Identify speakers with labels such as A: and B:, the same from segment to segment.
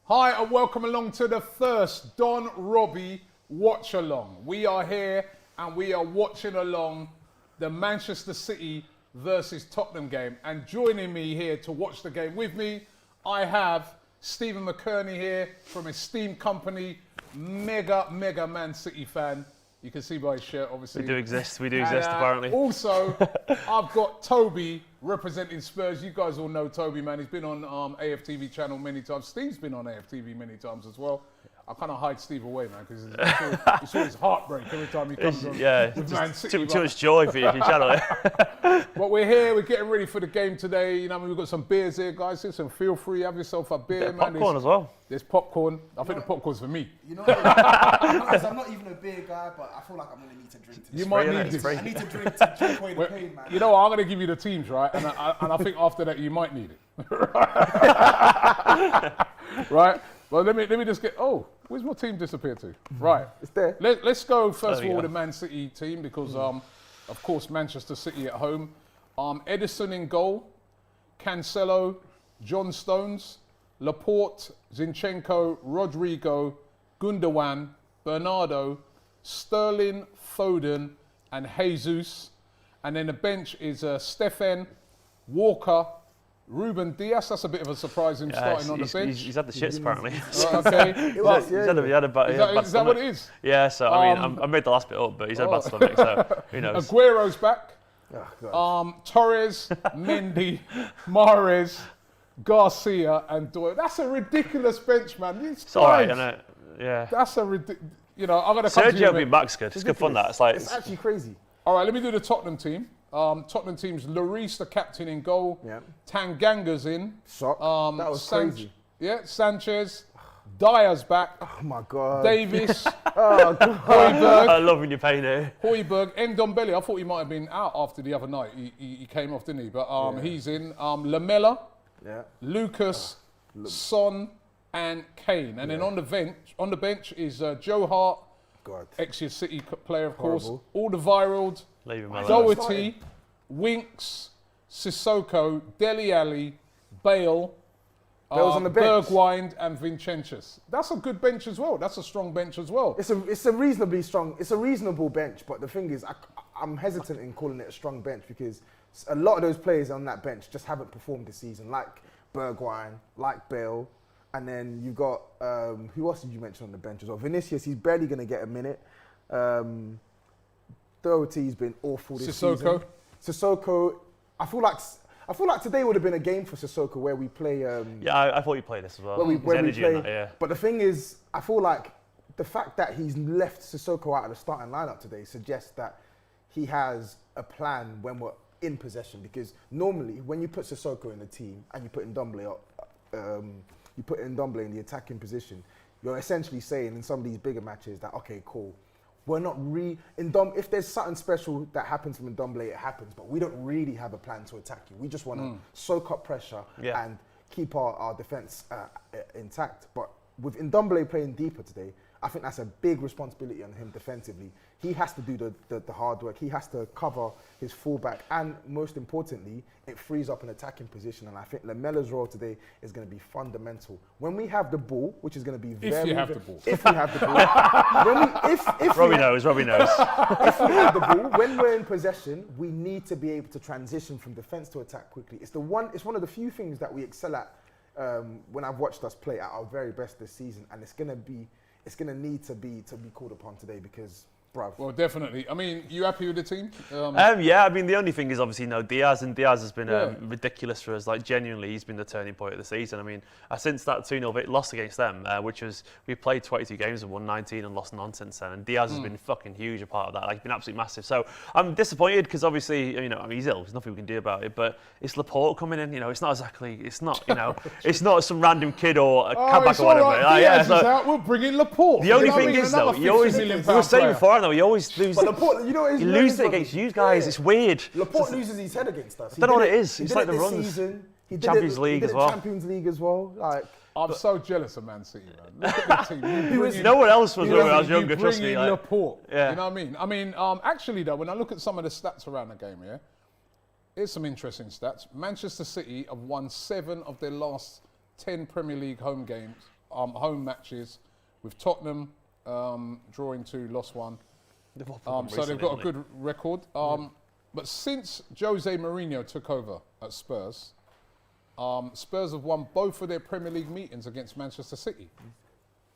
A: Hi and welcome along to the first Don Robbie Watch Along. We are here and we are watching along the Manchester City versus Tottenham game. And joining me here to watch the game with me, I have Stephen McKerney here from Esteemed Kompany, mega Man City fan. You can see by his shirt, obviously.
B: We do exist apparently.
A: Also, I've got Tobi representing Spurs. You guys all know Tobi, man. He's been on AFTV channel many times. Steve's been on AFTV many times as well. I kind of hide Steve away, man, because you saw his heartbreak every time he comes on with Man City.
B: Too much joy for you if you channel it.
A: But we're here, we're getting ready for the game today. You know, we've got some beers here, guys. Listen, feel free, have yourself a beer, man.
B: Popcorn as well.
A: There's popcorn. I think the popcorn's for me.
C: You know, I'm not even a beer guy, but I feel like I'm going to need to drink today.
A: You might need this.
C: I need to drink away the pain, man.
A: You know what, I'm going to give you the teams, right? And I think after that, you might need it. Right? Well, let me just get, where's my team disappeared to? Right.
C: It's there.
A: Let's go first of all with the Man City team because, of course, Manchester City at home. Edison in goal, Cancelo, John Stones, Laporte, Zinchenko, Rodrigo, Gundogan, Bernardo, Sterling, Foden, and Jesus. And then the bench is Stefan, Walker, Ruben Diaz. That's a bit of a surprising starting on the bench.
B: He's had the shits apparently.
A: Okay. Is that what it is?
B: Yeah, so I mean, I made the last bit up, but he's had a bad stomach, so who knows?
A: Aguero's back.
C: Oh,
A: Torres, Mendy, Mahrez, Garcia, and Doyle. That's a ridiculous bench, man.
B: It's all right, isn't it? Yeah.
A: That's a ridiculous. You know, I'm gonna come to you.
B: Sergio being back's good. It's good fun. That
C: it's actually crazy.
A: All right, let me do the Tottenham team. Tottenham team's Lloris, the captain, in goal.
C: Yeah.
A: Tanganga's in.
C: Shock. That was crazy.
A: Yeah, Sanchez. Dyer's back.
C: Oh my God.
A: Davis.
C: Oh, God.
A: Højbjerg.
B: I love when you pay here.
A: Højbjerg. Ndombele. I thought he might have been out after the other night. He came off, didn't he? But he's in. Lamella.
C: Yeah.
A: Lucas. Son. And Kane. And then on the bench is Joe Hart.
C: God.
A: Ex-City player, of
C: Horrible.
A: course. Alderweireld. Doherty, Winks, Sissoko, Dele Alli, Bale,
C: on the bench.
A: Bergwijn, and Vincenus. That's a good bench as well. That's a strong bench as well.
C: It's a reasonably strong. It's a reasonable bench, but the thing is, I'm hesitant in calling it a strong bench because a lot of those players on that bench just haven't performed this season, like Bergwijn, like Bale, and then you've got who else did you mention on the bench as well? Vinicius, he's barely going to get a minute. Doherty's been awful this season. Sissoko, I feel like today would have been a game for Sissoko where we play.
B: I thought you played this as well.
C: Where we play.
B: That,
C: But the thing is, I feel like the fact that he's left Sissoko out of the starting lineup today suggests that he has a plan when we're in possession. Because normally, when you put Sissoko in the team and you put Ndombele in the attacking position, you're essentially saying in some of these bigger matches that okay, cool. We're not if there's something special that happens from Ndombele, it happens, but we don't really have a plan to attack you. We just want to soak up pressure and keep our defence intact. But with Ndombele playing deeper today, I think that's a big responsibility on him defensively. He has to do the hard work. He has to cover his fullback. And most importantly, it frees up an attacking position. And I think Lamella's role today is going to be fundamental. When we have the ball, which is going to be very...
A: If you have the ball.
C: If we have the ball.
B: Robbie knows.
C: If we have the ball, when we're in possession, we need to be able to transition from defence to attack quickly. It's one of the few things that we excel at when I've watched us play at our very best this season. And it's going to need to be called upon today because, bruv.
A: Well, definitely. I mean, you happy with the team?
B: Yeah, I mean, the only thing is obviously Diaz, and Diaz has been ridiculous for us. Like, genuinely, he's been the turning point of the season. I mean, since that 2-0 loss against them, which was, we played 22 games and won 19 and lost none since then, and Diaz has been fucking huge a part of that. Like, he's been absolutely massive. So I'm disappointed because obviously, I mean, he's ill. There's nothing we can do about it. But it's Laporte coming in. You know, it's not it's not some random kid or a Kabak or whatever.
A: Right. Diaz is out. We'll bring in Laporte.
B: The only thing is though, we were saying before though, he always loses.
C: But Laporte, you know,
B: he loses it against you guys. It's weird.
C: Laporte loses his head against us.
B: I don't know what it is. It's like the runs.
C: Season. He did
B: Champions League as well.
C: Champions League as well. Like,
A: I'm so jealous of Man City, man. Look at the team.
B: No one else was when I was younger, trust me.
A: Like, Laporte, yeah. You know what I mean? Actually, though, when I look at some of the stats around the game here, here's some interesting stats. Manchester City have won 7 of their last 10 Premier League home games home matches with Tottenham, drawing 2, lost 1. So they've got a good record. But since Jose Mourinho took over at Spurs, Spurs have won both of their Premier League meetings against Manchester City.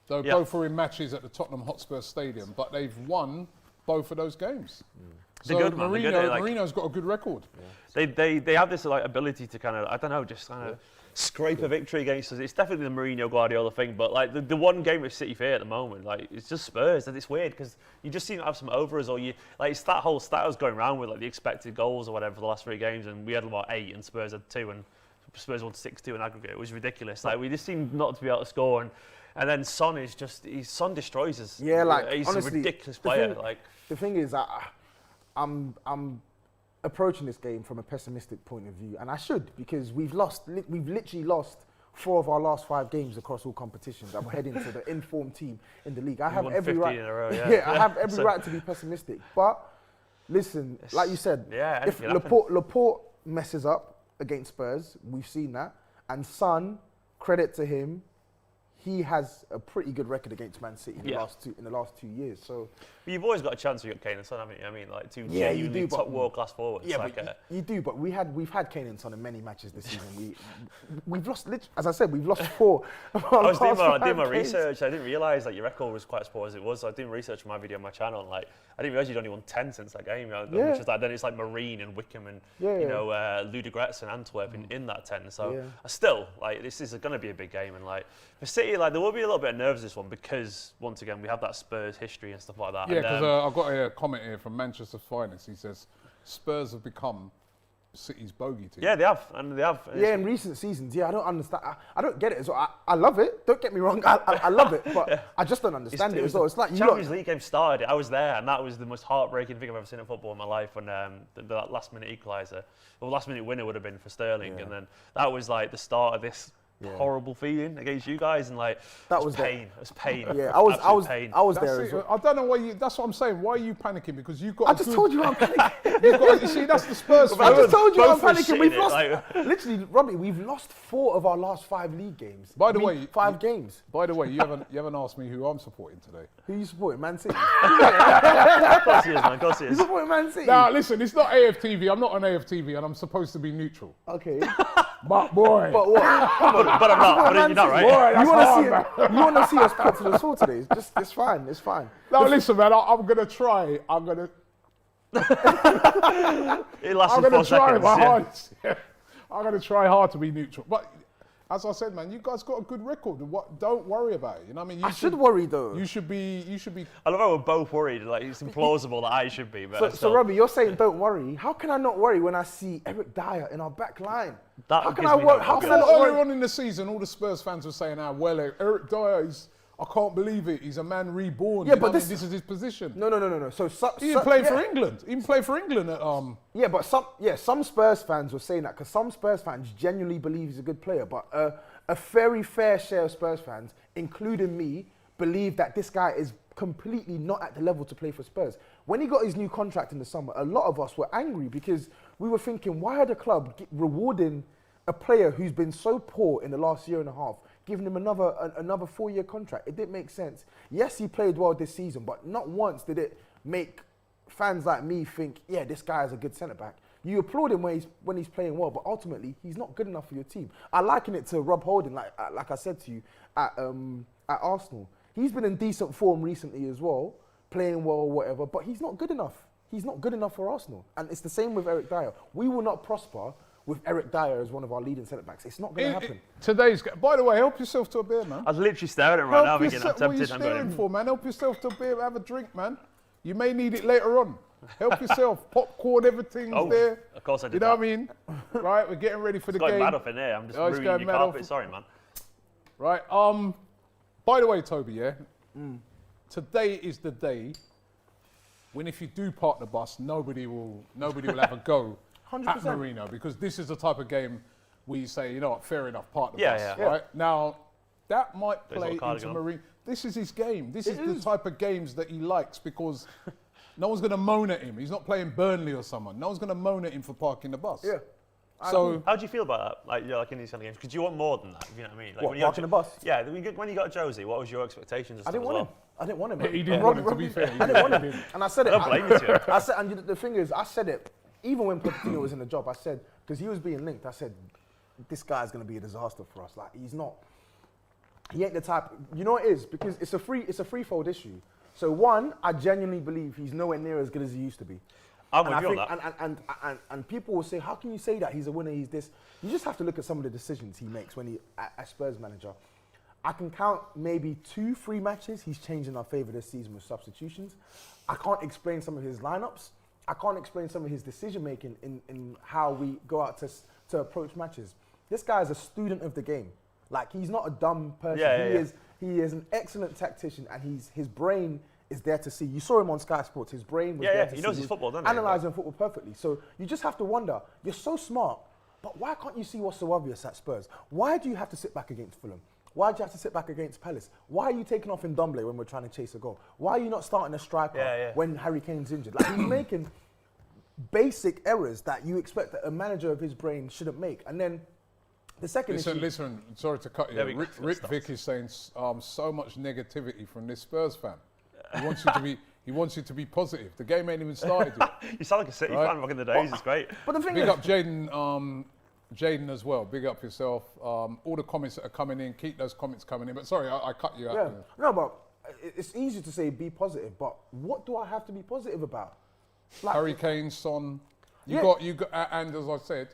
A: Though both were in matches at the Tottenham Hotspur Stadium, but they've won both of those games. So
B: good, man.
A: Mourinho's got a good record.
B: They have this like ability to kind of, I don't know, just kind of scrape a victory against us. It's definitely the Mourinho Guardiola thing, but like the one game with City fair at the moment, like it's just Spurs, and it's weird because you just seem to have some over us, or you like it's that whole stat I was going around with like the expected goals or whatever for the last 3 games, and we had about 8 and Spurs had 2, and Spurs won 6-2 in aggregate. It was ridiculous. Like we just seem not to be able to score, and then Son is just Son destroys us.
C: Yeah, like
B: he's
C: honestly,
B: a ridiculous player.
C: The thing is, I'm approaching this game from a pessimistic point of view, and I should, because we've literally lost 4 of our last 5 games across all competitions, and we're heading to the informed team in the league. I have every right. I have every right to be pessimistic. But listen, like you said, if Laporte messes up against Spurs, we've seen that, and Son, credit to him, he has a pretty good record against Man City in the last 2 years. So,
B: but you've always got a chance to get Kane and Son, haven't you? I mean, like 2 genuinely top world-class forwards.
C: Yeah,
B: like
C: but you do. But we've had Kane and Son in many matches this season. We've lost, as I said, we've lost 4.
B: I was doing my research. I didn't realise that your record was quite as poor as it was. So I was doing research for my video on my channel, and like I didn't realise you'd only won 10 since that game. Which is like, then it's like Marine and Wickham and Ludogorets and Antwerp in that 10. So I still like this is going to be a big game, and like for City, like there will be a little bit of nerves this one because once again we have that Spurs history and stuff like that.
A: Yeah, because I've got a comment here from Manchester's Finest. He says Spurs have become City's bogey team.
B: Yeah, they have.
C: Yeah, in recent seasons. Yeah, I don't understand. I don't get it as well. I love it. Don't get me wrong. I love it, but I just don't understand it as well. It's like
B: Champions League game started. I was there, and that was the most heartbreaking thing I've ever seen in football in my life. When that last-minute equaliser, or last-minute winner would have been for Sterling, and then that was like the start of this horrible feeling against you guys, and like
C: that was
B: pain. It was pain.
C: Yeah, I was there as well.
A: I don't know why you. That's what I'm saying. Why are you panicking? Because you've got.
C: I just told you I'm panicking.
A: You see, that's the Spurs.
C: I just told you I'm panicking. We've lost. Literally, Robbie, we've lost 4 of our last 5 league games.
A: By the way,
C: 5 games.
A: By the way, you haven't asked me who I'm supporting today.
C: Who are you supporting? Man City.
B: Of course he is, man. Of course he is.
C: You supporting Man City?
A: Now listen, it's not AFTV. I'm not on AFTV, and I'm supposed to be neutral.
C: Okay.
A: But boy.
C: But what?
B: But I'm not. But you're not, right?
A: Boy,
C: you want to see us put to the sword today? It's fine. It's fine.
A: Now listen, man. I'm gonna try. I'm gonna try my hardest. I'm gonna try hard to be neutral. But as I said, man, you guys got a good record. Don't worry about it. You know what I mean?
C: I should worry though.
A: You should be.
B: I love how we're both worried. Like it's implausible that I should be. But
C: so Robbie, you're saying don't worry. How can I not worry when I see Eric Dyer in our back line? How can I worry? How can I not worry?
A: Earlier on in the season, all the Spurs fans were saying, well, Eric Dyer is. I can't believe it. He's a man reborn.
C: Yeah, but this
A: is his position.
C: No. So
A: he didn't play for England. He didn't play for England at
C: Yeah, but some Spurs fans were saying that because some Spurs fans genuinely believe he's a good player, but a very fair share of Spurs fans, including me, believe that this guy is completely not at the level to play for Spurs. When he got his new contract in the summer, a lot of us were angry because we were thinking, why are the club rewarding a player who's been so poor in the last year and a half, giving him another 4-year contract? It didn't make sense. Yes, he played well this season, but not once did it make fans like me think, yeah, this guy is a good centre-back. You applaud him when he's playing well, but ultimately, he's not good enough for your team. I liken it to Rob Holding, like I said to you, at Arsenal. He's been in decent form recently as well, playing well or whatever, but he's not good enough. He's not good enough for Arsenal. And it's the same with Eric Dyer. We will not prosper with Eric Dyer as one of our leading centre-backs. It's not going to happen.
A: By the way, help yourself to a beer, man.
B: I was literally staring at him right now thinking, I'm tempted.
A: What are you staring for, man? Help yourself to a beer, have a drink, man. You may need it later on. Help yourself. Popcorn, everything's there.
B: Of course I did.
A: You know what I mean? Right, we're getting ready for the game.
B: It's going mad up in there. I'm just ruining your carpet. Sorry, man.
A: Right. By the way, Tobi, today is the day when if you do park the bus, nobody will have a go 100%. At Marino, because this is the type of game where you say, you know what, fair enough, park the bus. Right? Now, that might play into Marino. This is his game. This is the type of games that he likes because no one's going to moan at him. He's not playing Burnley or someone. No one's going to moan at him for parking the bus.
C: Yeah.
A: So
B: how do you feel about that? Like in these kind of games, because you want more than that. If you know what I mean? Like
C: What, parking the bus?
B: Yeah, when you got Josie, what was your expectations?
C: I didn't want him. I didn't want him.
A: he didn't want him, to be fair.
C: I didn't want him. And I said it.
B: I don't blame you to.
C: I said, and the thing is, I said it, even when Pochettino was in the job, I said, because he was being linked, I said, this guy's going to be a disaster for us. Like, he ain't the type, you know what it is? Because it's a threefold issue. So one, I genuinely believe he's nowhere near as good as he used to be.
B: I'm with you on that.
C: And people will say, how can you say that? He's a winner, he's this. You just have to look at some of the decisions he makes when he, as Spurs manager. I can count maybe 2-3 matches he's changed in our favour this season with substitutions. I can't explain some of his lineups. I can't explain some of his decision making in how we go out to approach matches. This guy is a student of the game. Like, he's not a dumb person. He is an excellent tactician, and his brain is there to see. You saw him on Sky Sports. His brain was there to see.
B: He knows his football, doesn't he?
C: Analysing football perfectly. So you just have to wonder, you're so smart, but why can't you see what's so obvious at Spurs? Why do you have to sit back against Fulham? Why do you have to sit back against Palace? Why are you taking off Ndombele when we're trying to chase a goal? Why are you not starting a striker when Harry Kane's injured? Like, he's making basic errors that you expect that a manager of his brain shouldn't make. And then the second issue...
A: Listen, sorry to cut you. Rick Vick is saying so much negativity from this Spurs fan. He wants you to be... He wants you to be positive. The game ain't even started yet.
B: You sound like a City fan back in the days. It's great.
C: But the thing
A: Big
C: is...
A: up Jaden as well. Big up yourself. All the comments that are coming in, keep those comments coming in. But sorry, I cut you out.
C: Yeah. No, but it's easy to say be positive. But what do I have to be positive about?
A: Like, Harry Kane, Son. You got, and as I said,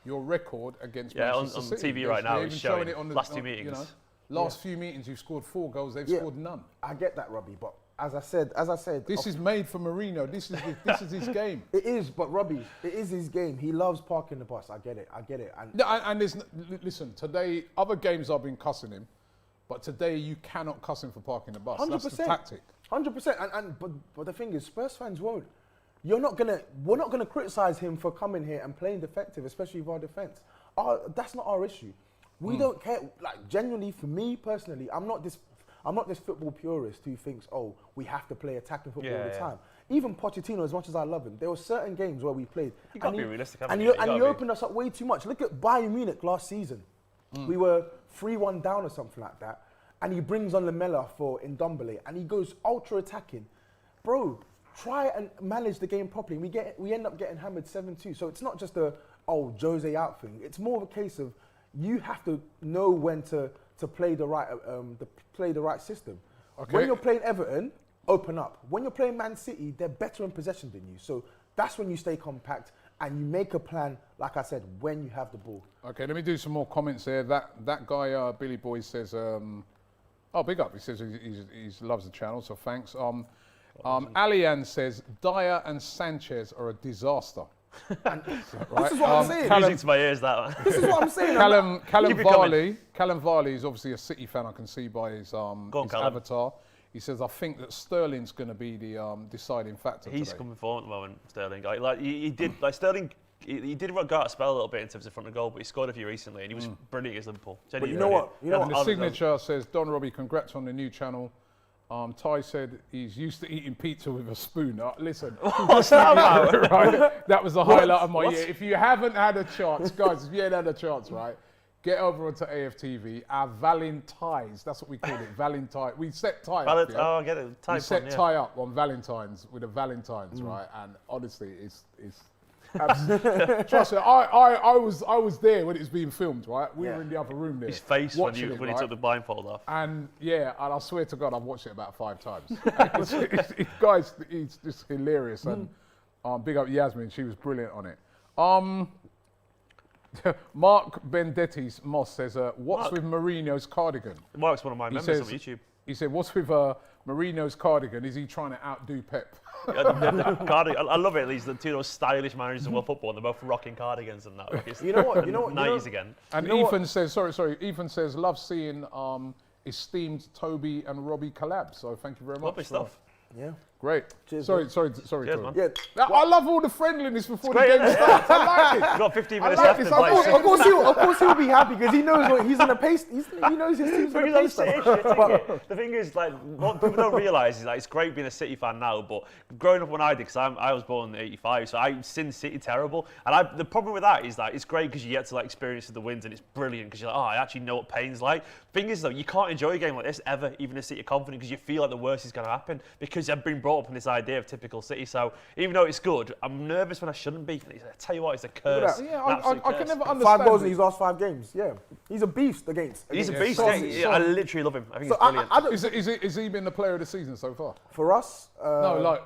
A: your record against Manchester City.
B: On TV right now is showing it on the last 2 meetings.
A: You know, last few meetings, you've scored 4 goals. They've scored none.
C: I get that, Robbie, but as I said,
A: this is made for Mourinho. This is his game.
C: It is, but Robbie, it is his game. He loves parking the bus. I get it.
A: And listen, today other games I've been cussing him, but today you cannot cuss him for parking the bus. 100%. That's the tactic.
C: 100%. But the thing is, Spurs fans won't. We're not gonna criticize him for coming here and playing defective, especially with our defense. That's not our issue. We don't care. Like, genuinely, for me personally, I'm not this football purist who thinks, oh, we have to play attacking football all the time. Even Pochettino, as much as I love him, there were certain games where we played.
B: You got to be realistic.
C: And he opened us up way too much. Look at Bayern Munich last season. We were 3-1 down or something like that. And he brings on Lamela for Ndombele, and he goes ultra attacking. Bro, try and manage the game properly. We end up getting hammered 7-2. So it's not just Jose out thing. It's more of a case of you have to know when to play the right system. Okay. When you're playing Everton, open up. When you're playing Man City, they're better in possession than you. So that's when you stay compact and you make a plan, like I said, when you have the ball. Okay, let me do some more comments there. That guy, Billy Boy, says, big up. He says he loves the channel, so thanks. Alian says, Dyer and Sanchez are a disaster. Right? This is what I'm saying.
B: Music to my ears, that one.
C: This is what I'm saying.
A: Callum Varley is obviously a City fan, I can see by his avatar. He says, I think that Sterling's going to be the deciding factor
B: He's
A: today.
B: coming forward at the moment, Sterling. Sterling, he did go out of spell a little bit in terms of front of goal, but he scored a few recently, and he was brilliant against Liverpool.
C: But you know what?
A: And the signature says, Don Robbie, congrats on the new channel. Ty said he's used to eating pizza with a spoon. Listen,
B: what's that about?
A: Right? That was the highlight of my year. If you haven't had a chance, guys, if you ain't had a chance, right, get over onto AFTV. Our Valentines, that's what we call it, Valentine. We set Ty up.
B: Oh, I get it.
A: We set Ty up on Valentine's with a Valentine's, right? And honestly, it's trust me, I was there when it was being filmed, right? We were in the other room there.
B: His face when he took the blindfold off.
A: And I swear to God, I've watched it about 5 times. Guys, it's just hilarious. And big up Yasmin, she was brilliant on it. Mark Bendetti's Moss says, what's with Mourinho's cardigan?
B: Mark's one of my members on YouTube.
A: He said, what's with Mourinho's cardigan? Is he trying to outdo Pep?
B: I love it. These the two of those stylish managers in world football, and they're both rocking cardigans and that. Like,
C: you know what?
B: 90s again.
A: And Ethan says, Ethan says, love seeing Esteemed Tobi and Robbie collab. So thank you very much.
B: Lovely stuff.
C: Yeah.
A: Great.
C: Cheers,
A: sorry,
B: Cheers,
A: Tobi.
B: man.
C: Yeah.
A: I love all the friendliness before the
B: great,
A: game
B: isn't it?
A: starts. I like it.
B: We've got 15
A: I
B: minutes
A: like
B: left.
A: this.
B: to
A: I
B: play.
A: thought-
C: Of course he'll be happy because he knows what he's gonna pace. He knows his team's gonna
B: Because I'm
C: pace
B: City
C: them.
B: shit, the thing is, like, what people don't realise is like it's great being a City fan now, but growing up when I did, because I was born in '85, so I've seen City terrible. And the problem with that is like it's great because you get to like experience the wins and it's brilliant because you're like, oh, I actually know what pain's like. Thing is though, you can't enjoy a game like this ever, even a City confident, because you feel like the worst is going to happen because I've been brought up in this idea of typical City. So even though it's good, I'm nervous when I shouldn't be. I tell you what, it's a curse.
A: Yeah,
B: an
A: I
B: absolute
A: can
B: curse.
A: never understand.
C: 5 goals in
A: it.
C: his last 5 games. Yeah, he's a beast against.
B: He's a
C: against
B: beast.
C: Chelsea.
B: Yeah, I literally love him. I think
C: So
B: he's brilliant.
C: I don't,
A: Is he been the player of the season so far?
C: for us,
A: No, like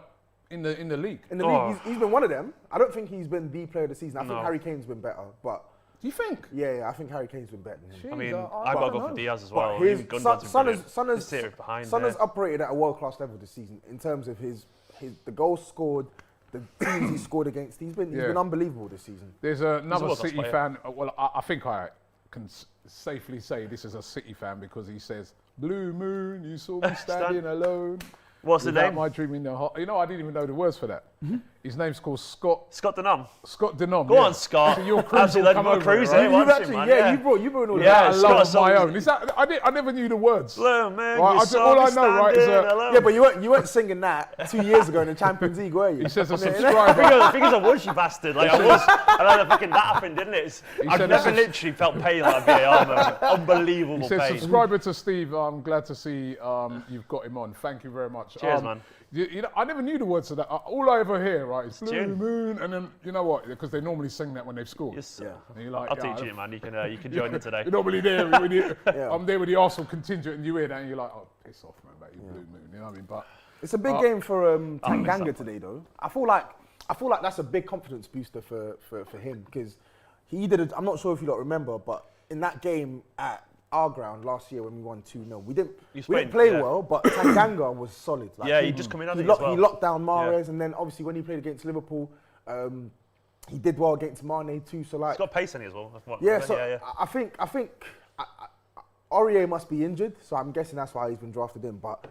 A: in the league.
C: in the
B: Oh.
C: league, he's been one of them. I don't think he's been the player of the season. I think
B: No.
C: Harry Kane's been better, but
A: Do you think?
C: yeah, I think Harry Kane's been better than him.
B: I mean,
A: Jeez,
B: I've got to
A: don't
B: go for
A: know.
B: Diaz as
C: But
B: well.
C: his
B: Even Gundogan's been brilliant.
C: Son's
B: Just sit behind
C: Son has
B: there.
C: operated at a world-class level this season in terms of the goals scored, the teams he scored against. He's been unbelievable this season.
A: There's another
B: world-class
A: City
B: player.
A: fan. Well, I think I can safely say this is a City fan because he says, "Blue moon, you saw me standing alone."
B: What's the
A: Without
B: name?
A: my dream in the heart. You know, I didn't even know the words for that. His name's called Scott
B: Denham.
A: Denom.
B: Go on, Scott.
A: So your cruise
B: Absolutely,
A: will come
B: my
A: over.
B: cruise,
A: right?
B: eh?
C: You've
B: Watch him,
C: actually,
B: man,
C: yeah,
B: yeah.
C: you brought all
B: Yeah,
C: that.
A: I
B: it's
A: love
B: got
A: of my
B: some-
A: own. Is that? I never knew the words.
B: Hello, man.
A: Right,
B: you
A: all
B: saw
A: I
B: me
A: know, right, is
B: standing
A: that-
B: alone.
C: Yeah, but you weren't singing that 2 years ago in the Champions League, were you?
A: He says a
B: I
A: subscriber.
B: think I was, you bastard. Like, I was. And then fucking that happened, didn't it? I've
A: said
B: never
A: a
B: literally felt pain like a VAR moment. Unbelievable
A: He says,
B: pain.
A: subscriber to Steve. I'm glad to see you've got him on. Thank you very much.
B: Cheers, man.
A: You know, I never knew the words to that. All I ever hear, right, is Blue
B: tune.
A: Moon, and then you know what? Because they normally sing that when they've scored.
B: Yes,
C: Yeah.
A: And you're like,
B: I'll
A: yeah,
B: teach you, man. You can join in today.
A: You're normally there. When you,
C: Yeah.
A: I'm there with the Arsenal contingent, and you hear that, and you're like, oh, piss off, man, about your Blue Moon. You know what I mean? But
C: It's a big game for
B: missed
C: Tanganga
B: that
C: today, though. I feel like that's a big confidence booster for him because he did. I'm not sure if you lot remember, but in that game at our ground last year when we won 2-0, we didn't play
B: yeah.
C: well, but Tanganga was solid. Like,
B: Yeah, he just come in on
C: he
B: it as well.
C: He locked down Mahrez, and then obviously when he played against Liverpool, he did well against Mane too. So like,
B: He's got pace in it as well.
C: yeah, so I think Aurier must be injured, so I'm guessing that's why he's been drafted in. But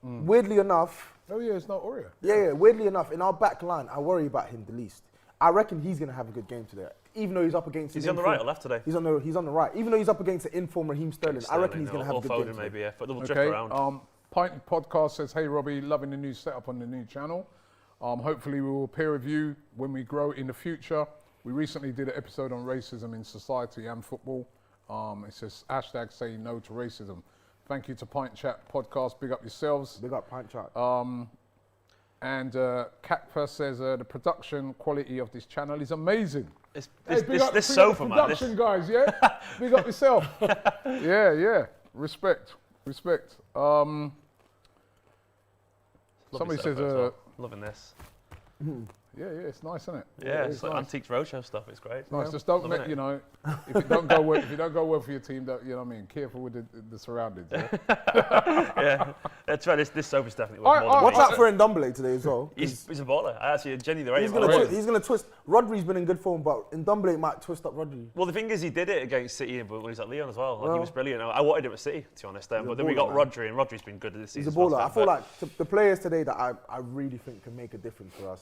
C: weirdly enough,
A: oh yeah, it's not Oreo.
C: yeah, weirdly enough, in our back line, I worry about him the least. I reckon he's going to have a good game today, even though he's up against.
B: Is
C: an
B: he on the
C: inform-
B: right or left today?
C: He's on the right, even though he's up against an inform Raheem Sterling. I reckon he's going to have a
B: or
C: good
B: Foden
C: game.
B: maybe,
C: today.
B: yeah. But they'll drift
A: Okay.
B: around.
A: Pint Podcast says, "Hey Robbie, loving the new setup on the new channel. Hopefully we will peer review when we grow in the future. We recently did an episode on racism in society and football. It says hashtag say no to racism. Thank you to Pint Chat Podcast. Big up yourselves.
C: Big up Pint Chat.
A: And Catper says the production quality of this channel is amazing.
B: This
A: Big up
B: this
A: the
B: sofa, man. This,
A: production guys, yeah. Big up yourself. Yeah. Respect. Somebody says,
B: loving this.
A: yeah, it's nice, isn't it?
B: Yeah,
A: it's
B: it's like
A: nice.
B: Antiques Roadshow stuff. It's great.
A: Nice. Just don't
B: Loving
A: make,
B: it.
A: you know, if it don't go well for your team, don't, you know what I mean? Careful with the surroundings. Yeah?
B: Yeah, that's right. This sofa's definitely worth more than
C: Watch
B: me.
C: out for Ndombele today as well.
B: He's a baller. I actually genuinely rate
C: He's
B: him.
C: going to twist. Rodri's been in good form, but Ndombele might twist up Rodri.
B: Well, the thing is, he did it against City but when he was at Lyon as well. Like, he
C: Well,
B: was brilliant. I wanted him at City, to be honest. But
C: a
B: then we got
C: baller, man.
B: Rodri, and Rodri's been good this
C: He's
B: season.
C: a baller. I
B: so
C: feel
B: far,
C: like the players today that I really think can make a difference for us.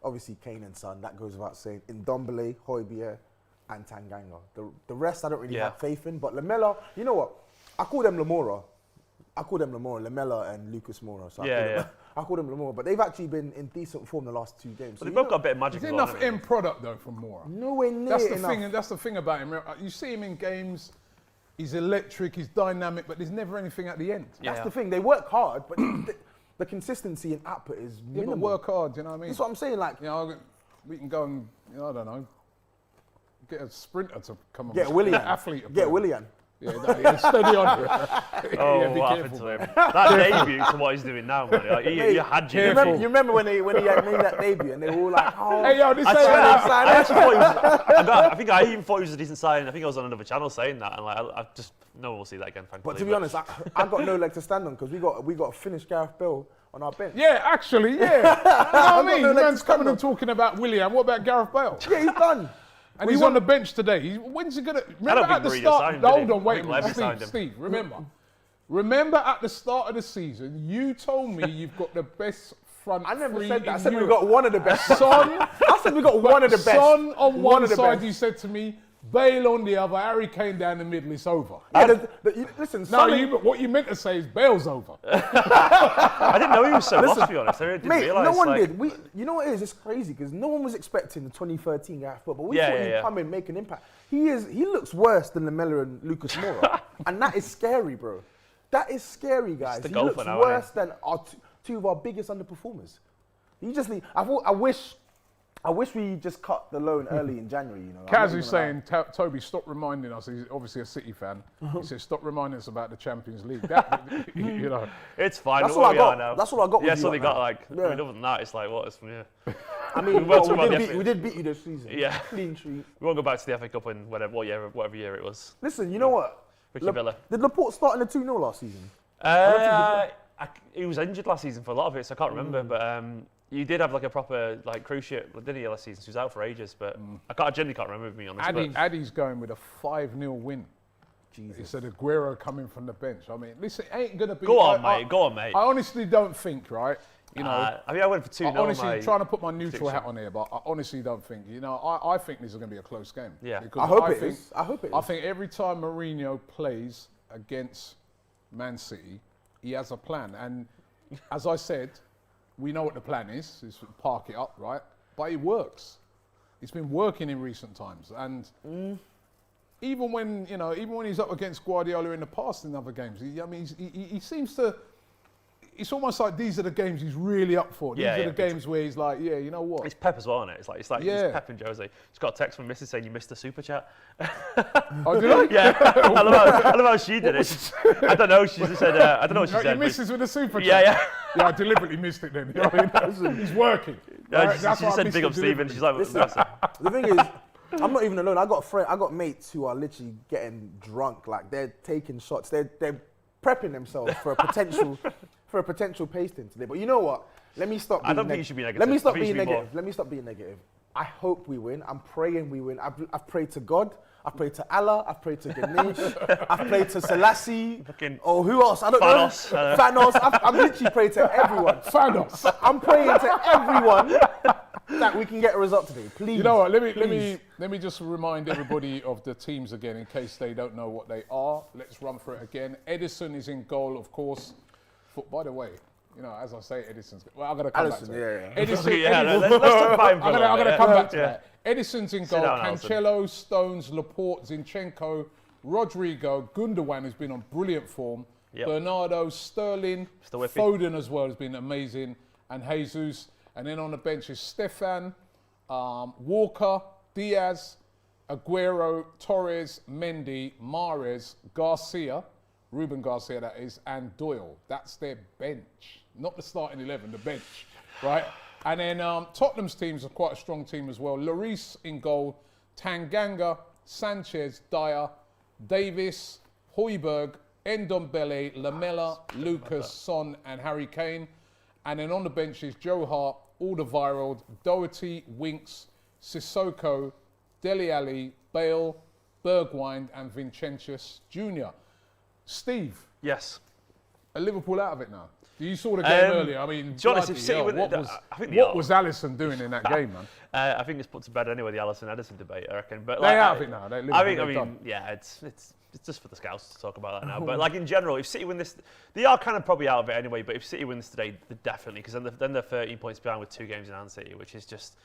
C: Obviously, Kane and Son, that goes without saying. Ndombele, Højbjerg, and Tanganga. The rest I don't really have faith in. But Lamela, you know what? I call them Lamela, Lamela and Lucas Moura. So I call them Lamora. But they've actually been in decent form the last 2 games.
B: But they've both got a bit of magic
A: There's
B: as well.
A: enough
B: haven't
A: end product though from Moura.
C: Nowhere near
A: That's the
C: enough.
A: thing, and that's the thing about him. You see him in games. He's electric. He's dynamic, but there's never anything at the end.
C: That's the thing. They work hard, but the consistency and output is
A: Yeah,
C: minimal.
A: but work hard. You know what I mean?
C: That's what I'm saying. Like,
A: You know, we can go and I don't know, get a sprinter to come on.
C: get Willian.
A: athlete. to
C: Get
A: play.
C: Willian.
A: Yeah, steady on.
B: Oh,
A: yeah, be
B: what happened
A: careful.
B: to him? That debut to what he's doing now, man. Like, he had you.
C: You remember when he made that debut and they were all like, "Oh,
A: Hey, yo, this
B: I
A: ain't
B: swear,
A: enough.
B: I actually thought he was, I think I even thought he was a decent sign. I think I was on another channel saying that, and like, I just no one will see that again. Thankfully.
C: But to be honest, I got no leg to stand on because we got a finished Gareth Bale on our bench.
A: Yeah, actually, yeah. You know what I mean?
C: no legs
A: Man's
C: to
A: coming
C: stand
A: and talking about William. What about Gareth Bale?
C: Yeah, he's done.
A: And he's on the bench today. When's he gonna? Remember
B: think
A: at the
B: Mourinho
A: start.
B: signed him,
A: Hold
B: did he?
A: on, wait
B: I
A: a
B: think Levy
A: minute,
B: signed him.
A: Steve. Remember at the start of the season, you told me you've got the best front
C: I never
A: three
C: said that. I
A: in
C: said we
A: Europe.
C: got one of the best.
A: Son,
C: I said we got one of the best.
A: Son on one
C: of the
A: side,
C: best.
A: you said to me, Bale on the other, Harry Kane down the middle, it's over.
C: Yeah, listen,
A: No,
C: Son
A: what you meant to say is Bale's over.
B: I didn't know he was so lost, to be honest. I really didn't
C: mate,
B: realise.
C: no one did. You know what it is? It's crazy because no one was expecting the 2013 guy football. We thought he'd come in, make an impact. He looks worse than Lamella and Lucas Moura, and that is scary, bro. That is scary, guys. He looks worse than two of our biggest underperformers. You just need. I wish we just cut the loan early in January. You know,
A: Kaz is saying, Toby, stop reminding us. He's obviously a City fan. He says, stop reminding us about the Champions League. That, you know,
B: it's fine.
C: That's all I got.
B: Now.
C: That's all I got.
B: Yeah,
C: with
B: so
C: you
B: they
C: right
B: got
C: now.
B: like.
C: Yeah.
B: I mean, other than that, it's like what? It's, yeah.
C: I mean, we did beat you this season.
B: Yeah.
C: Clean sheet.
B: We won't go back to the FA Cup in whatever year it was.
C: Listen, you know what?
B: Ricky Villa.
C: Did Laporte start in the 2-0 last season?
B: He was injured last season for a lot of it, so I can't remember. But you did have like a proper like cruise ship, didn't he, last season? So he was out for ages, but I genuinely can't remember, to be honest.
A: Addy's going with a 5-0 win. Jesus. He said Aguero coming from the bench. I mean, listen, it ain't going to be...
B: Go on, mate.
A: I honestly don't think, right? You know,
B: I mean, I went for 2-0.
A: Honestly, trying to put my neutral hat on here, but I honestly don't think. You know, I think this is going to be a close game.
B: Yeah.
A: Because
C: I hope it is. I
A: think every time Mourinho plays against Man City, he has a plan. And as I said, we know what the plan is to park it up, right? But it works. It's been working in recent times. And even when he's up against Guardiola in the past in other games, he seems to... It's almost like these are the games he's really up for. These are the games where he's like, yeah, you know what?
B: It's Pep as well, isn't it? It's like it's Pep and Jose. Just got a text from Mrs. saying you missed the super chat.
A: Oh, did I?
B: Yeah. I love how she did it. I don't know. She just said, I don't know what she said.
A: You missed this with the super chat?
B: Yeah.
A: Yeah, I deliberately missed it then. You know what I mean? He's working.
B: Right? She just said big up Stephen. She's like,
C: the thing is, I'm not even alone. I got mates who are literally getting drunk. Like they're taking shots. They're prepping themselves for a potential pasting today. But you know what? Let me stop.
B: I don't think you should be negative.
C: Let me stop being negative. I hope we win. I'm praying we win. I've prayed to God. I've prayed to Allah. I've prayed to Ganesh. I've prayed to Selassie. Or who else? I don't know. Thanos. I've literally prayed to everyone.
A: Thanos.
C: I'm praying to everyone that we can get a result today. Please.
A: You know what? Let me just remind everybody of the teams again in case they don't know what they are. Let's run through it again. Edison is in goal, of course. By the way, you know, as I say, Edison's... Well, I'm going to come back to it. Edison,
B: let's talk about him for
A: I'm going to come back to that.
B: Yeah.
A: Edison's in goal. Cancelo, Stones, Laporte, Zinchenko, Rodrigo, Gundogan, who's been on brilliant form. Yep. Bernardo, Sterling, Foden as well has been amazing. And Jesus. And then on the bench is Stefan, Walker, Diaz, Aguero, Torres, Mendy, Mahrez, Garcia... Ruben Garcia, that is, and Doyle. That's their bench. Not the starting 11, the bench, right? And then Tottenham's teams are quite a strong team as well. Lloris in goal, Tanganga, Sanchez, Dyer, Davis, Højbjerg, Ndombele, Lamella, Lucas, Son, and Harry Kane. And then on the bench is Joe Hart, Alderweireld, Doherty, Winks, Sissoko, Dele Alli, Bale, Bergwijn, and Vincentius Jr. Steve.
B: Yes.
A: Are Liverpool out of it now? You saw the game earlier. I mean,
B: what
A: was Alisson doing in that game, man?
B: I think it's put to bed anyway, the Alisson-Edison debate, I reckon. But
A: they're out of it now.
B: It's just for the scouts to talk about that now. But like in general, if City win this, they are kind of probably out of it anyway. But if City win this today, they're definitely, because then they're 13 points behind with 2 games in hand City, which is just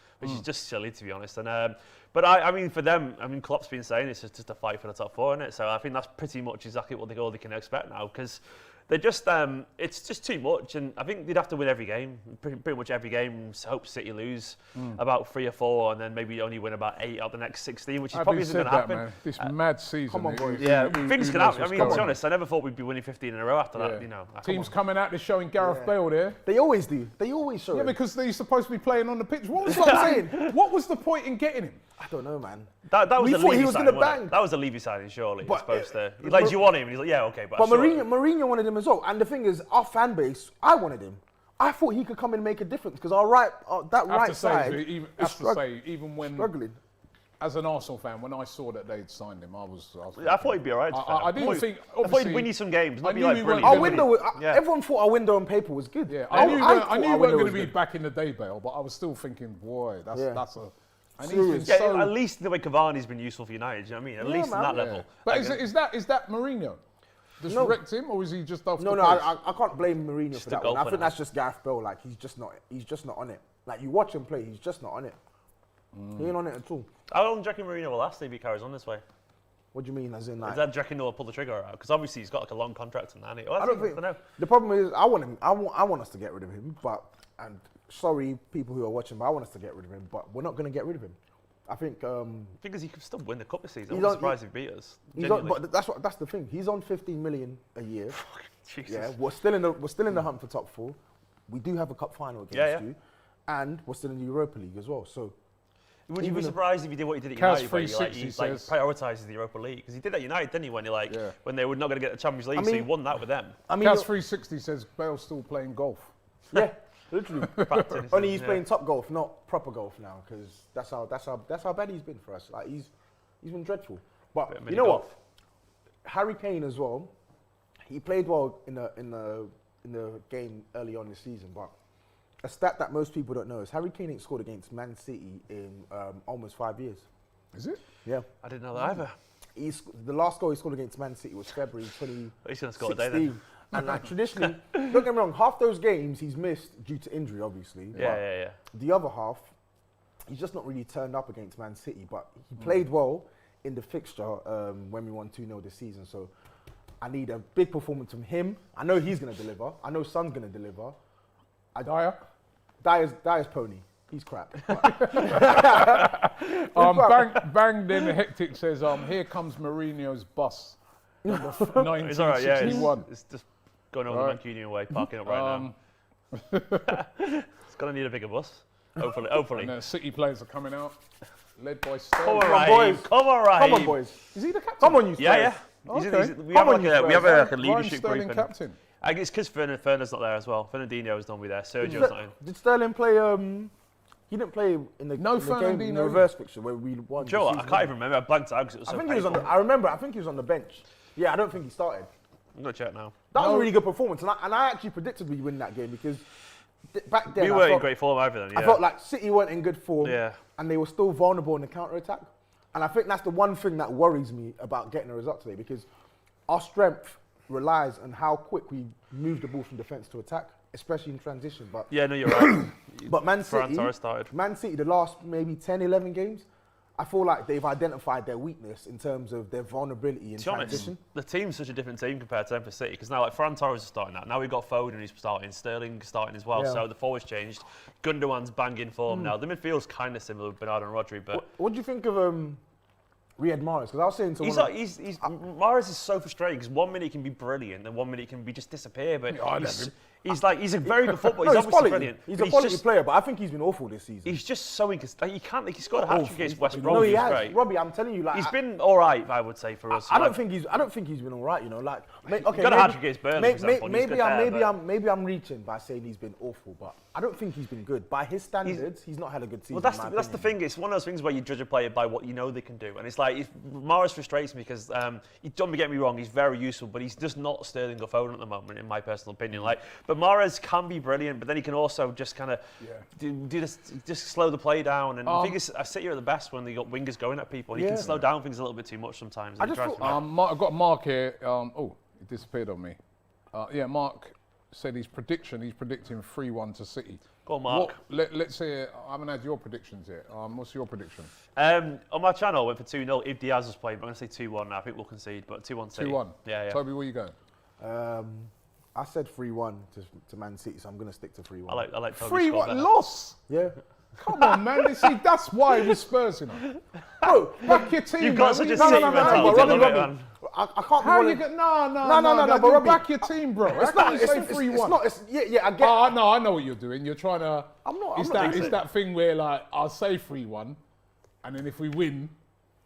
B: silly, to be honest. And but I mean, for them, I mean, Klopp's been saying it's just a fight for the top 4, isn't it? So I think that's pretty much exactly what they can expect now, because they just it's just too much, and I think they'd have to win every game, pretty much every game. Hope City lose about 3 or 4, and then maybe only win about 8 out of the next 16, which is probably isn't going to happen.
A: Man. This mad season.
C: Come on, boys.
B: Yeah, things can happen. I mean, to be honest, I never thought we'd be winning 15 in a row after that. You know,
A: teams coming out, they're showing Gareth Bale there.
C: They always do. They always show.
A: Yeah, because they're supposed to be playing on the pitch. What was saying? What was the point in getting him?
C: I don't know, man.
B: That was a Levy signing,
C: bang.
B: That was a Levy signing, surely. But, supposed to. Like, do you want him? And he's like, yeah, okay. But
C: Mourinho wanted him as well. And the thing is, our fan base, I wanted him. I thought he could come and make a difference because that right side is struggling.
A: as an Arsenal fan, when I saw that they'd signed him, I
B: thought he'd be alright.
A: I didn't think.
B: I thought he'd win you some games. Not be like brilliant.
C: Our window, everyone thought our window on paper was good.
A: Yeah, I knew we weren't going to be back in the day, Bale, but I was still thinking, boy, that's a. And he's been
B: at least the way Cavani's been useful for United. Do you know what I mean? At least on that level.
A: But is that Mourinho? Just wrecked him, or is he just off?
C: No, I can't blame Mourinho for that one. I think that's just Gareth Bale. Like he's just not on it. Like you watch him play, he's just not on it. He ain't on it at all.
B: How long do you reckon Mourinho will last if he carries on this way?
C: What do you mean, as in like?
B: Is that do you reckon he'll pull the trigger out? Because obviously he's got like a long contract and that.
C: I don't know. The problem is, I want us to get rid of him, and sorry, people who are watching, but I want us to get rid of him. But we're not going to get rid of him. I think.
B: Because he could still win the cup this season. I'm not surprised if he beat us.
C: But that's the thing. He's on 15 million a year.
B: Jesus.
C: Yeah, we're still in the hunt for top 4. We do have a cup final against you, and we're still in the Europa League as well. So.
B: Would you be surprised if he did what he did at United, where he prioritises the Europa League? Because he did at United, didn't he? When they were not going to get the Champions League, so he won that with them.
A: Kaz 360 says Bale's still playing golf.
C: Yeah, literally. Only he's playing top golf, not proper golf now, because that's how bad he's been for us. Like he's been dreadful. But you know what? Harry Kane as well. He played well in the game early on this season, but. A stat that most people don't know is Harry Kane ain't scored against Man City in almost 5 years.
A: Is it?
C: Yeah.
B: I didn't know that either.
C: The last goal he scored against Man City was February 2016.
B: He's going to score today then.
C: And like traditionally, don't get me wrong, half those games he's missed due to injury, obviously.
B: Yeah.
C: The other half, he's just not really turned up against Man City, but he played well in the fixture when we won 2-0 this season. So I need a big performance from him. I know he's going to deliver. I know Son's going to deliver. Dyer's pony. He's crap.
A: Bang then Hectic says, here comes Mourinho's bus. Number 1961.
B: It's all right, yeah. It's just going over the Mancunian way, parking up right now. It's going to need a bigger bus. Hopefully.
A: And City players are coming out, led by Sterling.
B: Come on, boys.
C: Is he the captain? Come on, you Spurs.
B: Yeah.
A: Okay.
B: We have a leadership group.
A: Sterling captain.
B: I guess because Fernand's not there as well. Fernandinho's normally there. Sergio's not in.
C: Did Sterling play? He didn't play in the game in the reverse fixture where we won.
B: Joe, I can't even remember. I blanked out because it was so painful.
C: I remember. I think he was on the bench. Yeah, I don't think he started.
B: I'm gonna check now.
C: That was a really good performance, and I actually predicted we win that game because back then
B: we weren't in great form either then. Yeah.
C: I felt like City weren't in good form,
B: yeah,
C: and they were still vulnerable in the counter attack. And I think that's the one thing that worries me about getting a result today, because our strength relies on how quick we move the ball from defence to attack, especially in transition. But
B: yeah, no, you're right.
C: But Man City, the last maybe 10, 11 games, I feel like they've identified their weakness in terms of their vulnerability in transition.
B: The team's such a different team compared to them for City, because now like Ferran Torres is starting that. Now we've got Foden who's starting, Sterling starting as well. Yeah. So the forwards changed. Gundogan's banging form now. The midfield's kind of similar with Bernardo and Rodri. But
C: what do you think of Riyad Mahrez? Because I was saying to
B: Mahrez is so frustrating, because 1 minute he can be brilliant and 1 minute he can just disappear. But he's a very good footballer. He's obviously brilliant.
C: He's a quality player, but I think he's been awful this season.
B: He's just so inconsistent. He scored a hat-trick against West Brom. No, he has.
C: Great. Robbie, I'm telling you,
B: he's been all right, I would say, for us.
C: I don't think he's been all right. You know, like
B: okay, got a hat-trick against Burnley.
C: Maybe I'm reaching by saying he's been awful, but I don't think he's been good. By his standards, he's not had a good season.
B: Well, that's the thing. It's one of those things where you judge a player by what you know they can do, and it's like Mahrez frustrates me because don't get me wrong, he's very useful, but he's just not Sterling or Foden at the moment, in my personal opinion. But Mahrez can be brilliant, but then he can also just kind of do this, just slow the play down. And I think I City are the best when they got wingers going at people. And he can slow down things a little bit too much sometimes.
A: I've got Mark here. It disappeared on me. Mark said he's predicting 3-1 to City.
B: Go on, Mark.
A: Let's hear. I haven't had your predictions yet. What's your prediction?
B: On my channel, I went for 2-0 if Diaz was playing, but I'm going to say 2-1 now. I think we'll concede, but 2-1 City.
A: 2-1?
B: Yeah.
A: Tobi, where are you going?
C: I said 3-1 to Man City, so I'm going to stick to 3-1.
B: I like Tobi.
A: 3-1 loss?
C: Yeah.
A: Come on, man. See, that's why we're Spurs, you know. Bro, back your team.
B: You've got such a City mentality.
C: I can't.
A: How you get? No. But back your team, bro. It's not. It's 3-1.
C: I get.
A: No, I know what you're doing. You're trying to. It's that thing where like I'll say 3-1, and then if we win,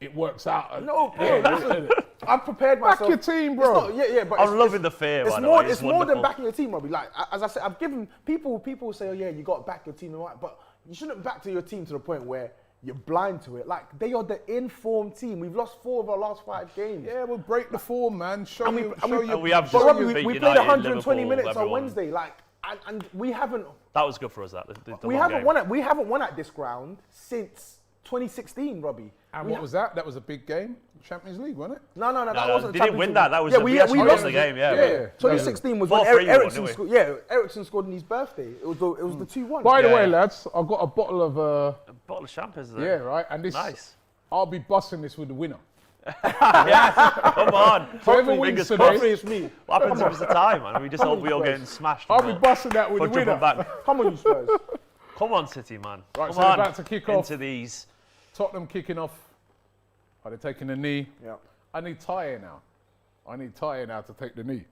A: it works out.
C: No, bro. I've prepared myself.
A: Back your team, bro.
C: But
B: I'm loving the fear.
C: It's more than backing your team, Robbie. Like as I said, I've given people say, oh yeah, you got to back your team, right? But you shouldn't back to your team to the point where you're blind to it. Like, they are the informed team. We've lost 4 of our last 5 games.
A: Yeah, we'll break the form, man. Show
C: And we-
A: you.
C: and
A: Show
C: we-
A: you.
B: we have
C: But
B: just
C: Robbie,
B: beat
C: we played
B: United,
C: 120
B: Liverpool,
C: minutes on
B: everyone.
C: Wednesday. Like, and we haven't
B: That was good for us. The
C: we
B: long
C: haven't
B: game.
C: won it. We haven't won at this ground since 2016, Robbie.
A: And
C: We
A: what was that? That was a big game, Champions League, wasn't it?
C: No, that
B: No,
C: wasn't.
B: they
C: Champions
B: didn't win
C: League.
B: that. That was
C: Yeah,
B: we
C: we
B: actually
C: lost
B: lost the game. Yeah.
C: 2016 was
B: 4-3
C: when
B: we won,
C: Ericsson
B: didn't
C: scored. Yeah, Ericsson scored on his birthday. It was the 2-1.
A: By the
B: Yeah,
A: way,
B: yeah.
A: lads, I've got a bottle of
B: A bottle of champagne, is there?
A: yeah, right, and this
B: Nice.
A: I'll be busting this with the winner.
B: Yes. Come on.
A: Whoever
B: Hopefully,
A: wins
B: fingers
A: today-
B: crossed.
C: Hopefully it's me.
B: What happens if it's the time, man? We just hope we all
C: Spurs.
B: getting smashed.
A: I'll be busting that with the
B: jumping
A: winner.
B: back.
C: Come on, you Spurs.
B: Come on, City, man.
A: Right,
B: Come
A: so they're
B: on.
A: about to kick off.
B: Into these.
A: Tottenham kicking off. Are they taking a knee?
C: Yeah.
A: I need Tyre now. I need Tyre now to take the knee.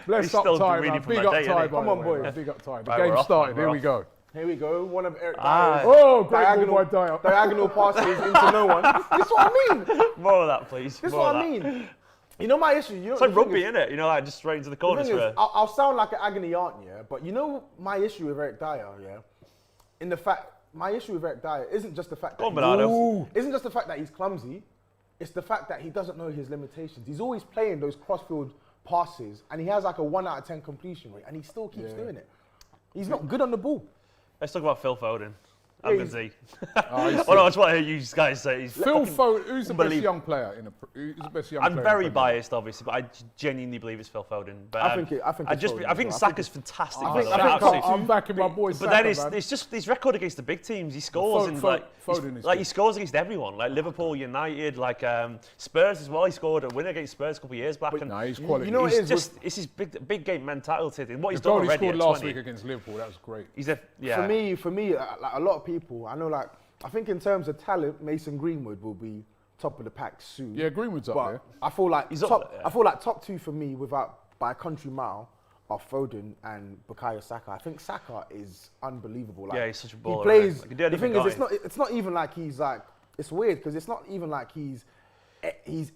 A: Bless
B: He's
A: up
B: still
A: Tyre,
B: reading
A: man.
B: from
A: Big
B: that
A: up
B: day,
A: Tyre,
B: isn't he?
A: by
C: Come
A: the
C: on,
A: way,
C: boys.
A: man. Big up Tyre. The
B: Right, we're
A: game
B: off,
A: started.
B: man,
A: Here
B: we're
A: we go.
C: Here we go. One of Eric
B: Ah.
C: Dyer's
A: Oh, great ball by Dyer.
C: diagonal passes into no one. This is what I mean.
B: More of that, please.
C: This is
B: More
C: what
B: of
C: I
B: that.
C: mean. You know my issue. You know,
B: It's like
C: the thing
B: rugby,
C: is-
B: innit? You know, like just straight into the
C: the
B: corners
C: thing
B: for
C: is, I'll sound like an agony aunt, yeah. But you know my issue with Eric Dyer, yeah. My issue with Eric Dyer isn't just the fact that
B: Go on, Bernardo.
C: isn't just the fact that he's clumsy. It's the fact that he doesn't know his limitations. He's always playing those crossfield passes, and he has like a 1 out of 10 completion rate, and he still keeps doing it. He's not good on the ball.
B: Let's talk about Phil Foden.
C: Yeah,
B: I'm
C: he's-
B: Z.
A: Oh, he's
B: Well, no, I just want to hear you guys say. He's
A: Phil
B: fucking
A: Foden, who's the best
B: unbelievable.
A: young player in the? Who's the best young player?
B: I'm
A: in
B: very
A: the Premier League?
B: biased, obviously, but I genuinely believe it's Phil Foden. But
C: I think it's Foden
B: I
C: as
B: think
C: well. I think
B: Saka's fantastic.
A: I
B: by
A: think,
B: the way,
A: I
B: absolutely.
A: think I'm backing my boy
B: But
A: Saka,
B: then
A: man.
B: it's just his record against the big teams. He scores and
A: Foden is
B: like he
A: good.
B: scores against everyone, like Liverpool, United, like Spurs as well. He scored a win against Spurs a couple of years back. And
A: Nah, he's quality.
C: you know what
B: he's
C: it is
B: just it's his big game mentality. And what he's
A: the
B: done
A: goal he
B: already
A: scored
B: at
A: last
B: 20.
A: week against Liverpool, that was great.
B: He's a yeah.
C: For me, like a lot of people, I know, like I think in terms of talent, Mason Greenwood will be top of the pack soon.
A: Yeah, Greenwood's up
C: But
A: there.
C: I feel like
B: He's up
C: top.
B: there, yeah.
C: I feel like top 2 for me, without by a country mile, are Foden and Bukayo Saka. I think Saka is unbelievable. Like,
B: Yeah, he's such a
C: he
B: baller,
C: plays.
B: man. Like, he did
C: the thing
B: even
C: is,
B: got
C: it's not even like he's like. It's weird because it's not even like he's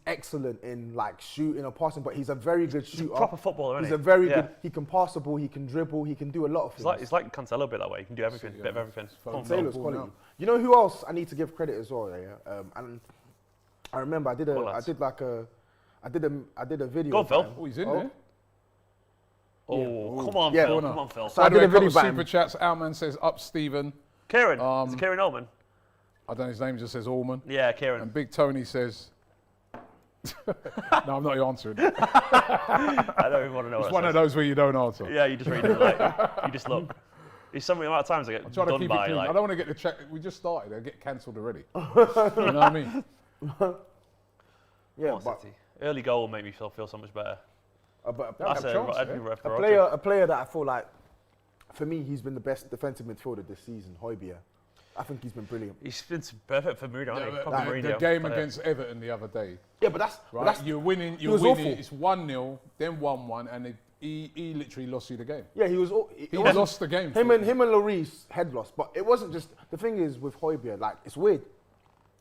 C: excellent in like shooting or passing, but he's a very good shooter.
B: proper footballer, isn't
C: He's
B: he?
C: a very
B: Yeah.
C: good. He can pass the ball. He can dribble. He can do a lot of things.
B: It's like Cancelo a bit that way. He can do everything, bit of everything. Come on, Phil.
C: Taylor's
A: ball
C: quality.
A: now.
C: You know who else I need to give credit as well? Yeah, and I remember I did
B: Go on, lads.
C: a video.
B: Go on, Phil.
C: time.
A: Oh, he's in
C: Oh.
A: there.
B: Oh, come on,
C: Yeah.
B: Phil.
A: Go on.
B: Come on, Phil.
C: So I
A: By the way,
C: did
A: a
C: a
A: couple
C: video
A: of
C: back.
A: super chats. Outman says up Stephen.
B: Kieran. Is it Kieran Ullman?
A: I don't know his name, just says Allman.
B: Yeah, Kieran.
A: And Big Tony says. No, I'm not answering.
B: I don't even want to know.
A: It's
B: what
A: one
B: it
A: of
B: says.
A: those where you don't answer.
B: Yeah, you just read it like you just look. There's so many amount of times I get
A: Try to
B: done
A: keep it
B: by
A: clean.
B: like.
A: I don't want to get the check. We just started. I'll get cancelled already. You know what I mean?
C: Yeah,
B: Come on,
C: but
B: City. Early goal will make me feel so much better.
C: but
B: That's
A: a chance,
B: I'd
A: yeah.
B: be rough
C: a
B: for
C: player that I feel like, for me, he's been the best defensive midfielder this season. Højbjerg. I think he's been brilliant.
B: He's been perfect for Mourinho, hasn't he? Proper
A: The
B: Mourinho.
A: game
B: But,
A: against Everton the other day,
C: Yeah, but that's
A: right?
C: But that's,
A: You're winning. You're
C: was
A: winning.
C: awful.
A: It's 1-0, then 1-1, and he literally lost you the game.
C: yeah, he was.
A: He lost the game.
C: Him and Lloris head lost, but it wasn't just. The thing is with Højbjerg, like it's weird.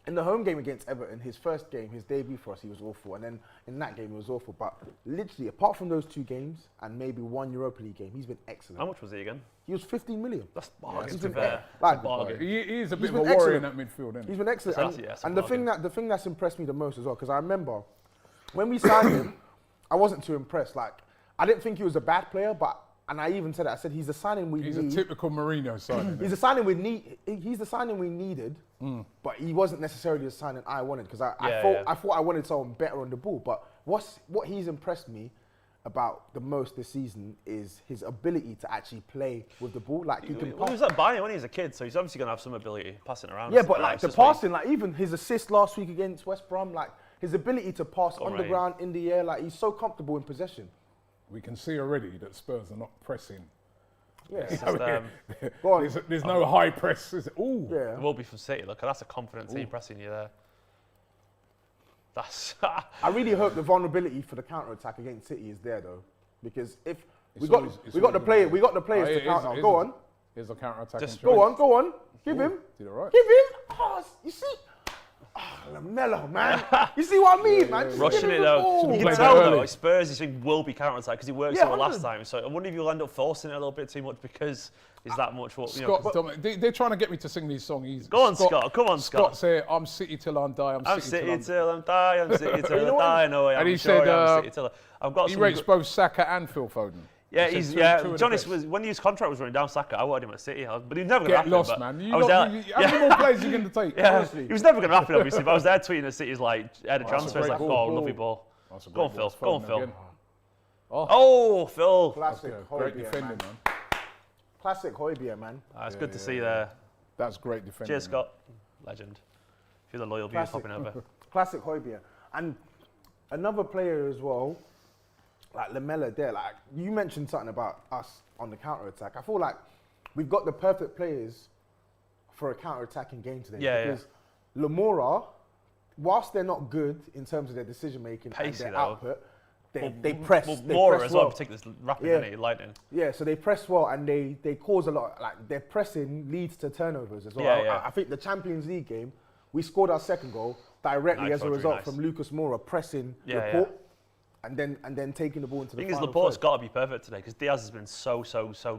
C: In the home game against Everton, his first game, his debut for us, he was awful, and then in that game he was awful. But literally, apart from those 2 games and maybe 1 Europa League game, he's been excellent.
B: how much was he again?
C: He was 15 million.
B: That's bargain
C: he's
B: to
C: been
B: fair.
C: like-
B: Bargain.
A: He is a
C: He's
A: bit of a
C: been
A: warrior in
C: excellent.
A: that midfield, isn't he?
C: He's been excellent.
B: That's-
C: And,
B: that's
C: and
B: a
C: the thing that's impressed me the most as well, because I remember when we signed him, I wasn't too impressed. Like I didn't think he was a bad player, and I even said it. I said he's a signing we
A: He's
C: need.
A: a typical Mourinho signing.
C: He's a signing we need. He's the signing we needed, but he wasn't necessarily the signing I wanted because I thought I wanted someone better on the ball. But what he's impressed me about the most this season is his ability to actually play with the ball. Like he can
B: Well, he
C: pass.
B: was at Bayern when he was a kid, so he's obviously going to have some ability passing around.
C: Yeah, but like
B: It's
C: the
B: just like-
C: passing, like even his assist last week against West Brom, like his ability to pass on the
B: Alright.
C: ground, in the air, like he's so comfortable in possession.
A: We can see already that Spurs are not pressing.
C: Yeah,
B: It's just,
C: go on.
A: There's no high press. Is it? Ooh.
C: Yeah.
B: It will be from City. Look, that's a confident team pressing you there. That's
C: I really hope the vulnerability for the counter attack against City is there though, because if
A: It's
C: we got
A: always- it's
C: we got the
A: always
C: player
A: there.
C: we got the players
A: Oh,
C: to
A: it
C: counter.
A: is,
C: Go
A: it is.
C: on,
A: Here's a counter attack.
B: Just
C: go on, give him,
A: Did it right.
C: give him. Oh, you see, Lamella, man. You see what I mean, man? Just
B: Rushing
C: give him
B: it
C: the
B: though.
C: ball.
B: You
A: Play
B: can tell
A: that
B: though,
A: early.
B: like Spurs, he will be counter-attack because he works
C: Yeah,
B: so well last
C: 100.
B: time. So I wonder if you'll end up forcing it a little bit too much because is that much what you
A: Scott,
B: know.
A: they're trying to get me to sing these songs.
B: Go on, Scott. Come on, Scott.
A: Scott said, I'm City till I die.
B: I'm City till I'm die. I'm City till
C: know
B: I die. No,
A: And he
B: I'm sure
A: said,
B: I'm City till I've got
A: he
B: some.
A: rates both Saka and Phil Foden.
B: Yeah,
A: He
B: he's
A: said two of the
B: Jonas
A: best.
B: was when his contract was running down. Saka, I wanted him at City, but he was never going to
A: Get
B: happen.
A: lost,
B: but
A: man.
B: I was there.
A: How many more players are you going to take?
B: Yeah,
A: Honestly.
B: he was never going to happen, obviously. But I was there tweeting at City's like head of
A: That's a
B: transfers,
A: great
B: like,
A: ball.
B: oh, lovely ball.
A: That's a
B: Go on,
A: great
B: Phil.
A: ball.
B: Go on,
A: Foden
B: Phil.
A: again.
B: Oh, Phil.
C: Classic
A: Great
C: Højbjerg,
A: defending,
C: man.
A: man.
C: Classic Højbjerg, man.
B: It's good to see there.
A: That's great defending.
B: Cheers,
A: man.
B: Scott. Legend. Feel the loyal viewers
C: Classic.
B: popping over.
C: Classic Højbjerg. And another player as well, like Lamella there, like you mentioned something about us on the counter-attack. I feel like we've got the perfect players for a counter-attacking game today.
B: Yeah,
C: because Lamora, whilst they're not good in terms of their decision-making and
B: Pacey,
C: their
B: though.
C: output, they press.
B: Well,
C: they
B: Mora
C: press
B: as well,
C: well.
B: particularly rapid,
C: Yeah.
B: isn't he? Lightning.
C: Yeah, so they press well and they cause a lot. Like their pressing leads to turnovers as well.
B: Yeah, yeah.
C: I think the Champions League game, we scored our second goal directly
B: Nice,
C: as a
B: Rodri,
C: result
B: nice.
C: from Lucas Moura pressing
B: Yeah,
C: Laporte and then taking the ball into
B: The
C: the
B: thing is,
C: final
B: Laporte's
C: third.
B: got to be perfect today because Diaz has been so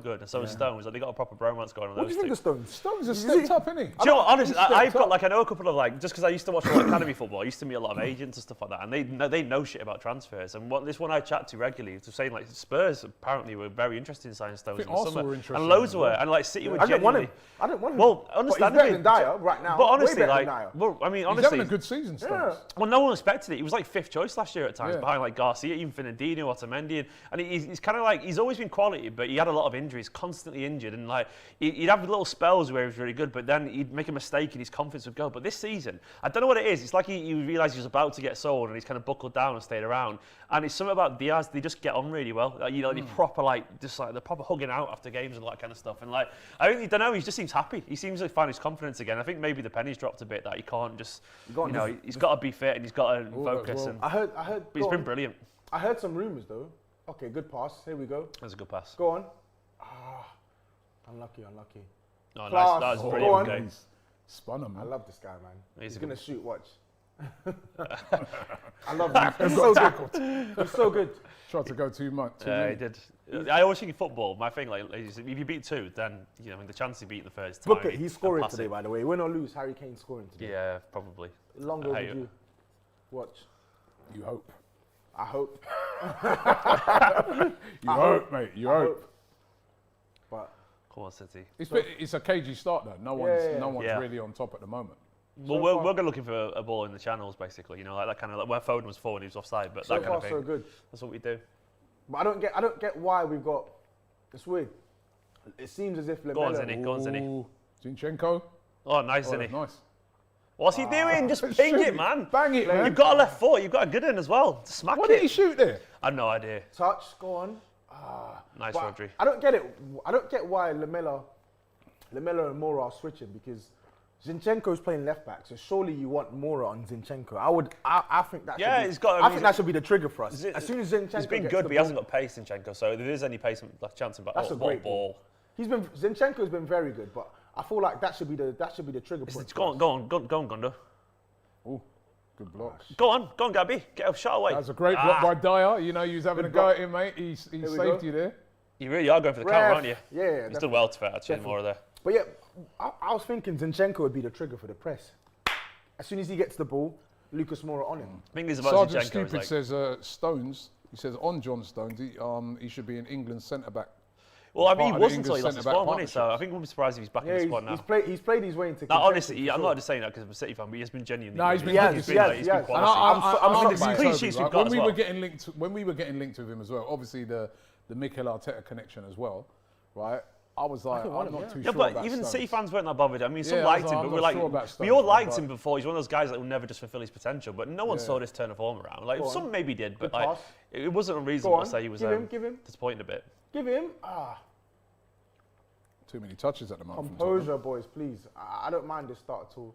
B: good, and so is Stones. Like they got a proper bromance going on.
C: What do
B: those
C: you think
B: two.
C: of Stones?
A: Stones has stepped up, innit?
B: Do you know what, honestly,
C: He's
B: I've
C: stepped
B: got
C: up.
B: like, I know a couple of like, just because I used to watch a lot of academy football, I used to meet a lot of agents and stuff like that, and they know shit about transfers. And this one I chat to regularly was saying like Spurs apparently were very interested in signing Stones
A: I think
B: in the
A: Arsenal
B: summer,
A: were interested
B: and
A: in
B: loads
A: him
B: were,
A: as well.
B: and like City were
C: I didn't want
B: genuinely.
C: him. I didn't want him.
B: Well,
C: But he's
B: understandably,
C: better than Dyer right now.
B: But
C: Way
B: honestly,
C: better
B: like,
C: than Dyer.
B: well, I mean,
A: He's
B: honestly,
A: having a good season, Stones.
C: Yeah.
B: well, no one expected it. He was like fifth choice last year at times,
A: Yeah.
B: behind like Garcia, even Fernandinho, Otamendi, and he's kind of like he's always been quality, but he had a lot of injuries, constantly injured, and like he'd have little spells where he was really good, but then he'd make a mistake and his confidence would go. But this season, I don't know what it is. It's like he realised he was about to get sold, and he's kind of buckled down and stayed around. And it's something about Diaz; they just get on really well. Like, you know, they proper like just like they're proper hugging out after games and all that kind of stuff. And like I don't know, he just seems happy. He seems to find his confidence again. I think maybe the penny's dropped a bit that he can't just, he's got to be fit and he's got to focus.
A: well.
B: And
C: I heard.
B: but he's
C: go
B: been
C: on.
B: brilliant.
C: I heard some rumours though. Okay, good pass. Here we go.
B: That's a good pass.
C: Go on. Unlucky.
B: Oh,
C: Class.
B: nice. That was
C: Go
B: brilliant.
C: on.
B: Okay.
A: He's spun him,
C: I
A: man.
C: love this guy, man.
B: He's
C: He's
B: a
C: gonna
B: good-
C: shoot. Watch. I love him. He's so good. He's so good.
A: Tried to go too much.
B: Yeah, he did. I always think in football, my thing, like, is if you beat two, then I mean, the chance of beating the third is
C: Book
B: tiny
C: it. He's
B: and
C: scoring
B: passive.
C: today, by the way. Win or lose, Harry Kane's scoring today.
B: Yeah, probably.
C: Long
B: I hate
C: overdue.
B: it.
C: Watch.
A: You hope.
C: I hope.
A: You hope, mate. You
C: I
A: hope.
C: But
B: Come on, City.
A: It's a cagey start, though. No one's
B: Yeah.
A: really on top at the moment.
B: Well,
C: So
B: we're
C: far-
B: going to looking for a ball in the channels, basically. Like that kind of like where Foden was forward, he was offside, but
C: so
B: that kind
C: far
B: of thing.
C: so good.
B: That's what we do.
C: But I don't get why we've got. It's weird. It seems as if
B: Go on,
C: Lamella.
B: Zinny. Go on, Zinny.
A: Ooh, Zinchenko.
B: Oh, nice,
A: Oh,
B: Zinny.
A: nice.
B: What's he doing? Just
A: Shoot
B: ping
A: it.
B: it, man.
A: Bang it, man.
B: You've got a left foot. You've got a good one as well. Smack
A: What
B: it.
A: did he shoot there?
B: I have no idea.
C: Touch. Go on.
B: Nice,
C: But
B: Rodri.
C: I don't get it. I don't get why Lamella and Moura are switching because Zinchenko's playing left back. So surely you want Moura on Zinchenko. I think that.
B: Yeah,
C: should be,
B: he's got- I
C: I
B: mean,
C: think that should be the trigger for us.
B: Zi-
C: As soon as Zinchenko
B: He's been
C: gets
B: good,
C: the
B: but he
C: ball-
B: hasn't got pace, Zinchenko. So if there is any pace, like chance of
C: That's a great
B: ball.
C: Zinchenko's been very good, but I feel like that should be the trigger point.
B: Go on, Gundo.
A: Ooh, good block.
B: Go on, Gabby. Get a shot away.
A: That was a great block by Dyer. You know, you was having
C: Good
A: a go
C: block.
A: at him, mate. He
C: we
A: saved
C: go.
A: you there.
B: You really are going for the counter,
C: Ref.
B: aren't you?
C: Yeah,
B: He's done well to fair, actually,
C: Definitely.
B: more there.
C: But yeah, I was thinking Zinchenko would be the trigger for the press. As soon as he gets the ball, Lucas Moura on him.
B: The thing is about
A: Sergeant
B: Zinchenko
A: Stupid
B: is like,
A: says Stones. He says on John Stones, he should be in England's centre back.
B: well, I mean,
A: part
B: he
A: of the
B: wasn't until he lost his
A: English
B: form, wasn't he? So
A: centre-back
B: I think we'll be surprised if he's back in
C: Yeah,
B: the squad now.
C: he's played his way into.
B: Now,
C: contention
B: honestly,
C: for
B: I'm
C: sure.
B: not just saying that because I'm a City fan, but he has been genuinely.
A: No, he's
B: good.
A: been
C: He
A: good.
C: has,
A: He's
C: he has,
A: been
C: he
A: good.
C: has.
B: quality.
C: And
A: I'm
C: I'm
A: shocked
C: shocked
A: by
B: clean
A: Toby,
B: sheets
A: right?
B: we've got as well.
A: When we were getting linked with him as well, obviously the Mikel Arteta connection as well, right? I was like,
C: want
A: I'm
C: him,
A: not too
B: Yeah,
A: sure
B: but
A: about
B: even
A: Stones.
B: City fans weren't that bothered. I mean, some
A: Yeah,
B: liked him,
A: I'm
B: but
A: not
B: we're like,
A: sure about
B: we
A: Stones,
B: all
A: man,
B: liked
A: but-
B: him before. He's one of those guys that will never just fulfill his potential. But no one saw this turn of form around. Like
C: Go on.
B: some maybe did, but
C: Good
B: like
C: pass.
B: it wasn't
C: Go
B: unreasonable
C: on,
B: to say he was
C: give him.
B: disappointed a bit.
C: Give him.
A: Too many touches at the moment. from
C: Composure, boys, please. I don't mind this start at all.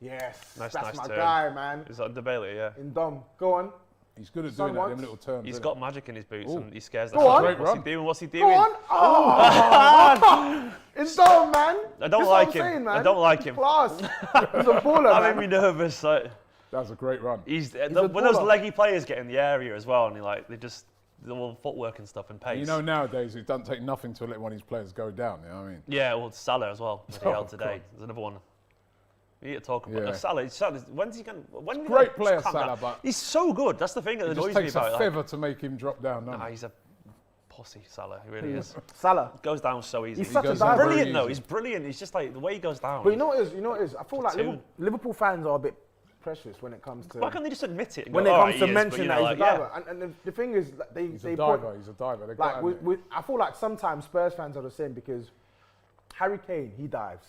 C: Yes,
B: Nice
C: that's my
B: turn.
C: guy, man.
B: Is that Bailey? Yeah.
C: In Dom, go on.
A: Tottenham. He's good at
C: Son
A: doing that, them
C: wants-
A: little turns.
B: He's
A: innit?
B: got magic in his boots
A: Ooh.
B: and he scares the
C: Go
B: hell
C: on.
B: out of him.
A: Great
B: What's he
A: run.
B: doing? What's he doing?
C: Go on. Oh, It's Dom, man.
B: I don't
C: That's
B: like
C: what I'm
B: him.
C: saying, man.
B: I don't like him.
C: Class. He's a baller,
B: That
C: man.
B: made me nervous. Like,
A: That was a great run.
B: when those
C: baller.
B: leggy players get in the area as well, and they just all footwork and stuff and pace.
A: You know, nowadays it doesn't take nothing to let one of these players go down. You know what I mean?
B: Yeah, well, Salah as well. What he
A: Oh,
B: held today.
A: God.
B: There's another one. We need to talk about
A: Yeah.
B: Salah. When's he going? When
A: Great player, Salah, but
B: he's so good. That's the thing that
A: it just
B: annoys me
A: takes
B: about
A: a
B: it.
A: feather to make him drop down.
B: Nah,
A: Doesn't it?
B: he's a pussy, Salah. He really is.
C: Salah.
B: Goes down so easy.
C: He's such a
A: goes down
C: diver.
A: very
B: Brilliant though.
A: easy.
B: He's brilliant. He's just like the way he goes down.
C: But you know what it is? I feel like
B: Platoon.
C: Liverpool fans are a bit precious when it comes to
B: Why can't they just admit it? And
C: when
B: go,
C: it
B: "All
C: comes
B: right,
C: to
B: he is,"
C: mention
B: but, you
C: that
B: know,
C: he's
B: like,
C: a diver. And the thing is, like,
A: He's
C: they
A: a
C: point,
A: diver. He's a diver. They
C: like
A: got him.
C: I feel like sometimes Spurs fans are the same because Harry Kane, he dives.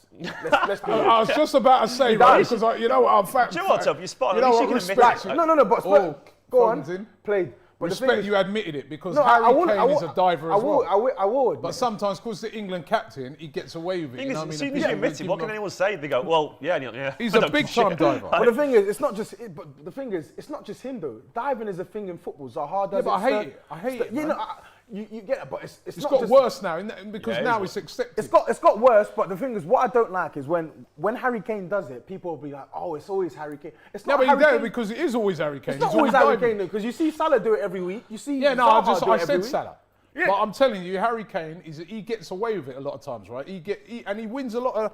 C: Let's be
A: I was just about to say, right, because you know what, I'm fat.
B: Do you know what, Tob? You're spot on.
A: You know
B: At least
A: what,
B: you can
A: respect.
B: admit it.
C: No, but Spurs, go on.
A: phones in.
C: Played. But the thing
A: Respect
C: is,
A: you admitted it because
C: no,
A: Harry
C: I would-
A: Kane
C: I would-
A: is a diver
C: I
A: as
C: would-
A: well.
C: I would.
A: But sometimes, because the England captain, he gets away with it.
B: Thing
A: You know
B: is,
A: what I mean?
B: as soon
A: And
B: as you
A: people
B: admit it,
A: give
B: what
A: him
B: can
A: a-
B: anyone say? They go, well, yeah.
A: He's
B: I
A: a
B: don't
A: big
B: give a
A: time
B: shit.
A: diver.
C: But the thing is, it's not just. But the thing is, it's not just him though. Diving is a thing in football. Zaha does
A: Yeah, but
C: it.
A: I hate it. I hate it,
C: You
A: man.
C: know, you get it, but it's
A: It's
C: not
A: got
C: just,
A: worse now because
B: Yeah, it
A: now
B: is
A: it's accepted.
C: It's got worse. But the thing is, what I don't like is when Harry Kane does it, people will be like, oh, it's always Harry Kane. It's
A: Yeah,
C: not
A: but
C: Harry
A: he's there
C: Kane.
A: because it is always Harry Kane.
C: It's not
A: He's
C: always Harry
A: diving.
C: Kane though, because you see Salah do it every week. You see,
A: Yeah, no,
C: Zaha do
A: I
C: it every
A: said
C: week.
A: Salah.
C: Yeah.
A: But I'm telling you, Harry Kane he gets away with it a lot of times, right? And he wins a lot of.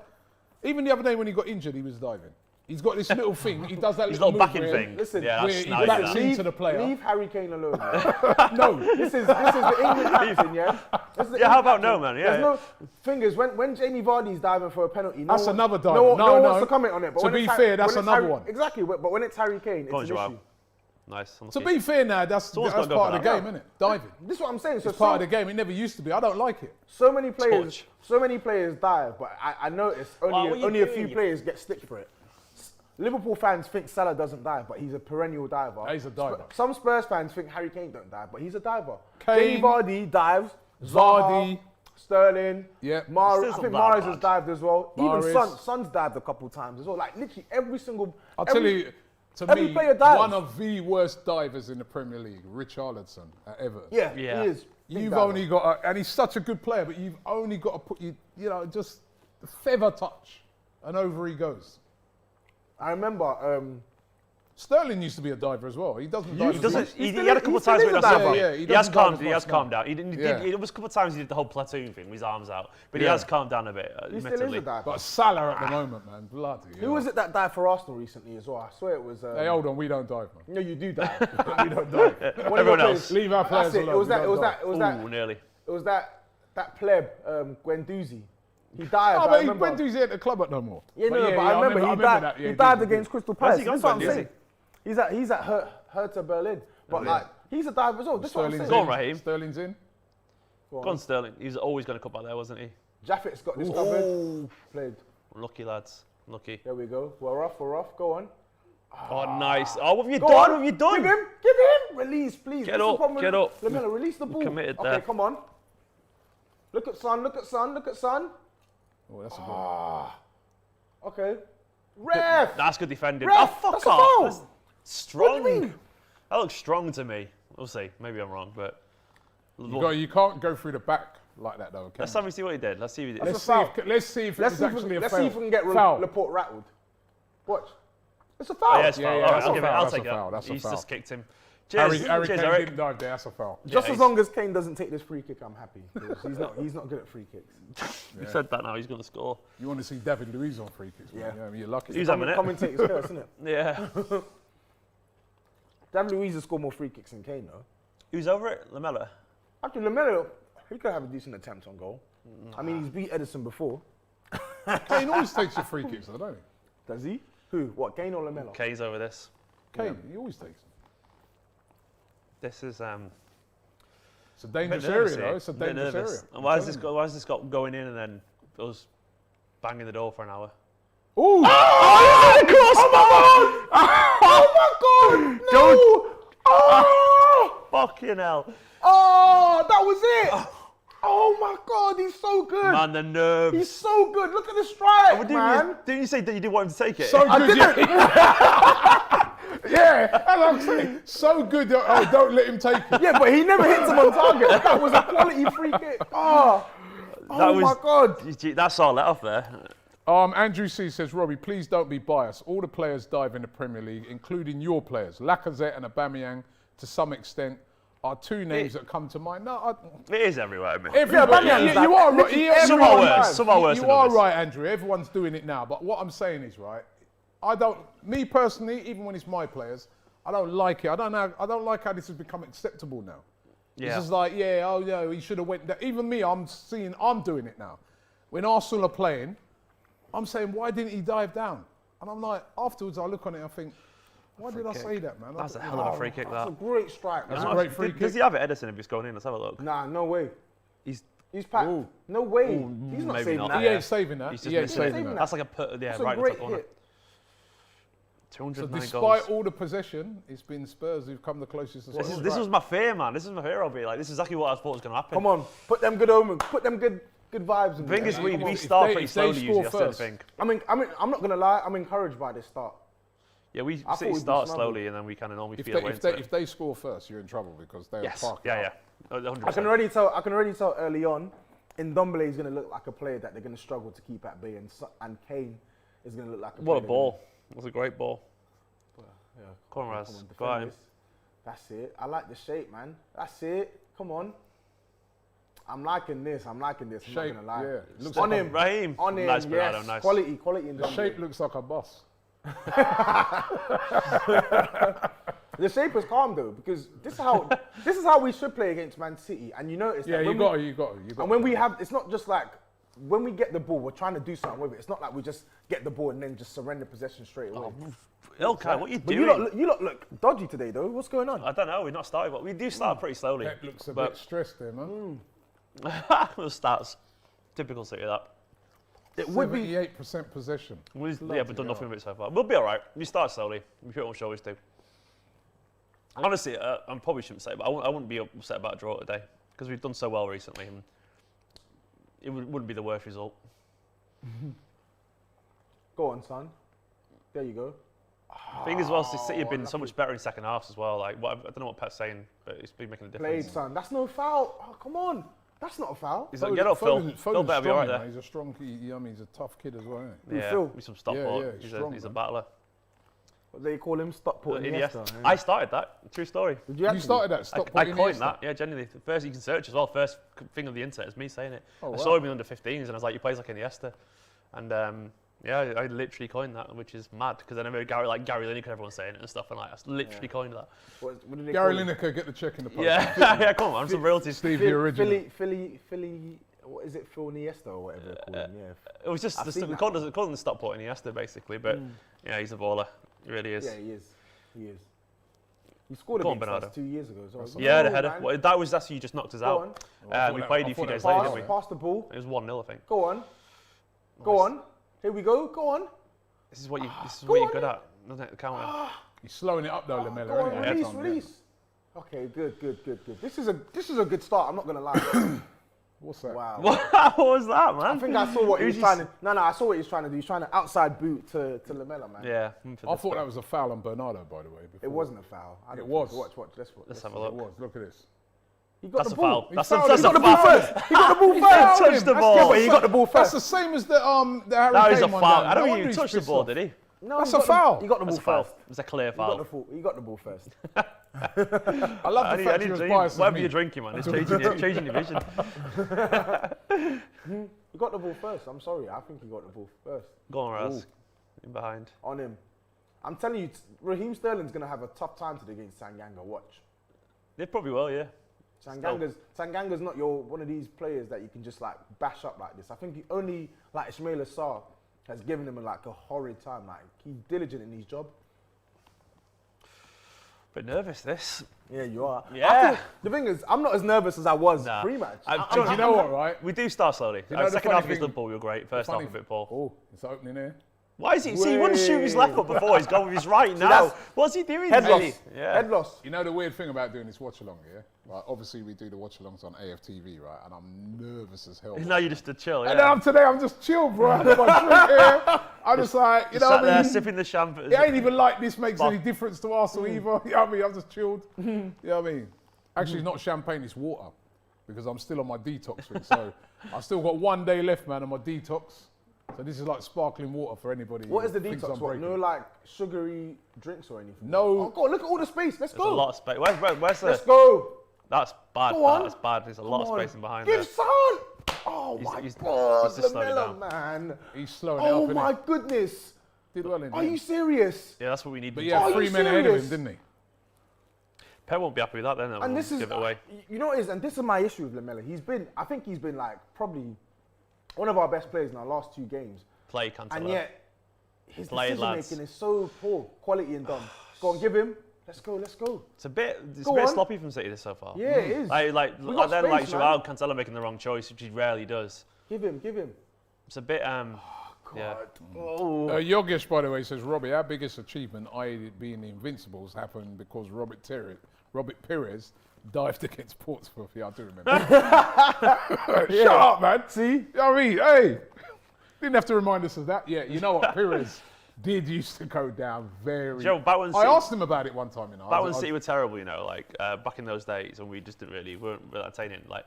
A: Even the other day when he got injured, he was diving. He's got this little thing. He does that
B: His
A: little
B: little
A: move
B: backing
A: where-
B: thing.
C: Listen,
B: yeah,
A: where
B: that's
A: he
B: nice.
A: backs
B: that.
A: into the player.
C: Leave Harry Kane alone. Man.
A: No,
C: This is the England captain, yeah. This is the
B: Yeah, how
C: England
B: about no,
C: captain.
B: man? Yeah,
C: There's
B: yeah.
C: no thing is when Jamie Vardy's diving for a penalty.
A: That's
C: one-
A: another diver.
C: No one
A: No,
C: wants to comment on it. But
A: To
C: when
A: be
C: it's
A: fair, that's
C: when it's
A: another
C: Harry-
A: one.
C: Exactly, but when it's Harry Kane,
B: Go on,
C: it's an
B: Joao.
C: issue.
B: Nice.
A: to be fair now, that's
B: Someone's gotta go
A: part
B: for
A: of the
B: that.
A: game, isn't it? Diving.
C: This is what I'm saying. So
A: It's part of the game. It never used to be. I don't like it.
C: so many players,
B: Touch.
C: so many players dive, but I noticed
B: what are you
C: only a
B: doing?
C: few players get stick for it. Liverpool fans think Salah doesn't dive, but he's a perennial diver.
A: He's a diver.
C: Some Spurs fans think Harry Kane don't dive, but he's a diver.
A: Kane,
C: Jamie Vardy dives.
A: Vardy,
C: Zaha, Sterling.
A: Yeah.
C: I
B: Still
C: think
B: not
C: Mahrez has
B: bad.
C: dived as well.
A: Mahrez.
C: Even Son's dived a couple times as well. Like literally every single.
A: I'll tell you, to
C: every
A: me,
C: player dives.
A: one of the worst divers in the Premier League, Richarlison at Everton.
C: Yeah,
B: Yeah.
C: he is. Big
A: You've
C: diver.
A: only got, and he's such a good player, but you've only got to put, you know, just a feather touch, and over he goes.
C: I remember.
A: Sterling used to be a diver as well. He doesn't dive.
B: He
A: as
B: doesn't.
A: much.
B: He
C: still
B: had a
C: is-
B: couple
C: he
B: of times
C: still
B: where
C: is a diver.
A: Yeah,
B: he
A: he
B: has
A: doesn't dive
B: calmed.
A: as
B: He
A: much
B: has
A: now.
B: calmed down. It was a couple of times he did the whole platoon thing with his arms out, but he
A: Yeah.
B: has calmed down a bit.
C: He still is
B: Admittedly.
C: a diver.
A: But Salah at the moment, man, bloody.
C: Who was it that died for Arsenal recently as well? I swear it was.
A: Hey, hold on, we don't dive, man.
C: No, you do dive.
A: We don't dive.
C: One of your
B: Everyone
C: players-
B: else.
A: Leave our
C: That's
A: players
C: it.
A: alone.
C: It was
A: we
C: that.
A: don't
C: It was
A: dive.
C: that. It was
B: Ooh,
C: that.
B: nearly.
C: It was that pleb, Guendouzi. He dived.
A: Oh,
C: I
A: but he
C: remember.
A: went to at the club at no more.
C: Yeah, no, but
A: yeah,
C: I remember he dived.
A: that. Yeah,
C: He
A: did,
C: dived
A: did.
C: against Crystal
B: Where's
C: Palace.
B: he gone,
C: That's what I'm
B: Guendouzi?
C: saying. He's at Hertha Berlin, but like he's a diver as well. That's what I'm
A: Sterling's
C: saying.
B: Go on, Raheem.
A: Sterling's in.
C: Go
B: Go on, Sterling. He was always going to come back there, wasn't he?
C: Jaffet's got this covered. Played.
B: Lucky lads. Lucky.
C: There we go. We're off. Go on.
B: Oh, nice. Oh, what have you
C: Go
B: done?
C: on.
B: What have you done?
C: Give him. Release, please.
B: Get
C: What's the
B: up,
C: problem with-
B: get up.
C: Lamella, release the ball.
B: committed
C: okay,
B: there.
C: come on. Look at Son.
A: Oh, that's a good one.
C: Okay. Ref.
B: That's good defending.
C: Ref,
B: Oh, fuck
C: that's a
B: off.
C: foul.
B: That's strong.
C: What do you mean?
B: That looks strong to me. We'll see. Maybe I'm wrong, but
A: You can't go through the back like that, though.
B: let's have me see what he did. Let's see what he did.
A: Let's
C: That's
A: see.
C: a foul.
A: Let's see if
C: Let's
A: it's
C: see if
A: actually
C: we,
A: a
C: let's
A: foul.
C: see if we can get
A: foul.
C: Laporte rattled. Watch. It's a foul.
B: Oh, yeah, it's
A: Yeah,
B: foul.
A: yeah,
B: All right,
A: that's
B: I'll
A: a
B: give it.
A: foul,
B: I'll
A: that's a
B: take
A: foul,
B: it.
A: that's a
B: He's
A: foul.
B: just kicked him.
A: Harry
B: Cheers,
A: Kane
B: Eric.
A: didn't dive there. That's a foul.
C: Just
B: Yeah,
C: as long as Kane doesn't take this free kick, I'm happy. 'Cause he's not good at free kicks.
B: You said that now. He's going to score.
A: You want to see David Luiz on free kicks? Man.
C: Yeah.
A: You're lucky.
B: Who's having it?
C: Commentator's curse, isn't it?
B: Yeah.
C: David Luiz has scored more free kicks than Kane, though.
B: Who's over it? Lamella.
C: Actually, Lamella, he could have a decent attempt on goal. I mean, he's beat Edison before.
A: Kane always takes your free kicks, though, don't he?
C: Does he? Who? What? Kane or Lamella?
B: K's over this.
A: Kane, he always takes them.
B: This is
A: It's a dangerous
B: bit
A: area,
B: nervous
A: though.
B: here.
A: It's a
B: Bit
A: dangerous
B: nervous.
A: area.
B: And why has this got going in and then us banging the door for an hour?
A: Ooh!
C: Oh my God! No! Oh!
B: Fucking hell.
C: Oh, that was it! Oh my God, he's so good!
B: Man, the nerves.
C: He's so good. Look at the strike, man.
B: Didn't you say that you didn't want him to take it?
A: So good, yeah. Yeah, that's what I'm saying. So good. Oh, don't let him take it.
C: Yeah, but he never hits him on target. That was a quality free kick. Oh, my God.
B: That's our let off there.
A: Andrew C says, Robbie, please don't be biased. All the players dive in the Premier League, including your players. Lacazette and Aubameyang, to some extent, are two names that come to mind. No,
B: it is everywhere, man.
A: You are right.
B: Some are worse. Some are worse.
A: You are right, Andrew. Everyone's doing it now. But what I'm saying is, right, me personally, even when it's my players, I don't like it. I don't like how this has become acceptable now.
B: Yeah.
A: It's just like, he should have went there. Even me, I'm doing it now. When Arsenal are playing, I'm saying, why didn't he dive down? And I'm like, afterwards, I look on it and I think, why did I say that, man?
B: That's a hell of a free kick, that.
C: That's a great strike.
A: That's a great free kick.
B: Does he have it, Edison, if he's going in? Let's have a look.
C: Nah, no way.
B: He's
C: packed.
A: Ooh.
C: No way.
B: Ooh,
C: He's not
B: maybe
C: saving
B: not.
C: that.
A: He ain't saving that.
B: He's
A: He
B: just
A: ain't
B: missing it.
A: saving that.
B: That's like
C: That's
B: right
C: a
B: in the
C: great
B: top corner.
C: hit.
B: 209
A: despite
B: goals.
A: all the possession, it's been Spurs who've come the closest to scoring.
B: This was my fear, man. This is my fear, Robbie. Like, this is exactly what I thought was going to happen.
C: Come on, put them good omens, put them good vibes in
B: The thing
C: there.
B: is, we
A: If
B: start
A: they-
B: pretty
A: if they
B: slowly
A: score
B: usually, that's the
A: first.
B: thing.
C: I'm not gonna lie, I'm encouraged by this start.
B: Yeah, we
C: thought
B: City
C: we'd be
B: start
C: smuggled.
B: slowly and then we kind of normally
A: If
B: feel way into it.
A: they score first, you're in trouble because they'll
B: Yes,
A: park it
B: yeah,
A: up.
B: yeah. 100%.
C: I can already tell early on, Ndombele is gonna look like a player that they're gonna struggle to keep at bay, and Kane is gonna look like a
B: What a
C: player
B: ball. It was a great ball.
C: Yeah,
B: Come on, Raz.
C: defend
B: Go on.
C: this. That's it. I like the shape, man. That's it. Come on. I'm liking this. I'm not
A: Shape,
C: gonna lie.
A: yeah. Looks
C: On
A: like
C: him.
B: Raheem.
C: On him.
B: Nice,
C: Yes.
B: Bernardo, nice.
C: Quality in
A: The shape looks like a bus.
C: The shape is calm though, because this is how we should play against Man City. And you notice
A: Yeah,
C: that
A: you
C: when
A: got to.
C: And when we have, it's not just like when we get the ball, we're trying to do something with it. It's not like we just get the ball and then just surrender possession straight away.
B: Okay, what are you
C: But
B: doing?
C: you lot look dodgy today though. What's going on?
B: I don't know. We're not starting, but we do start pretty slowly.
A: Pep looks a
B: but
A: bit stressed there, man.
B: Those stats. Typical City, that.
C: It would be
A: 78% possession.
B: We've done nothing with it so far. We'll be all right. We start slowly. We pretty much always do. Honestly, I probably shouldn't say it, but I wouldn't be upset about a draw today because we've done so well recently. And it wouldn't be the worst result.
C: Go on, son. There you go.
B: I think as well, City have been so much better in second halves as well. Like, I don't know what Pep's saying, but it's been making a difference.
C: Played, son. That's no foul. Oh, come on. That's not a foul.
B: He's like, get up, Phil. Phil better be all right there.
A: He's a strong, he's a tough kid as well, isn't
B: Yeah,
C: Phil?
B: he's some Stockport.
A: Yeah,
B: he's
A: he's
B: a
A: strong,
B: battler.
C: What do they call him? Stockport Iniesta.
B: I started that. True story.
C: Did
A: he? You
C: actually?
A: started that. Stop
B: I coined that. Yeah, genuinely. The first you can search as well. First thing on the internet is me saying it.
A: Oh,
B: I
A: wow.
B: saw him in under 15s and I was like, he plays like Iniesta. And yeah, I literally coined that, which is mad because I never Gary Lineker, everyone's saying it and stuff, and like I literally coined that.
C: What did they
A: Gary
C: call him?
A: Lineker, get the check in the post.
B: Yeah, yeah, come on, I'm some royalties.
A: Steve, the original.
C: Philly. What is it? Phil Iniesta or whatever they call him. Yeah.
B: It was just
C: I've seen
B: we
C: that
B: called him the Stockport Iniesta basically, but yeah, he's a baller. He really is.
C: Yeah, he is. He is. He scored
B: Go on,
C: against
B: Bernardo.
C: us 2 years ago as well.
B: Yeah, the
C: Go
B: header.
C: on,
B: Well, that was you just knocked us
C: Go
B: out.
C: on.
B: We played you a few days later, didn't we?
C: Pass the ball.
B: It was 1-0, I think.
C: Go on. Go on. Here we go. Go on.
B: This is what you're
C: on
B: good at, doesn't it? The counter.
A: He's slowing it up though, Lamella.
C: Go on.
A: isn't he?
C: Release. Okay, good. This is a good start. I'm not gonna lie.
A: What's that?
C: Wow.
B: What was that, man?
C: I think I saw what he was
B: Who's
C: trying to. No, I saw what he was trying to do. He's trying to outside boot to Lamella, man.
B: Yeah.
A: I thought that was a foul on Bernardo, by the way.
C: It
A: before.
C: wasn't a foul. I
A: It
C: don't
A: was.
C: think- Watch.
B: Let's have a
A: It
B: look.
A: was. Look at this.
C: He got
B: That's
C: the
B: a
C: ball.
B: foul. That's
A: fouled
B: a
A: him.
C: He got the ball first. He got the ball
A: He
C: first.
A: fouled
B: touched
A: him.
B: the
A: That's
B: ball.
C: Yeah,
A: the-
C: but he got the ball
A: That's
C: first.
A: the same as the Harry
B: That is a
A: Kane one
B: foul.
A: there.
B: I don't
A: No
B: think
A: wonder
B: he
A: he's
B: touched the
A: pissed
B: ball,
A: off.
B: did he?
C: No,
A: That's
C: he got
A: a foul.
C: He got the ball
B: That's a foul.
C: first.
B: It's a clear
C: He got
B: foul.
C: the ball first.
A: I love the fact he was biased as
B: Whatever
A: me.
B: you're drinking, man, it's changing your vision.
C: He got the ball first. I'm sorry. I think he got the ball first.
B: Go on, Raz. In behind.
C: On him. I'm telling you, Raheem Sterling's going to have a tough time today against Tanganga. Watch.
B: They probably will, yeah.
C: Tanganga's not one of these players that you can just like bash up like this. I think only like Ismail Assar has given him like a horrid time. Like he's diligent in his job.
B: Bit nervous, this.
C: Yeah, you are.
B: Yeah.
C: The thing is, I'm not as nervous as I was
B: Nah.
C: pre-match.
A: Do you know what, right?
B: We do start slowly.
A: You know the
B: Second
A: funny
B: half against
A: thing-
B: Liverpool, we were great. First half a bit poor.
A: Oh, it's opening here.
B: Why is he? See, he wouldn't shoot his left foot before. He's gone with his right now.
C: that's-
B: What's he doing?
C: Head
B: really?
C: loss.
B: Yeah.
C: Head loss.
A: You know the weird thing about doing this watch along, yeah? Like, obviously we do the watch alongs on AFTV, right? And I'm nervous as hell.
B: Now you're just a chill, yeah.
A: And then today I'm just chill, bro. I have my drink here. I'm just like, you know
B: Sat
A: what
B: there
A: I mean?
B: sipping the champagne.
A: It ain't even like this makes
B: Bob.
A: any difference to Arsenal either. You know what I mean? I'm just chilled. You know what I mean? Actually, it's not champagne, it's water. because I'm still on my detox thing. So I still got 1 day left, man, on my detox. So this is like sparkling water for anybody.
C: What is the
A: thinks
C: detox?
A: I'm
C: What?
A: breaking.
C: No, like sugary drinks or anything?
A: No.
C: Oh, God, look at all the space. Let's
B: There's a
C: go.
B: lot of space. Where's the?
C: Let's go.
B: That's bad.
C: Go on.
B: That's bad. There's a lot of
C: Come on.
B: spacing behind
C: Give
B: there.
C: son. Oh my
B: he's
C: God,
B: just slowed it
C: Lamella,
B: down.
C: man.
A: He's slowing it
C: Oh
A: up,
C: my
A: innit?
C: goodness.
A: Did well in
C: Are
A: the
C: you
A: end.
C: serious?
B: Yeah, that's what we need.
A: But
B: to
A: he
B: do.
A: had
C: Are
A: 3
C: you
A: men ahead of him,
C: serious?
A: didn't he?
B: Pep won't be happy with that then.
C: And this is,
B: give it away.
C: you know what it is, and this is my issue with Lamella. I think he's been like probably one of our best players in our last 2 games.
B: Play Cancelo.
C: And yet, his
B: Play it,
C: decision
B: lads.
C: making is so poor. Quality and done. Go on, give him. Let's go.
B: It's a bit
C: Go on.
B: sloppy from City this so far.
C: Yeah, it is. We got
B: Then like
C: space,
B: Joao Cancelo making the wrong choice, which he rarely does.
C: Give him.
B: It's a bit
C: God.
B: yeah.
C: Oh.
A: Yogesh, by the way, says, Robbie, our biggest achievement, i.e. being the Invincibles, happened because Robert Perez dived against Portsmouth. Yeah, I do remember. Shut up, man. See? You know what I mean? Hey, didn't have to remind us of that. Yeah, you know what? Perez did used to go down very...
B: Joe, back when
A: I
B: City-
A: asked him about it one time, you know.
B: Back when City were terrible, you know, like back in those days, and we just weren't really entertaining. Like,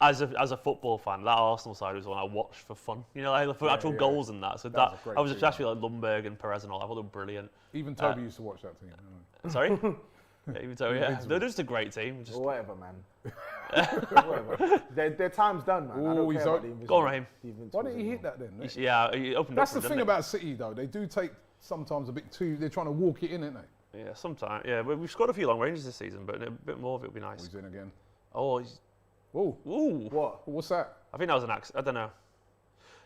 B: as a football fan, that Arsenal side was the one I watched for fun, you know, like for actual goals and that. So
A: That was a great
B: I was
A: team,
B: especially like Lundberg and Perez and all. I thought they were brilliant.
A: Even Tobi used to watch that team.
B: Sorry. Yeah, even so, yeah, they're just a great team. Just
C: Whatever, man. Whatever. Their time's done, man. I
A: Oh,
C: don't
A: he's
C: care about
A: on-
C: the Invincibles.
B: Go on, Raheem.
A: Why didn't he hit that then?
B: yeah, he opened
A: That's
B: up.
A: the thing about City, though. They do take sometimes a bit too... They're trying to walk it in, aren't they?
B: Yeah, sometimes. Yeah, we've scored a few long ranges this season, but a bit more of it would be nice.
A: He's in again.
B: Oh, he's,
A: Oh,
B: ooh.
C: What?
A: what's that?
B: I think that was an accident. I don't know.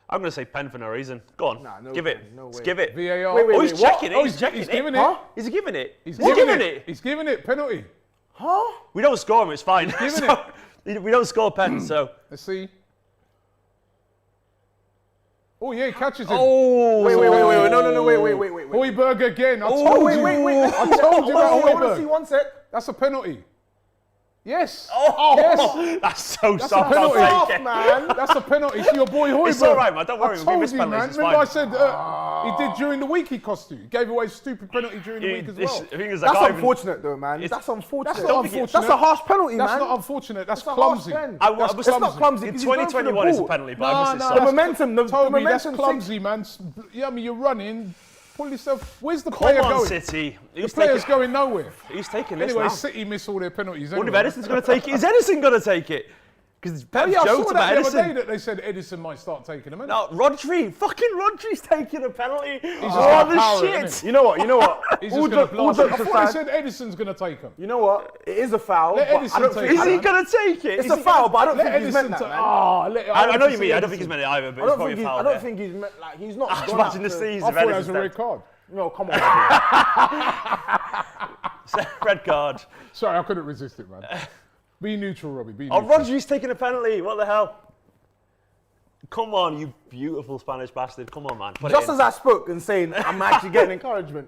B: I'm going to say pen for no reason. Go on.
C: Nah, no
B: give
C: way,
B: it.
C: no
B: Just
C: way.
B: give it.
A: VAR.
C: Wait,
B: Oh, he's
C: what?
B: checking it.
A: Oh,
B: he's checking
A: he's
B: it.
A: giving it.
C: Huh?
B: He's giving it.
A: He's
B: giving it.
A: He's giving it. Penalty.
C: Huh?
B: We don't score him. It's fine.
A: giving
B: We don't score pens, so.
A: Let's see. Oh, yeah, he catches him.
B: Oh.
C: Wait. No, wait.
A: Hoiberg again. I
C: Oh,
A: told
C: wait.
A: you.
C: I
A: told you about
C: I want to see
A: Hoiberg.
C: 1 sec.
A: That's a penalty. Yes.
B: Oh,
A: Yes.
B: that's so
A: That's
B: soft.
A: a penalty.
B: I'll
C: Off,
B: take it.
C: man.
A: That's a penalty. It's your boy Hoiberg.
B: It's all right, man. Don't worry.
A: I
B: We'll
A: told
B: miss
A: you,
B: penalties.
A: man.
B: It's
A: Remember I
B: fine.
A: said he did during the week he cost you. He gave away a stupid penalty during the week as well.
B: I think it's
C: That's
B: like
C: unfortunate, though, man. That's unfortunate.
A: That's not unfortunate.
C: That's a harsh penalty,
A: That's
C: man.
A: not unfortunate. That's
C: It's a
A: clumsy.
C: harsh pen.
A: That's
C: It's not clumsy.
B: In
C: because he's going for the
B: 2021, it's a
C: ball.
B: penalty, but I missed it.
C: The
B: So.
C: momentum, the
A: Toby, that's
C: momentum.
A: clumsy, man. Yeah, I mean, you're running. Pull yourself. Where's the
B: Come
A: player
B: on,
A: going?
B: City.
A: The player's going nowhere.
B: He's taking this
A: Anyway,
B: now.
A: City miss all their penalties.
B: I wonder if
A: Anyway.
B: Edison's going to take it. Is Edison going to take it? Because
A: Oh,
B: Pep
A: yeah, I
B: joked
A: saw
B: about
A: that the other day
B: Edison.
A: that they said Edison might start taking them. innit?
B: No, Rodri's taking a penalty.
A: just
B: Oh,
A: got
B: the
A: power,
B: shit.
A: innit?
C: You know what?
A: He's
C: All
A: just going to
C: jokes- all
A: blast it. I
C: jokes
A: thought they
C: aside-
A: said Edison's going to take them.
C: You know what? It is a foul.
A: Let
C: but
A: Edison
C: I don't
A: take
C: think
A: it.
B: Is he going to take it?
C: It's
B: Is
C: a
B: he-
C: foul, but I don't
A: Let
C: think he's
A: Edison
C: meant that, man.
B: I know what you
A: want
B: mean.
A: to
B: I
A: see
B: don't think he's
A: Edison.
B: meant it either, but
C: I
B: it's
C: don't
B: probably
C: think
B: a foul.
C: I don't
B: there.
C: think he's meant, like he's not.
B: Just
C: gone
B: imagine
C: out
B: the
C: to-
B: scenes
A: I
B: of
A: thought that was
B: Edison.
A: a red card.
C: No, come on. Robbie.
B: Red card.
A: Sorry, I couldn't resist it, man. Be neutral, Robbie. Be
B: Oh,
A: neutral.
B: Rodri's taking a penalty. What the hell? Come on, you beautiful Spanish bastard. Come on, man. Put
C: Just
B: it in.
C: as I spoke and saying I'm actually getting encouragement.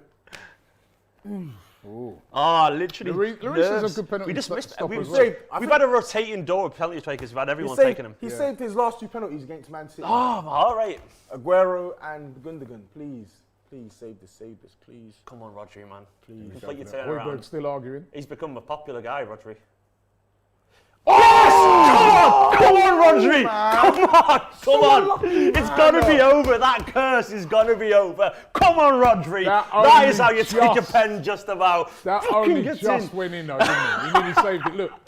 B: Ah, literally.
A: Lloris is a
B: nerves.
A: good penalty
B: We just
A: stop-
B: missed.
A: stopper
B: We've,
A: as well.
B: we've had a rotating door of penalty takers. We've had everyone taking them.
C: He saved his last 2 penalties against Man City.
B: Oh, all right.
C: Aguero and Gundogan, please save this, please.
B: Come on, Rodri, man.
C: Please.
B: Complete your
A: Hoiberg's
B: turnaround.
A: still arguing.
B: He's become a popular guy, Rodri. Come on, Rodri! Come on! It's gonna be over. That curse is gonna be over. Come on, Rodri! That is how you take a pen, just about.
A: That
B: Fucking
A: only
B: gets
A: just
B: in.
A: went in, though, didn't it? He nearly saved it. Look.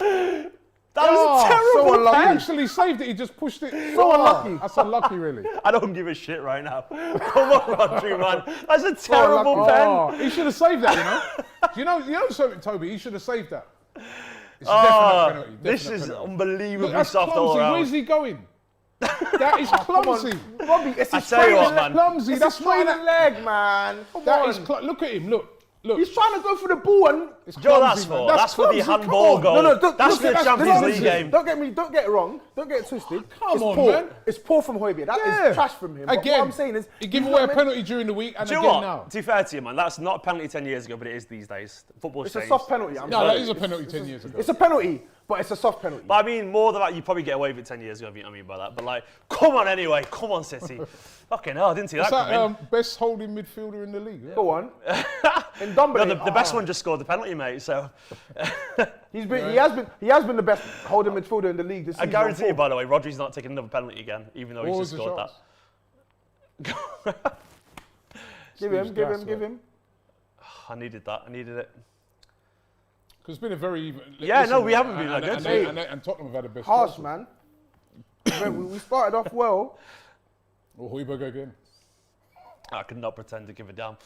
B: That was a terrible
C: so unlucky.
A: He
B: pen.
A: actually saved it. He just pushed it.
C: So unlucky.
A: That's unlucky, really.
B: I don't give a shit right now. Come on, Rodri, man. That's a terrible pen.
A: Oh, he should have saved that, you know. You know something, Toby? He should have saved that. It's a
B: Oh,
A: definite penalty.
B: this
A: definite
B: is
A: penalty.
B: unbelievably
A: Look, that's
B: soft all
A: clumsy.
B: around.
A: Where's he going? That is clumsy.
C: Robbie, it's
B: I
C: his
B: tell you what,
C: training
B: man.
A: Clumsy.
C: It's
A: That's
C: his training
A: not.
C: leg, man. Come
A: That
C: on.
A: is. Look at him. Look.
C: He's trying to go for the ball and
A: It's
B: Joe,
A: clumsy,
B: that's
A: man.
B: for. That's for the
A: clumsy. Come
B: handball
A: on.
B: goal.
C: don't
B: That's
C: look
B: for the
C: at
B: Champions League game.
C: Don't get it wrong. Don't get it twisted.
A: Come on,
C: poor.
A: man.
C: It's poor from Højbjerg. That
A: Yeah.
C: is trash from him. But
A: Again,
C: what I'm saying is
A: he gave
C: he's
A: away a
C: not meant-
A: penalty during the week and
B: Do you
A: again
B: know what?
A: now.
B: To be fair to you, man, that's not a penalty 10 years ago, but it is these days. Football's
C: It's a
B: changed.
C: soft penalty. I'm
A: No,
C: sorry.
A: that is a penalty 10 years ago.
C: It's a penalty, But it's a soft penalty.
B: But I mean, more than that, you probably get away with it 10 years ago, if you know what I mean by that. But like, come on anyway, come on, City. Fucking hell, I didn't see that coming.
A: Best holding midfielder in the league. Yeah.
C: Go on. In Ndombele,
B: No, the best one just scored the penalty, mate. So
C: he has been the best holding midfielder in the league this
B: I
C: season.
B: guarantee you, by the way, Rodri's not taking another penalty again, even though
A: What
B: he's
A: was
B: just
A: the
B: scored that.
A: shots?
C: Give him.
B: I needed that. I needed it.
A: Because it's been a very even.
B: Yeah, no, we haven't been that good.
A: And Tottenham have had the best.
C: Harsh,
A: goals.
C: man. We started off well.
A: Or Højbjerg again.
B: I could not pretend to give a damn.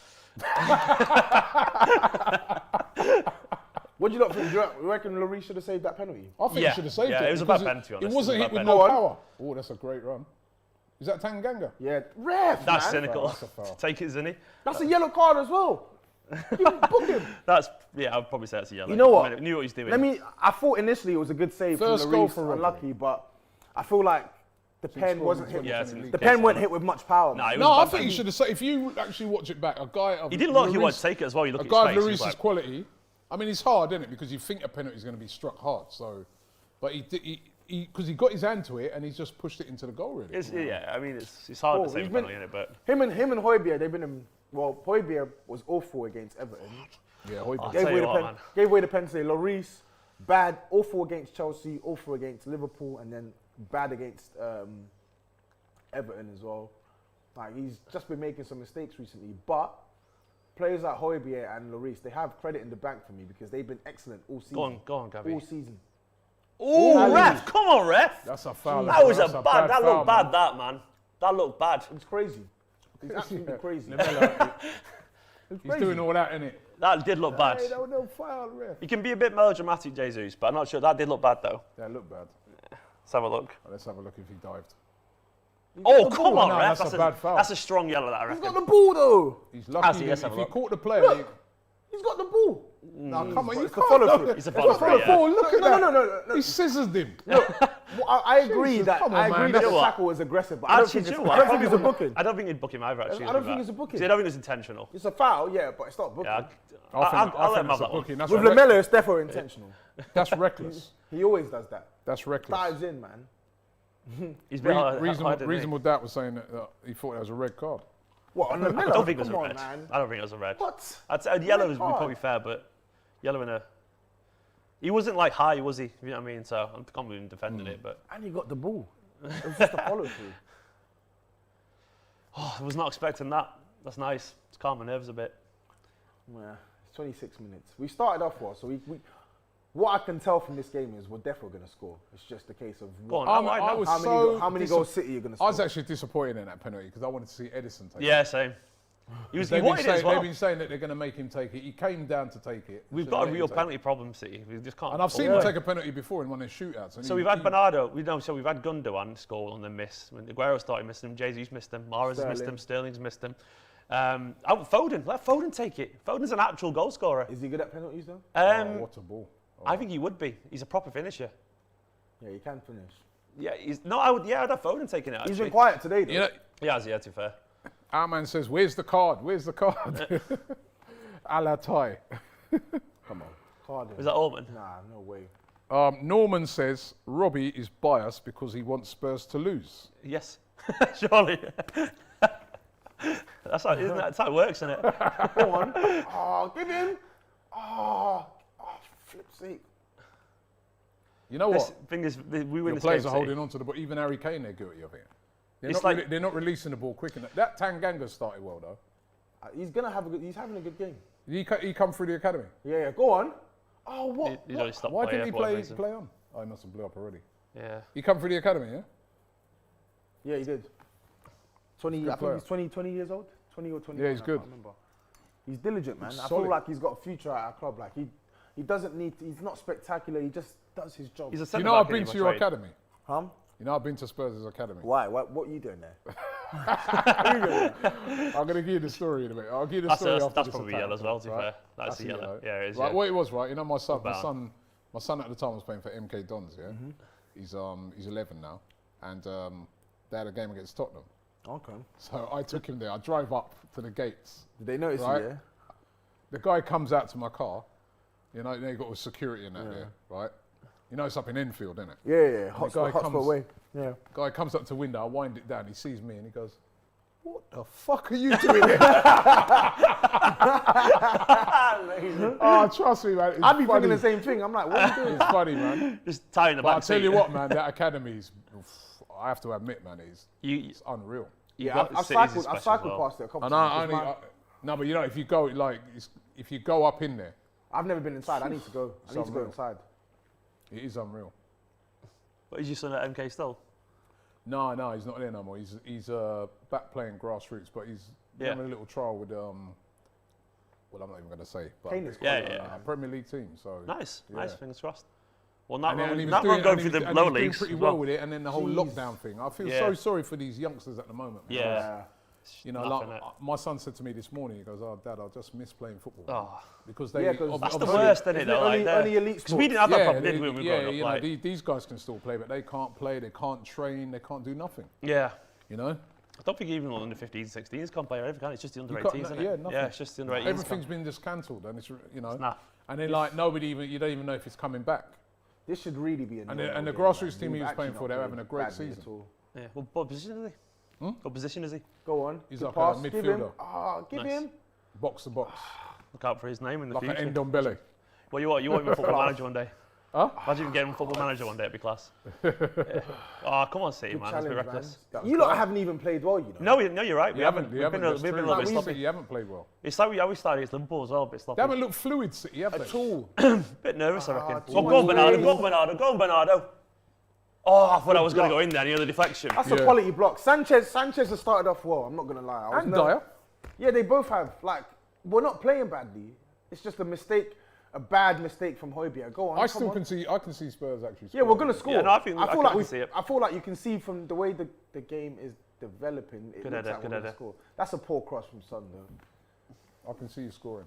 C: What do you not think? Do you reckon Lloris should have saved that penalty?
A: I think he should have saved it.
B: Yeah, it was a bad
A: because
B: pen, to be honest.
A: It wasn't
B: It was
A: hit
B: a
A: with
B: bad
A: no
C: pen.
A: power. Oh, that's a great run. Is that Tanganga?
C: Yeah, ref.
B: That's
C: man.
B: cynical.
A: That's a foul.
B: Take it, Zinni.
C: That's a yellow card as well. You book him.
B: I'd probably say that's a yellow.
C: You know what?
B: I knew what he was doing.
C: I thought initially it was a good save
A: First
C: from
A: goal
C: Lloris,
A: for Rodri.
C: unlucky, but I feel like the pen
A: scored
C: wasn't
A: in
C: hit.
A: 2020
B: league.
C: The pen wasn't hit with much power.
B: Nah, it was
A: No, I
B: bad
A: think
B: pen.
A: he should have said. If you actually watch it back, a guy of
B: He didn't look like he
A: Lloris-
B: wanted to take it as well. You look
A: A
B: at
A: guy of
B: his face. he's
A: Lloris's
B: like,
A: quality. I mean, it's hard, isn't it? Because you think a penalty is going to be struck hard. So, but because he got his hand to it and he's just pushed it into the goal. Really.
B: I mean, it's hard to
C: Well,
B: say
C: he's
B: a
C: been-
B: penalty in it, but
C: Him and Højbjerg, they've been in. Well, Højbjerg was awful against Everton.
A: Yeah,
B: I'll
A: Højbjerg.
B: tell you what, man.
C: Gave away the pen to Lloris. Bad, awful against Chelsea, awful against Liverpool, and then bad against Everton as well. Like, he's just been making some mistakes recently. But players like Højbjerg and Lloris, they have credit in the bank for me because they've been excellent all season.
B: Go on, Gabby.
C: All season.
B: Oh, ref! Come on, ref!
A: That's a foul.
B: That was
A: That's
B: a bad. That
A: foul,
B: looked bad, that man. That looked bad.
C: It's crazy. It's absolutely crazy.
A: He's doing all that, innit?
B: That did look bad.
A: Hey, that was no foul, ref.
B: You can be a bit melodramatic, Jesus, but I'm not sure. That did look bad, though.
A: Yeah, look bad.
B: Let's have a look.
A: Let's have a look if he dived.
B: Oh, come on,
A: No,
B: ref.
A: that's a bad foul.
B: That's a strong yellow, that I
C: He's
B: reckon.
C: got the ball though.
A: He's lucky.
B: let's
A: If
B: have a
A: he
B: look.
A: caught the player,
C: Look. He's got the ball.
A: no, come on, you
C: It's a
A: can't.
C: follow through.
B: It's a
A: It's
B: follow
A: a
B: through,
A: follow
B: yeah.
A: through. Look at that.
C: No.
A: He scissored him.
C: I agree
A: Jesus,
C: that
A: come on, man.
C: the
B: You know what?
C: tackle was aggressive, but I don't
B: Actually,
C: think
B: do
C: it's,
B: you know
C: I
B: what?
C: don't think it's a booking.
B: I don't think he'd book him either, actually.
C: I don't think it's a booking.
B: See, I don't think it was intentional.
C: It's a foul, yeah, but it's not booking.
B: Yeah,
A: I
B: I'll let him
A: it's
B: have
A: a
B: that one.
A: booking. That's
C: With
A: reckless.
C: Lamella, it's definitely intentional.
A: That's reckless.
C: He always does that.
A: That's reckless.
C: Dives in, man.
B: He's been hard,
A: Reasonable doubt was saying that he thought that was a red card.
C: What, on Lamella?
B: I don't think it was
C: Come
B: a
C: on,
B: red.
C: man.
B: I don't think it was a red.
C: What?
B: I'd say yellow would be
C: card.
B: probably fair, but yellow in a. He wasn't like high, was he? You know what I mean? So I can't believe him defending it, but
C: And he got the ball. It was just a follow through.
B: I was not expecting that. That's nice. It's calmed my nerves a bit.
C: Yeah, it's 26 minutes. We started off well, so we what I can tell from this game is we're definitely going to score. It's just a case of
B: Go on.
A: I was
C: how many goals City are going to
A: I
C: score.
A: was actually disappointed in that penalty because I wanted to see Edison take it.
B: Yeah, same. He
A: They've
B: wanted it as well.
A: They've been saying that they're going to make him take it. He came down to take it.
B: We've
A: Should
B: got a
A: let
B: real
A: him take
B: penalty problem, City. We just can't.
A: it. And I've seen him take a penalty before in one of his shootouts. And
B: So we've had Bernardo. So we've had Gundogan score and then miss. When Aguero started missing him, Jesus missed him, Mahrez has missed him, Sterling's missed him. Foden, let Foden take it. Foden's an actual goal scorer.
C: Is he good at penalties though?
A: Oh, what a ball. Oh.
B: I think he would be. He's a proper finisher.
C: Yeah, he can finish.
B: Yeah, I'd have Foden taking it. Actually.
C: He's been quiet today though.
A: You know,
B: Yeah, to be fair.
A: our man says, "Where's the card? Where's the card?" A la Thai.
C: Come on. Cardiff.
B: Was that Orman?
C: Nah, no way.
A: Norman says Robbie is biased because he wants Spurs to lose.
B: Yes, surely. That's how it works, isn't it?
C: Go on. Oh, give him. Oh, flip's sake.
A: You know what?
B: Thing is, we win
A: The
B: this
A: players
B: game.
A: are holding on to the ball. Even Harry Kane, they're guilty of it.
B: It's like-
A: They're not releasing the ball quick enough. That Tanganga started well though.
C: He's gonna have a good. He's having a good game.
A: He come through the academy.
C: Yeah. Go on. Oh, what?
B: He's only stopped
A: Why
B: by
A: didn't he
B: for whatever
A: play
B: reason.
A: on? Oh, he must have blew up already.
B: Yeah.
A: He come through the academy, yeah?
C: Yeah, he did. 20.
A: Good
C: I think
A: player.
C: he's 20 years old. 20 or 21.
A: Yeah, he's
C: I
A: good.
C: can't remember. He's diligent, man. I
A: Solid.
C: feel like he's got a future at our club. Like he doesn't need. He's not spectacular. He just does his job.
B: He's a
A: You
B: centre
A: know
B: back
A: I've been
B: anyway,
A: to your
B: right?
A: academy.
C: Huh?
A: You know I've been to Spurs' academy.
C: Why? What are you doing there?
A: I'm going to give you the story in a minute. I'll give you the story after
B: That's
A: this
B: probably
A: attack,
B: yellow as well, to be
A: right?
B: fair. That's a yellow. Yeah, it is.
A: Right,
B: Yeah.
A: what it was, right? You know my son
B: Bound.
A: at the time was playing for MK Dons, yeah? He's 11 now. And they had a game against Tottenham.
C: Okay.
A: So I took him there. I drove up to the gates.
C: Did they notice
A: Right.
C: you? Yeah.
A: The guy comes out to my car. You know, you've got security in that there, right? You know it's up in Enfield, isn't it?
C: Yeah.
A: guy
C: Hotspot
A: comes-
C: way. Yeah.
A: Guy comes up to the window, I wind it down, he sees me and he goes, "What the fuck are you doing here?" Oh, trust me, man.
C: I'd be thinking the same thing. I'm like, what are you doing?
A: It's funny, man.
B: Just tying the
A: But
B: back
A: I'll tell
B: seat.
A: you what, man, that academy's, I have to admit, man,
B: You,
A: it's unreal.
C: Yeah, I've cycled past it a couple
A: And
C: times.
A: no, but you know, if you go if you go up in there,
C: I've never been inside. I need to go. I need to go
A: unreal.
C: inside.
A: it is unreal.
B: What is your son at MK still?
A: No, he's not there no more. He's back playing grassroots, but he's having a little trial with well, I'm not even going to say, but
C: Kane is
A: a Premier League team. So
B: Nice,
A: yeah.
B: fingers crossed. Well, not
A: And he was
B: not
A: doing-
B: going
A: and he
B: through
A: was-
B: the
A: and
B: lower
A: he's doing
B: leagues.
A: pretty
B: as
A: well with it, and then the whole
C: Jeez.
A: lockdown thing. I feel
B: Yeah.
A: so sorry for these youngsters at the moment. Man.
B: Yeah.
A: You know,
B: Nothing,
A: like
B: innit?
A: my son said to me this morning, he goes, "Oh, Dad, I just miss playing football."
B: Oh,
A: Because they,
C: Yeah, 'cause
B: that's the
A: obviously-
B: worst, isn't it?
C: Isn't it
B: Though,
C: only-
B: like,
C: only elite
B: because we didn't have that problem, did we? When we were growing up,
A: you
B: like,
A: know, these guys can still play, but they can't play, they can't train, they can't do nothing.
B: yeah.
A: You know,
B: I don't think even under 15s, 16s can't play either, can it? It's just the under
A: You can't-
B: 18s, isn't
A: yeah,
B: it?
A: nothing.
B: Yeah, it's just the under 18s.
A: everything's been just cancelled, and it's you know,
B: Nah.
A: and then like nobody even you don't even know if it's coming back.
C: This should really be a
A: And
C: no-no
A: the
C: game,
A: grassroots
C: man.
A: team he
C: We've
A: was playing
C: actually
A: for, they're
C: not
A: having a
C: played
A: great
C: badly
A: season.
C: at all.
B: Yeah. Well, what position is he? What position is he?
C: Go on.
A: He's
C: Good
A: like a
C: pass. Give him.
A: midfielder.
C: Give
B: Nice.
C: him.
A: Box to box,
B: Look out for his name in the
A: like
B: future.
A: an Ndombele.
B: Well, you want him a football manager one day.
A: Huh?
B: Imagine him getting a football manager one day, it'd be class. Yeah. Oh, come on, City,
C: Good
B: man. Let's be
C: challenge,
B: reckless.
C: man. You lot haven't even played well, you know.
B: No, you're right. We haven't. We've been a
A: That's true.
B: little bit
A: Like,
B: sloppy.
A: You haven't played well.
B: It's like we always started against Liverpool as well, a bit sloppy.
A: They haven't looked fluid, City, have they?
C: At all.
B: Bit nervous, I reckon.
C: too
B: Oh,
C: much
B: go on, Bernardo,
C: space.
B: go on, Bernardo, go on, Bernardo. Oh, I thought I was going to go in there, and the other deflection.
C: That's
A: Yeah.
C: a quality block. Sanchez has started off well. I'm not gonna lie. I was
A: And
C: nervous.
A: Dyer.
C: Yeah, they both have. Like, we're not playing badly. It's just a mistake, a bad mistake from Højbjerg. Go on.
A: I
C: come
A: still
C: on.
A: can see. I can see Spurs actually.
C: Yeah, we're gonna score.
B: Yeah, no, I think- I
C: feel
B: can
C: like
B: see it.
C: I feel like you can see from the way the game is developing. It
B: Good
C: looks
B: header,
C: like
B: good
C: we're gonna
B: header.
C: score. That's a poor cross from Son, though.
A: I can see you scoring.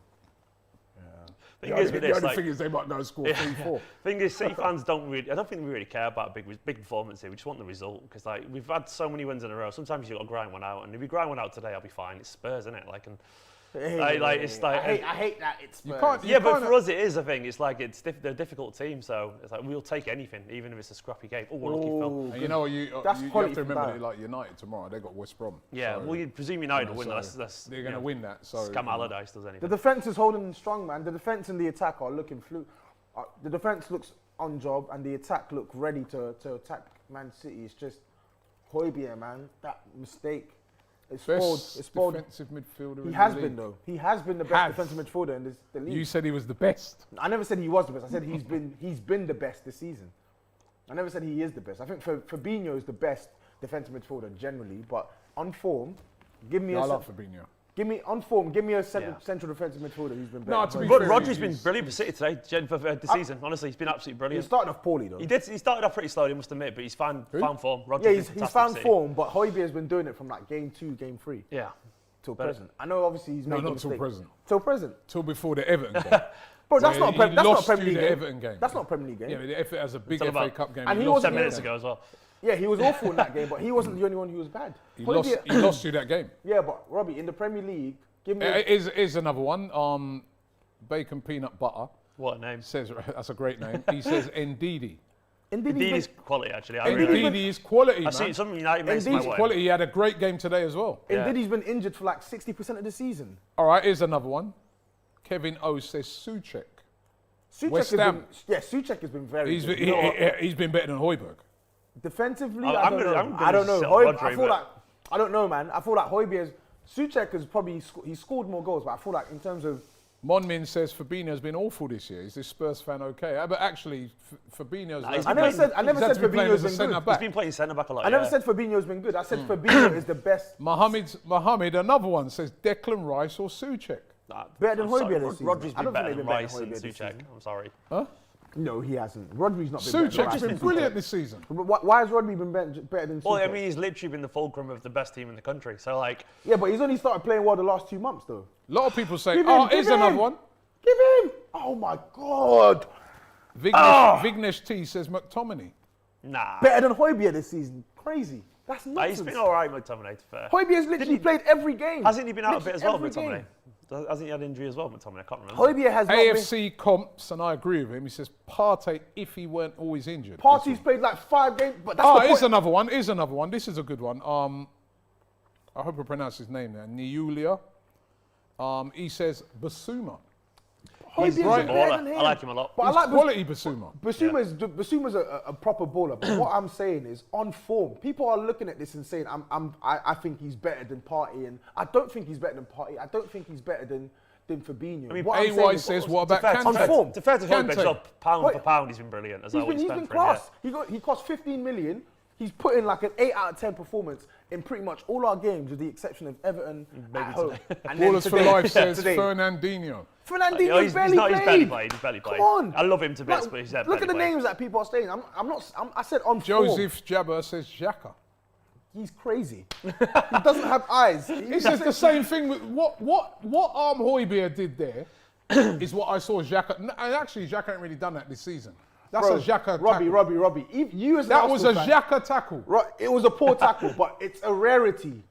B: Thing is with
A: the
B: this,
A: only
B: like,
A: thing is they might go and score 3-4.
B: thing is, City fans don't really. I don't think we really care about big performance here. We just want the result because like we've had so many wins in a row. Sometimes you got to grind one out, and if you grind one out today, I'll be fine. It's Spurs, isn't it? Like, and it's like
C: I hate that it's Spurs.
A: You can't-
B: yeah, but
A: kinda-
B: for us it is a thing. It's like they're a difficult team, so it's like we'll take anything, even if it's a scrappy game. Oh, we're lucky, Phil.
A: And you know what?
C: That's
A: You have
C: quality
A: to
C: from
A: remember
C: Dyer.
A: that, like United tomorrow, they got West Brom.
B: Yeah,
A: So,
B: well, you presume United will win.
A: so
B: That's
A: they're going to win that. So
B: Scam Allardyce does
C: The
B: anything.
C: defense is holding them strong, man. The defense and the attack are looking fluid. The defense looks on job, and the attack look ready to attack Man City. It's just Højbjerg, man. That mistake. It's
A: best
C: spoiled.
A: defensive midfielder.
C: He
A: in
C: has
A: the
C: been
A: league.
C: though. He has been the best defensive midfielder in the league.
A: You said he was the best.
C: I never said he was the best. I said he's been the best this season. I never said he is the best. I think Fabinho is the best defensive midfielder generally, but on form, give me
A: I
C: a
A: love Fabinho.
C: give me a
B: Yeah.
C: central defensive midfielder who's been better.
A: No, to be
B: But
A: fair,
B: Rodri's been
A: he's-
B: brilliant for City today, for this season. Honestly, he's been absolutely
C: He
B: brilliant.
C: started off poorly though.
B: He started off pretty slowly, I must admit, but he's found form. Rodri's
C: Yeah,
B: been
C: he's
B: fantastic
C: found
B: for City.
C: form, but Højbjerg's been doing it from like game 2, game 3
B: Yeah.
C: till
B: But-
C: present. I know obviously he's
A: No,
C: made
A: not
C: mistakes.
A: till present.
C: Till present.
A: Till before the Everton game.
C: Bro, that's
A: Where
C: not
A: he
C: that's not
A: lost
C: Premier
A: you
C: League
A: the
C: game.
A: Everton game.
C: That's not Premier League game.
A: Yeah, but the effort as a big
B: It's all
A: FA
B: about-
A: Cup game.
C: And he
A: lost
C: wasn't
B: 10
A: you
B: minutes
A: that
B: ago as well.
C: Yeah, he was awful in that game, but he wasn't the only one who was bad.
A: game.
C: Højbjerg-
A: He lost you that game.
C: Yeah, but Robbie, in the Premier League, give me.
A: Is another one. Bacon peanut butter
B: What a name.
A: says that's a great name. He says Ndidi.
B: Indeed, is quality actually. I really
A: Ndidi is quality,
B: I
A: man.
B: see some United mates
C: Indeed,
B: my way.
A: Quality. He had a great game today as well.
B: Yeah.
C: Ndidi's been injured for like 60% of the season.
A: All right, here's another one. Kevin O says Suchek.
C: Suchek
A: West
C: has
A: Ham.
C: been, yeah, Suchek has been very
A: He's
C: good.
A: been,
C: You know what?
A: he's been better than Højbjerg.
C: Defensively,
B: I'm
C: I don't
B: gonna-
C: know.
B: I'm gonna
C: I don't know.
B: sell
C: Højbjerg,
B: Rodri,
C: I feel
B: but-
C: like I don't know, man. I feel like Højbjerg's Suchek has probably he scored more goals, but I feel like in terms of
A: Monmin says Fabinho's been awful this year. Is this Spurs fan okay? But actually, Fabinho's.
B: Nah, he's
C: I
B: been
C: never said
A: he's had to be playing
C: Fabinho's
A: as a
C: been
A: centre
C: good.
A: back.
B: He's been playing centre back a lot.
C: I never
B: yeah.
C: said Fabinho's been good. I said Fabinho is the best.
A: Mohamed, another one says Declan Rice or Suchek.
B: Nah,
C: Better than
B: I'm sorry,
C: Højbjerg this season.
B: Rodri's
C: I
B: been
C: don't think
B: better
C: they've
B: than
C: been better
B: Rice
C: than
B: and
C: Højbjerg this
B: Suchek.
C: season.
B: I'm sorry.
C: No, he hasn't. Rodri's not been better.
A: Suchek's been brilliant this season.
C: But why has Rodri been better than Suchek?
B: Well, I mean, he's literally been the fulcrum of the best team in the country. So, like,
C: yeah, but he's only started playing well the last 2 months, though.
A: A lot of people say,
C: Give
A: oh,
C: him,
A: here's
C: give
A: another
C: him.
A: one.
C: Give him! Oh my God!
A: Vignesh T says McTominay.
B: nah.
C: Better than Højbjerg this season. Crazy. That's
B: He's
C: nonsense.
B: been all right, McTominay, to be fair.
C: Højbjerg's literally played every game.
B: Hasn't he been out a bit as well,
C: Literally every
B: McTominay?
C: game.
B: Hasn't he had injury as well, McTominay? I can't remember.
C: Højbjerg has not been...
A: AFC comps, and I agree with him. He says Partey if he weren't always injured.
C: Partey's played like 5 games, but that's the point.
A: Here's another one. Here's another one. This is a good one. I hope I pronounce his name there. Niulia. He says Basuma.
C: Højbjerg's
A: right.
C: better than him.
B: I like him a lot.
C: But
A: He's
C: I like
A: quality Basuma.
C: Basuma's a proper baller. But what I'm saying is, on form, people are looking at this and saying, I think he's better than Partey, and I don't think he's better than Partey. I don't think he's better than Fabinho.
B: I mean,
C: what I'm saying
A: AY
C: is-
A: says, what about
C: on
A: Kante?
C: form.
B: To fair to Højbjerg's
A: Kante.
B: job, pound
C: Wait.
B: for pound, he's been brilliant. As I
C: He's been class. He cost 15 million. He's put in like an 8 out of 10 performance in pretty much all our games, with the exception of Everton at home. And then
A: Ballers for
C: today-
A: Life says
C: today.
A: Fernandinho.
C: Fernandinho's
B: he's
C: barely
B: not.
C: played.
B: He's barely played. He's barely played.
C: Come on.
B: I love him to bits,
C: Like,
B: but he's
C: look
B: barely
C: at the
B: played.
C: names that people are saying. I said on form.
A: Joseph Jabber says Xhaka.
C: He's crazy. He doesn't have eyes.
A: He says the same thing with what Højbjerg did there is what I saw Xhaka. And actually, Xhaka ain't really done that this season. That's
C: Bro,
A: a Xhaka
C: Robbie,
A: tackle.
C: Robbie. You as an
A: That was a
C: Arsenal fan-
A: Xhaka tackle.
C: It was a poor tackle, but it's a rarity.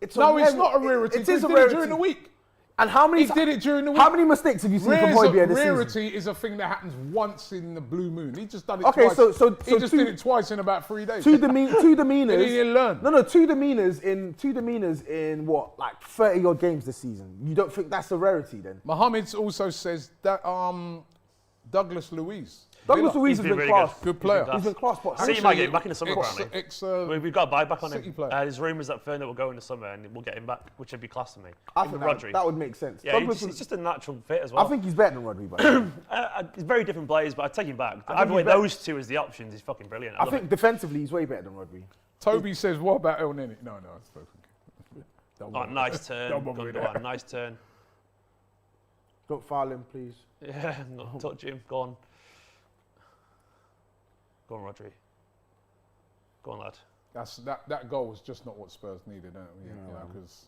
C: It's
A: No, it's not a rarity.
C: It is a
A: He did it
C: rarity
A: during the week.
C: And how many?
A: He did it during the week.
C: How many mistakes have you seen from Højbjerg this season?
A: Rarity is a thing that happens once in the blue moon. He just done it
C: Okay,
A: twice.
C: so
A: he just did it twice in about 3 days.
C: Two demeanors.
A: He didn't learn.
C: No, two demeanors in what, like 30 odd games this season. You don't think that's a rarity then?
A: Mohammed also says that Douglas Luiz.
C: Douglas
A: Villa.
C: Luiz has
B: He's
C: been
B: really
C: class.
A: Good player.
C: He's been class, but
B: City might get him back in the summer,
A: Ex-
B: apparently. We've got a buyback on
A: City
B: him.
A: player.
B: There's rumours that Fernand will go in the summer and we'll get him back, which would be class to me.
C: I
B: Him
C: think
B: and Rodri.
C: that would make sense.
B: Yeah,
C: Douglas
B: he's
C: was-
B: just a natural fit as well.
C: I think he's better than Rodri, but
B: He's very different players, but I'd take him back.
C: think
B: Either way,
C: he's better.
B: those two as the options is fucking brilliant.
C: I think defensively he's way better than Rodri.
A: Toby says, what about El Neni? No, it's
B: Oh, nice turn.
A: Don't bother me with
B: Gundogan,
A: that.
B: nice turn.
C: Don't foul him, please.
B: Yeah, no, touch him. Go on. Go on, Rodri. Go on, lad.
A: That goal was just not what Spurs needed, because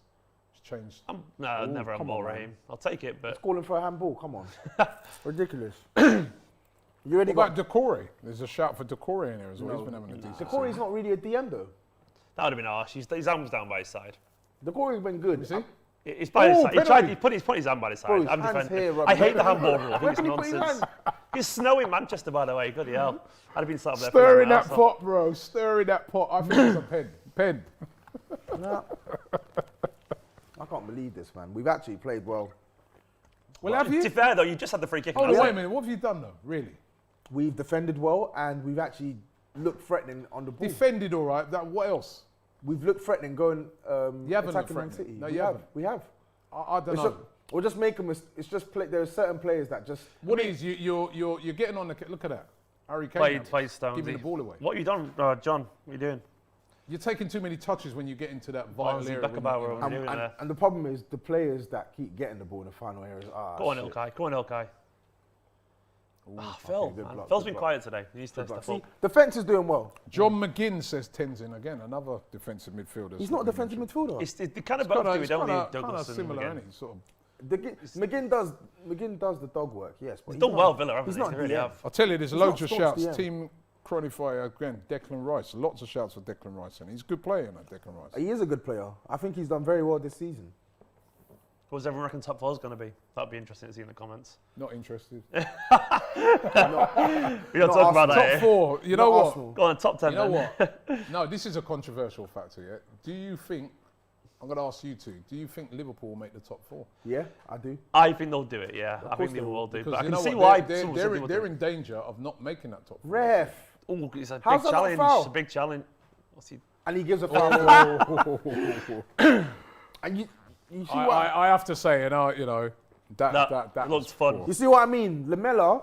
A: it's changed.
B: No, I'd never have a
C: come
B: ball,
C: on, man.
B: Raheem. I'll take it, but
C: Calling for a handball, come on. Ridiculous. You already
A: What about
C: got...
A: Decore? There's a shout for Decore in there as well. He's been having a decent
C: Decore's
A: season.
C: not really a DM though.
B: that would have been harsh. His arm's down by his side.
C: Decore's been good.
A: Is he?
B: He's by his
A: Oh,
B: side. He
A: penalty.
B: put his hand by his side.
C: Bro, his
B: I'm
C: hand's
B: defending.
C: here, Robbie.
B: I hate the handball rule. I
C: Where
B: think
C: can
B: it's
C: he put his
B: nonsense.
C: hand?
B: It's snow in Manchester, by the way. Bloody hell. I'd have been sat up there.
A: Stir in
B: for
A: that pot, bro. Stir in that pot. I think it's a pen. Pen.
C: No. I can't believe this, man. We've actually played well.
A: Well, have
B: To
A: you?
B: be fair, though, you just had the free kick.
A: Hold
B: and
A: on,
B: that's
A: wait
B: it.
A: a minute. What have you done, though? Really?
C: We've defended well, and we've actually looked threatening on the ball.
A: Defended all right. What else?
C: We've looked threatening going
A: You haven't looked
C: attacking Man
A: threatening.
C: City.
A: No,
C: we
A: you
C: have.
A: haven't.
C: We have.
A: I don't
C: It's
A: know.
C: just, we'll just make them. It's just there are certain players that just.
A: What is you're getting on the look at that. Harry Kane
B: Played Stonesy.
A: giving the ball away.
B: What have you done, John? What are you doing?
A: You're taking too many touches when you get into that vital
B: Barnsley,
A: area.
B: Beckenbauer,
A: when you-
B: what are you doing there?
C: And the problem is the players that keep getting the ball in the final areas are.
B: Go on, Ilkay. Go on, Ilkay. Phil,
C: good
B: man.
C: block,
B: Phil's
C: good
B: been
C: block.
B: quiet today. He needs to
C: But
B: step
C: see,
B: up.
C: defense is doing well.
A: John McGinn says Tenzin again, another defensive midfielder.
C: He's not a defensive midfielder.
B: It's the kind of
A: It's
B: both do. We
A: kind
B: don't need
A: of
B: Douglas and
A: similar,
B: McGinn.
A: isn't he? Sort of.
C: McGinn does the dog work, yes. But
B: He's done well, Villa, haven't
C: he's
B: they?
C: not
B: They really
C: DM.
B: have.
A: I'll tell you, there's
C: He's
A: loads
C: not
A: of
C: staunch
A: shouts.
C: DM.
A: Team Cronify again, Declan Rice. Lots of shouts for Declan Rice, and he's a good player, you know, Declan Rice.
C: He is a good player. I think he's done very well this season.
B: What does everyone reckon top four is going to be? That'd be interesting to see in the comments.
A: Not interested.
B: We don't talk about that
A: Top
B: here.
A: four. You know
C: Not
A: what?
C: Arsenal.
B: Go on, top 10
A: You know
B: then.
A: what? No, this is a controversial factor. Yeah. Do you think? I'm going to ask you two. Do you think Liverpool will make the top four?
C: Yeah, I do.
B: I think they'll do it, yeah. I
C: course
B: think
C: they
B: they
C: will.
B: will do.
A: Because
B: But I
A: you
B: can
A: know
B: see
A: what?
B: why
A: They're,
B: some
A: they're,
B: people
A: they're
B: do.
A: in danger of not making that top four.
C: Ref.
B: Oh, it's a
C: How's
B: big
C: that not a
B: challenge.
C: foul?
B: It's a big challenge. What's he?
C: And he gives a foul. And you see what
A: I have to say, you know, that
B: That looks
A: was
B: fun.
A: poor.
C: you see what I mean? Lamella,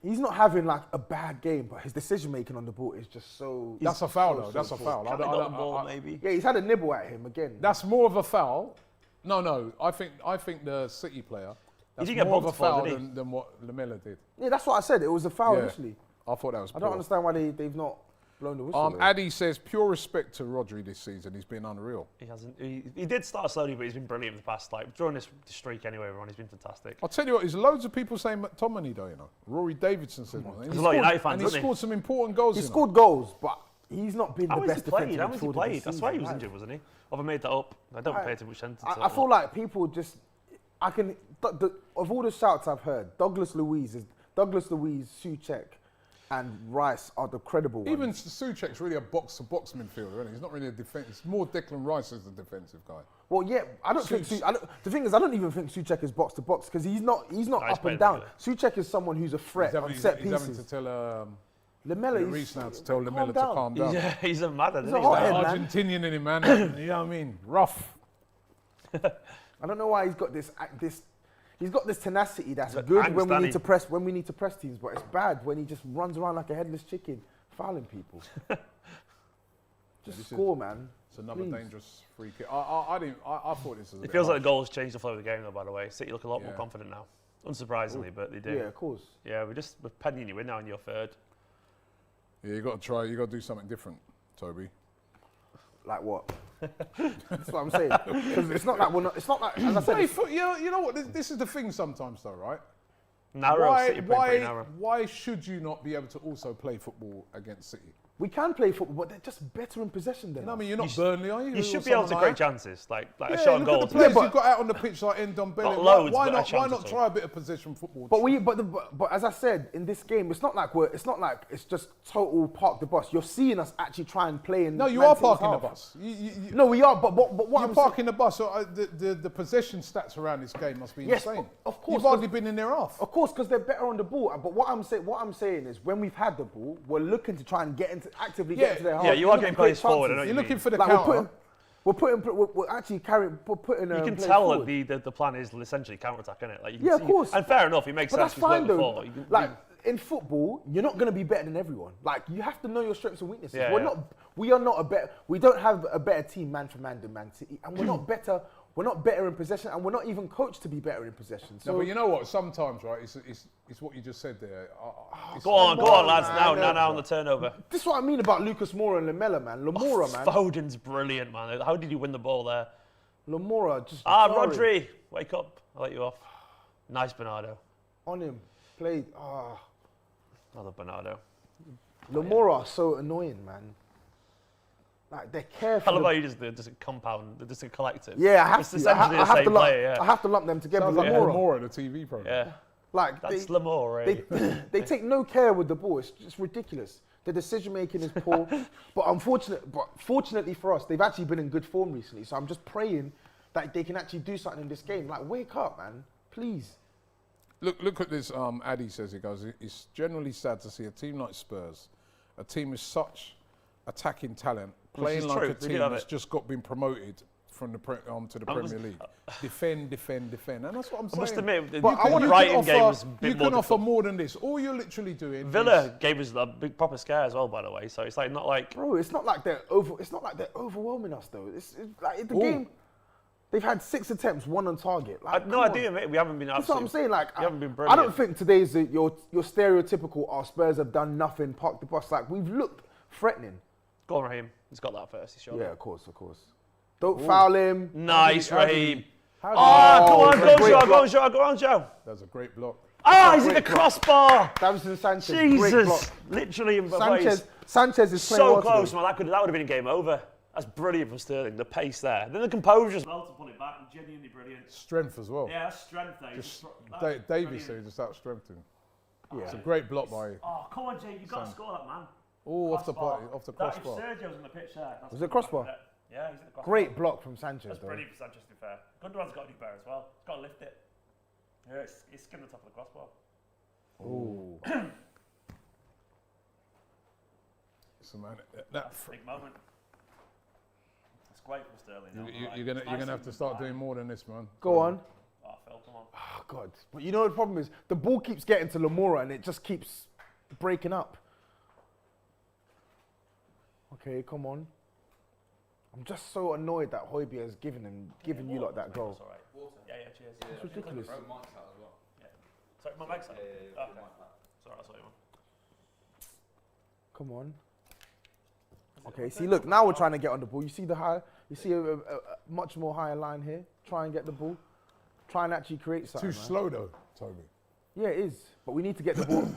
C: he's not having like a bad game, but his decision making on the ball is just so.
A: That's a foul,
C: so,
A: though.
C: so
A: That's a
C: poor.
A: foul.
B: Can't have got the ball, maybe.
C: Yeah, he's had a nibble at him again.
A: That's more of a foul. No. I think the City player. That's
B: didn't get
A: more of a
B: booked for it,
A: foul
B: did he?
A: than what Lamella did.
C: Yeah, that's what I said. It was a foul
A: Yeah.
C: initially.
A: I thought that was
C: I
A: poor.
C: don't understand why they've not blown the whistle. though.
A: Addy says pure respect to Rodri this season. He's been unreal.
B: He hasn't. He did start slowly, but he's been brilliant in the past. Like during this streak, anyway, everyone, he's been fantastic.
A: I'll tell you what. There's loads of people saying McTominay, though. You know, Rory Davidson says one. And
B: There's a lot of United fans,
A: and he
B: isn't he?
A: scored some important goals.
C: He
A: you know.
C: scored goals, but he's not been
B: How
C: the
B: has
C: best
B: he played?
C: defensive
B: How has he
C: midfielder
B: played?
C: this
B: I swear he was
C: season.
B: injured, wasn't he? Have I made that up? I don't pay too much attention to
C: I
B: it.
C: feel like people just. of all the shouts I've heard, Douglas Luiz, Souček, and Rice are the credible ones.
A: Even Souček's really a box-to-box midfielder, isn't he? He's not really a defence. It's more Declan Rice as the defensive guy.
C: Well, yeah, I don't think. The thing is, I don't even think Souček is box to box because he's not up and down. Souček is someone who's a threat on set pieces.
A: He's having to tell
C: Lamella,
A: Reece now to tell Lamella to calm down.
B: He's a madman.
C: He's
B: Isn't
C: a
B: he?
C: hothead,
A: Argentinian in him, man. You know what I mean? Rough.
C: I don't know why he's got this. He's got this tenacity that's good when we need to press. When we need to press teams, but it's bad when he just runs around like a headless chicken, fouling people. Just score, man.
A: It's another dangerous free kick. I thought this was.
B: It feels like the goals changed the flow of the game, though. By the way, City look a lot more confident now. Unsurprisingly, but they do.
C: Yeah, of course.
B: Yeah, we're penning you in now in your third.
A: Yeah, you got to try. You got to do something different, Toby.
C: Like what? That's what I'm saying. Because it's not like we're not. It's not like, as I said.
A: You know what? This is the thing sometimes, though, right?
B: Narrow. City play pretty narrow.
A: Why should you not be able to also play football against City?
C: We can play football, but they're just better in possession than us.
A: I mean, you're not Burnley, are you?
B: You should be able to create chances, like a shot on
A: look
B: goal.
A: at the players you've got out on the pitch like Ndombele.
B: Not loads,
A: why
B: but
A: not try a bit of possession football?
C: But as I said, in this game, it's not like it's just total park the bus. You're seeing us actually try and play in.
A: No, you are parking the bus.
C: No, we are. But what
A: you're parking the bus. So the possession stats around this game must be insane.
C: Of course,
A: you've hardly been in their half.
C: Of course, because they're better on the ball. But what I'm saying is, when we've had the ball, we're looking to try and actively get into their half.
B: Yeah, you are getting players forward. You're
A: looking for the counter.
C: We're actually putting.
B: You can tell that the plan is essentially counter-attack, isn't it? Like
C: of course.
B: And fair enough, it makes sense.
C: But that's fine though. In football, you're not going to be better than everyone. Like, you have to know your strengths and weaknesses. We don't have a better team man for man than Man City, and we're not better. We're not better in possession, and we're not even coached to be better in possession. So,
A: no, but you know what? Sometimes, right? It's what you just said there.
B: Go on, lads. Now on the turnover.
C: This is what I mean about Lucas Moura and Lamella, man. Lamora, man.
B: Foden's brilliant, man. How did you win the ball there?
C: Lamora just.
B: Rodri, wake up! I'll let you off. Nice, Bernardo.
C: On him, played.
B: Another Bernardo.
C: Lamora, so annoying, man. Like, they're careful.
B: How about you just a compound, just a collective?
C: Yeah, I have
B: it's
C: to.
B: essentially the same player.
C: I have to lump them together.
A: Sounds like Lamora, the TV program.
B: Yeah.
C: Like,
B: that's Lamora.
C: They take no care with the ball. It's just ridiculous. The decision making is poor. But fortunately for us, they've actually been in good form recently. So I'm just praying that they can actually do something in this game. Like, wake up, man. Please.
A: Look at this. Addy says, he goes, it's generally sad to see a team like Spurs, a team with such attacking talent, playing like a team that's just been promoted from the to the Premier League. Defend, and that's what I'm saying.
B: I must admit, the
A: Brighton
B: game was a bit
A: you can offer more than this. All you're literally doing.
B: Villa gave us a big proper scare as well, by the way. So it's like not like.
C: Bro, it's not like they're overwhelming us though. It's like the game. They've had 6 attempts, 1 on target. Like,
B: no idea, mate. We haven't been.
C: That's what I'm saying. Like,
B: we haven't been brilliant.
C: I don't think today's your stereotypical. Spurs have done nothing. Park the bus. Like, we've looked threatening.
B: Go on, Raheem. He's got that first. He's sure.
C: Yeah, of course. Don't foul him.
B: Nice, Raheem.
C: Go on,
B: Joe.
A: That was a great block.
B: He's in the crossbar.
C: Davinson Sanchez.
B: Jesus.
C: Great block.
B: Literally in
C: Sanchez is playing
B: so close, man. That would have been a game over. That's brilliant from Sterling. The pace there. Then the composure as well to pull it back. Genuinely brilliant.
A: Strength as well.
B: Yeah, that's strength there.
A: Davies there just out strengthened.
C: Yeah.
A: It's a great block by.
B: Oh, come on, Jay. You've got to score that, man.
A: Oh, off the crossbar.
B: If Sergio's on the pitch there.
C: Was it crossbar?
B: Yeah, he's at the crossbar.
C: Great block from Sanchez.
B: That's brilliant for Sanchez, to be fair. Gundogan's got to do better as well. He's got to lift it. Yeah, it's skimmed the top of the crossbar.
A: Oh. So, man,
B: big moment. That's great for Sterling.
A: You're gonna have to start doing more than this, man.
C: Go on.
B: Oh, Phil, come on.
C: Oh, God. But you know what the problem is? The ball keeps getting to Lamora and it just keeps breaking up. Okay, come on. I'm just so annoyed that Højbjerg has given you lot that goal.
B: That's all right. Water. Yeah, cheers.
C: It's ridiculous.
B: Yeah. Sorry, my mic's out. Okay. Sorry, that's what you want.
C: Come on. Okay, see, look, now we're trying to get on the ball. You see a much more higher line here. Try and get the ball. Try and actually create something.
A: Too slow though, Toby.
C: Yeah, it is. But we need to get the ball.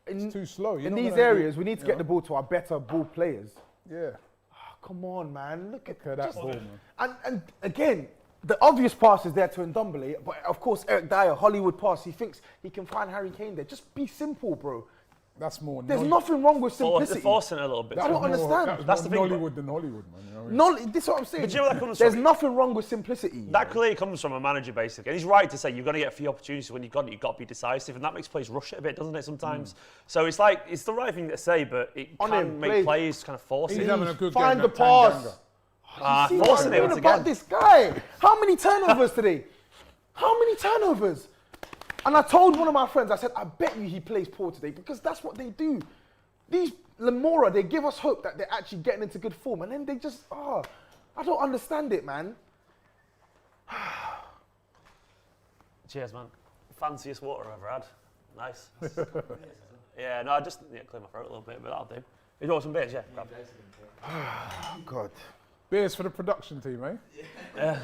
A: It's too slow.
C: In these areas, we need to get the ball to our better ball players.
A: Yeah.
C: Oh, come on, man. Look at
A: that ball, man.
C: And again, the obvious pass is there to Ndombele, but of course Eric Dyer, Hollywood pass. He thinks he can find Harry Kane there. Just be simple, bro.
A: That's more.
C: There's nothing wrong with simplicity.
B: They're forcing it a little bit.
C: I don't understand.
B: That's the thing.
A: Nollywood than Hollywood, man. You know what I mean?
C: This is what I'm saying.
B: But you know where that comes
C: There's
B: from?
C: nothing wrong with simplicity.
B: That clearly comes from a manager, basically. And he's right to say you've got to get a few opportunities. When you've got it, you've got to be decisive. And that makes players rush it a bit, doesn't it, sometimes? So it's like, it's the right thing to say, but it can make players kind of force
A: He's
B: it.
A: having a good
C: Find
A: game.
C: the pass.
B: Forcing it once
C: about
B: again.
C: this guy. How many turnovers today? How many turnovers? And I told one of my friends, I said, I bet you he plays poor today because that's what they do. These Lamora, they give us hope that they're actually getting into good form, and then they just, I don't understand it, man.
B: Cheers, man. Fanciest water I've ever had. Nice. Yeah, no, I just clear my throat a little bit, but that'll do. You want some beers? Yeah.
C: God.
A: Beers for the production team, eh? Yeah.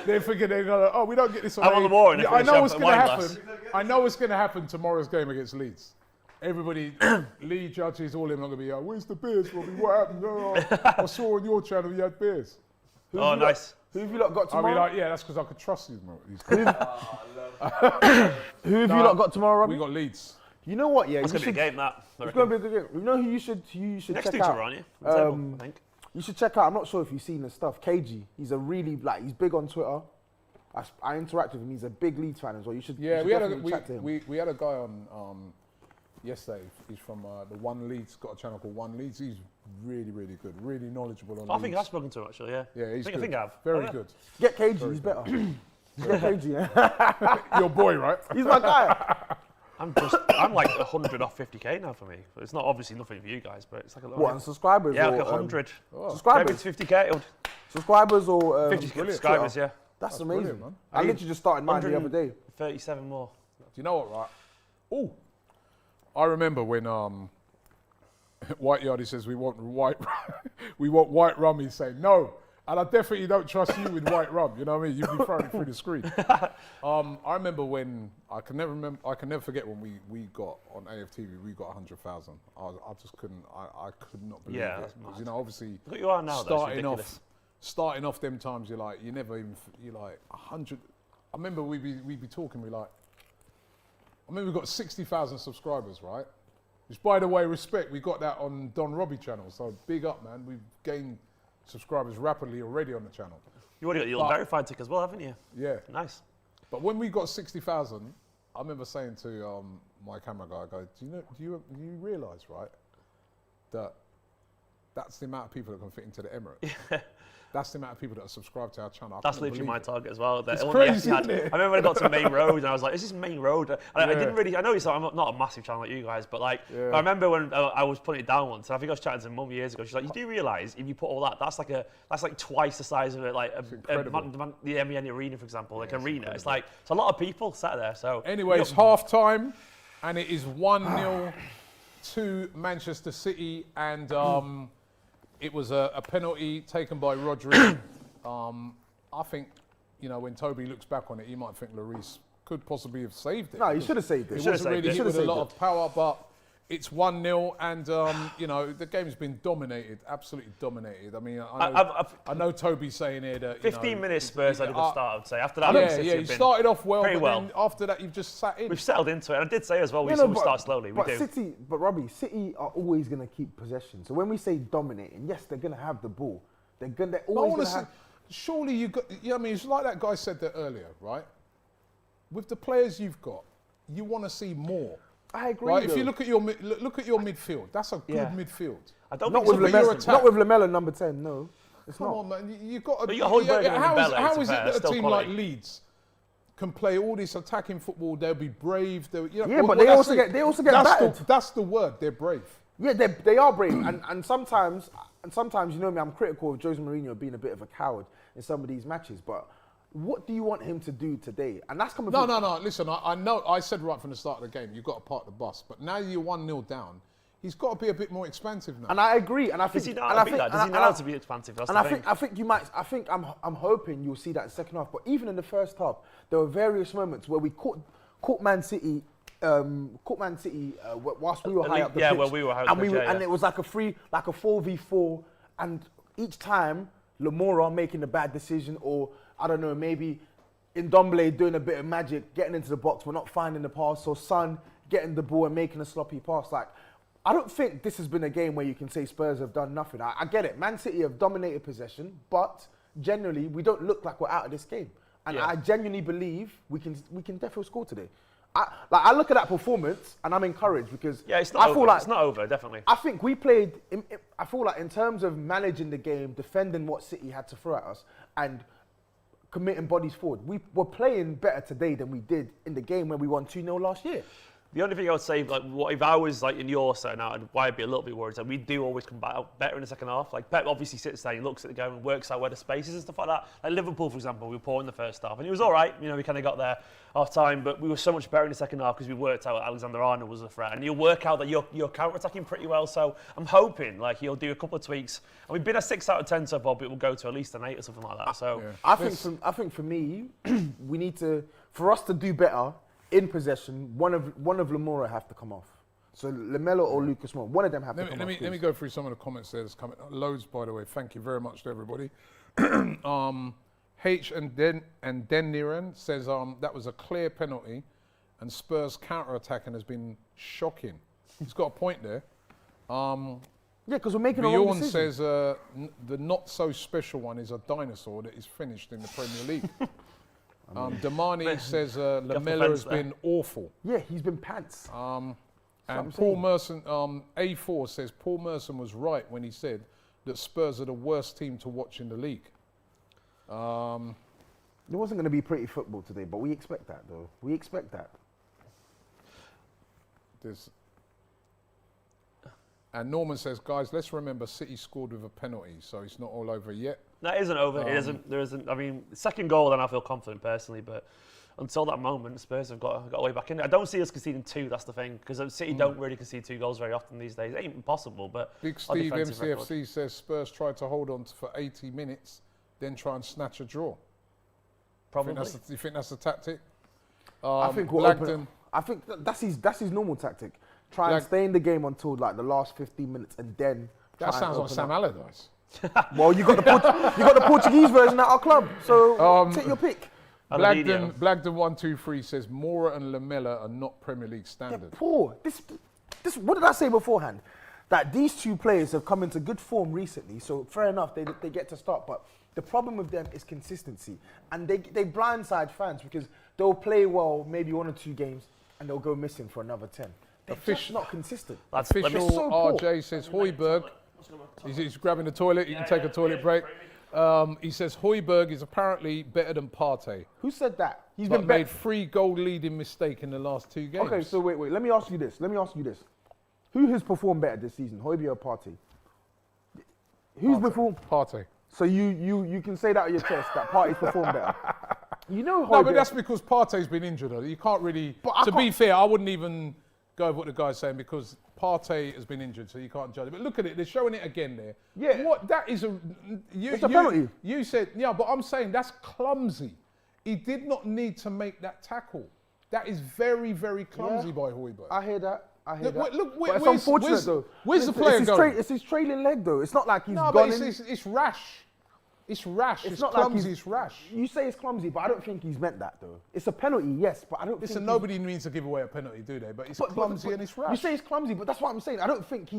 A: They're thinking they're gonna. We don't get this on.
B: I'm on the board.
A: Yeah, I know what's going to happen. I know what's going to happen tomorrow's game against Leeds. Everybody, Lee judges, all of them are going to be like, "Where's the beers, Robbie? What happened? No, I saw on your channel you had beers."
B: Oh, nice.
C: Who have you lot got tomorrow?
A: I'll be like, yeah, that's because I could trust these guys.
C: Who have you lot got tomorrow, Robbie?
A: We got Leeds.
C: You know what? Yeah,
B: It's going to be a game, that.
C: It's going to be a good game. You know who you should
B: Next
C: check
B: to each
C: out?
B: other, aren't you? The table, I think.
C: You should check out. I'm not sure if you've seen his stuff. KG. He's a really he's big on Twitter. I interact with him. He's a big Leeds fan as well. You should.
A: Yeah,
C: you should
A: we
C: chat to him.
A: we had a guy on yesterday. He's from the One Leeds. Got a channel called One Leeds. He's really good. Really knowledgeable on.
B: I
A: Leeds.
B: think I've spoken to him actually. Yeah.
A: Yeah, he's
B: I
A: good.
B: think I have.
A: Very good.
C: Get KG. He's better. Get KG. Yeah.
A: Your boy, right?
C: He's my guy.
B: I'm like 100 off 50k now for me. It's not obviously nothing for you guys, but it's like a little.
C: What, on subscribers?
B: Yeah,
C: or,
B: like 100.
C: Subscribers?
B: Maybe it's 50k.
C: Subscribers or
B: 50 subscribers, yeah.
C: That's amazing,
A: brilliant, man.
C: I literally just started mine the other day.
B: 37 more.
A: Do you know what, right? Oh, I remember when White Yardie says we want white rum. He's saying no, and I definitely don't trust you with white rum. You know what I mean? You'd be throwing it through the screen. I remember when I can never forget when we got on AFTV. We got 100,000. I just couldn't. I could not believe it. Because, you know, obviously,
B: look, you are now.
A: Starting off them times, you're like 100. I remember we'd be talking. I remember we got 60,000 subscribers, right? Which, by the way, respect. We got that on Don Robbie channel. So big up, man. We've gained subscribers rapidly already on the channel.
B: You already got your verified tick as well, haven't you?
A: Yeah.
B: Nice.
A: But when we got 60,000, I remember saying to my camera guy, I go, do you realise, right, that that's the amount of people that can fit into the Emirates? That's the amount of people that are subscribed to our channel.
B: That's literally my target as well.
A: It's crazy, isn't it?
B: I remember when I got to Main Road and I was like, is this Main Road? And I didn't really, I know I'm not a massive channel like you guys, but like, I remember when I was putting it down once, and I think I was chatting to Mum years ago, she's like, you do realise if you put all that, that's like twice the size of it, like the MEN Arena, for example, like arena. It's like, it's a lot of people sat there, so.
A: Anyway, it's half time, and it is 1-0 to Manchester City, and it was a penalty taken by Rodri. I think, when Tobi looks back on it, he might think Lloris could possibly have saved it.
C: No, he should have saved it.
A: It wasn't really hit with a lot of power, but it's 1-0, and the game's been dominated, absolutely dominated. I mean, I know Tobi's saying here that
B: 15 minutes Spurs had a good start, I would say. After that,
A: you started off well, but
B: well.
A: then after that you've just sat in.
B: We've settled into it, and I did say as well, we start slowly. We do.
C: Robbie, City are always going to keep possession. So when we say dominating, yes, they're going to have the ball. They're always going to have. Surely you got. I mean, it's like that guy said that earlier, right? With the players you've got, you want to see more. I agree. Right? If you look at your midfield, that's a good midfield.
B: I don't
C: not
B: think
C: with Lamella. Not with Lamella number 10. No, it's
A: Come
C: not.
A: on, man. You've got.
B: How
A: is it that a team like Leeds can play all this attacking football? They'll be brave.
C: But they also get battered.
A: That's the word. They're brave.
C: Yeah, they are brave, and sometimes you know me, I'm critical of Jose Mourinho being a bit of a coward in some of these matches, but. What do you want him to do today? And that's coming.
A: No. Listen, I know. I said right from the start of the game, you've got to park the bus. But now you're 1-0 down. He's got to be a bit more expansive now.
C: And I agree. And I think.
B: Does he know how to be expansive? That's the thing.
C: I think you might. I think I'm hoping you'll see that in the second half. But even in the first half, there were various moments where we caught Man City. Whilst we were high up the pitch.
B: Yeah, well, we were high up the pitch.
C: And it was like a 4v4, and each time Lamora making a bad decision or. I don't know, maybe Ndombele doing a bit of magic, getting into the box, we're not finding the pass, or Son getting the ball and making a sloppy pass. Like, I don't think this has been a game where you can say Spurs have done nothing. I get it. Man City have dominated possession, but generally we don't look like we're out of this game. And I genuinely believe we can definitely score today. I look at that performance and I'm encouraged because
B: it's not over. It's not over, definitely.
C: I think we played. I feel like in terms of managing the game, defending what City had to throw at us, and committing bodies forward, we were playing better today than we did in the game when we won 2-0 last year.
B: The only thing I would say, like, what if I was like in your set now, and why I'd be a little bit worried is that we do always come back out better in the second half. Like Pep obviously sits there, he looks at the game and works out where the space is and stuff like that. Like Liverpool, for example, we were poor in the first half, and it was all right. You know, we kind of got there half time, but we were so much better in the second half because we worked out Alexander-Arnold was a threat, and you'll work out that you're counter-attacking pretty well. So I'm hoping like he'll do a couple of tweaks. And we've been a 6 out of 10 so far, but we'll go to at least an 8 or something like that. So
C: I think for me, we need to, for us to do better in possession, one of Lamora have to come off. So Lamela or Lucas Moura, one of them have to come off.
A: Let me go through some of the comments there. There's coming loads, by the way. Thank you very much to everybody. H and Den Niran says that was a clear penalty, and Spurs counter-attacking has been shocking. He's got a point there.
C: Yeah, because we're making a wrong decision.
A: Says the not so special one is a dinosaur that is finished in the Premier League. Damani says Lamela has been awful.
C: Yeah, he's been pants.
A: And Paul Merson, A4 says Paul Merson was right when he said that Spurs are the worst team to watch in the league.
C: It wasn't going to be pretty football today, but we expect that, though. We expect that.
A: And Norman says, guys, let's remember City scored with a penalty, so it's not all over yet.
B: That isn't over. There isn't. I mean, second goal, then I feel confident personally, but until that moment, Spurs have got a way back in. I don't see us conceding 2. That's the thing, because City don't really concede 2 goals very often these days. It ain't impossible, but
A: Big Steve MCFC says Spurs tried to hold on for 80 minutes, then try and snatch a draw.
B: Probably.
A: You think that's the tactic?
C: I think that's his normal tactic. Try and stay in the game until like the last 15 minutes, and then.
A: That sounds like Sam Allardyce.
C: Well, you got the Portuguese version at our club, so take your pick.
A: Blagden 123 says Moura and Lamela are not Premier League standard.
C: They're poor. This. What did I say beforehand? That these 2 players have come into good form recently, so fair enough, they get to start. But the problem with them is consistency, and they blindside fans because they'll play well maybe 1 or 2 games, and they'll go missing for another 10. They're just not consistent.
A: Official
C: so
A: RJ says Højbjerg. He's grabbing the toilet. You can take a toilet break. He says Højbjerg is apparently better than Partey.
C: Who said that? He's
A: been made 3 goal leading mistake in the last 2 games.
C: Okay, so wait. Let me ask you this. Who has performed better this season, Højbjerg or Partey? Who's performed?
A: Partey.
C: So you can say that on your chest that Partey's performed better. You know,
A: no, but that's because Partey's been injured. You can't really. To be fair, I wouldn't even go with what the guy's saying because Partey has been injured, so you can't judge it. But look at it; they're showing it again there.
C: Yeah.
A: What? That is a.
C: It's a penalty.
A: You said but I'm saying that's clumsy. He did not need to make that tackle. That is very, very clumsy by Højbjerg.
C: I hear that.
A: Look,
C: but it's unfortunate though.
A: Where's the player going?
C: It's his trailing leg though. It's not like he's gone
A: but
C: in.
A: It's rash. It's rash. It's
C: not
A: clumsy.
C: Like
A: it's rash.
C: You say it's clumsy, but I don't think he's meant that though. It's a penalty, yes, but I don't.
A: Listen, nobody needs to give away a penalty, do they? But it's clumsy and it's rash.
C: You say it's clumsy, but that's what I'm saying. I don't think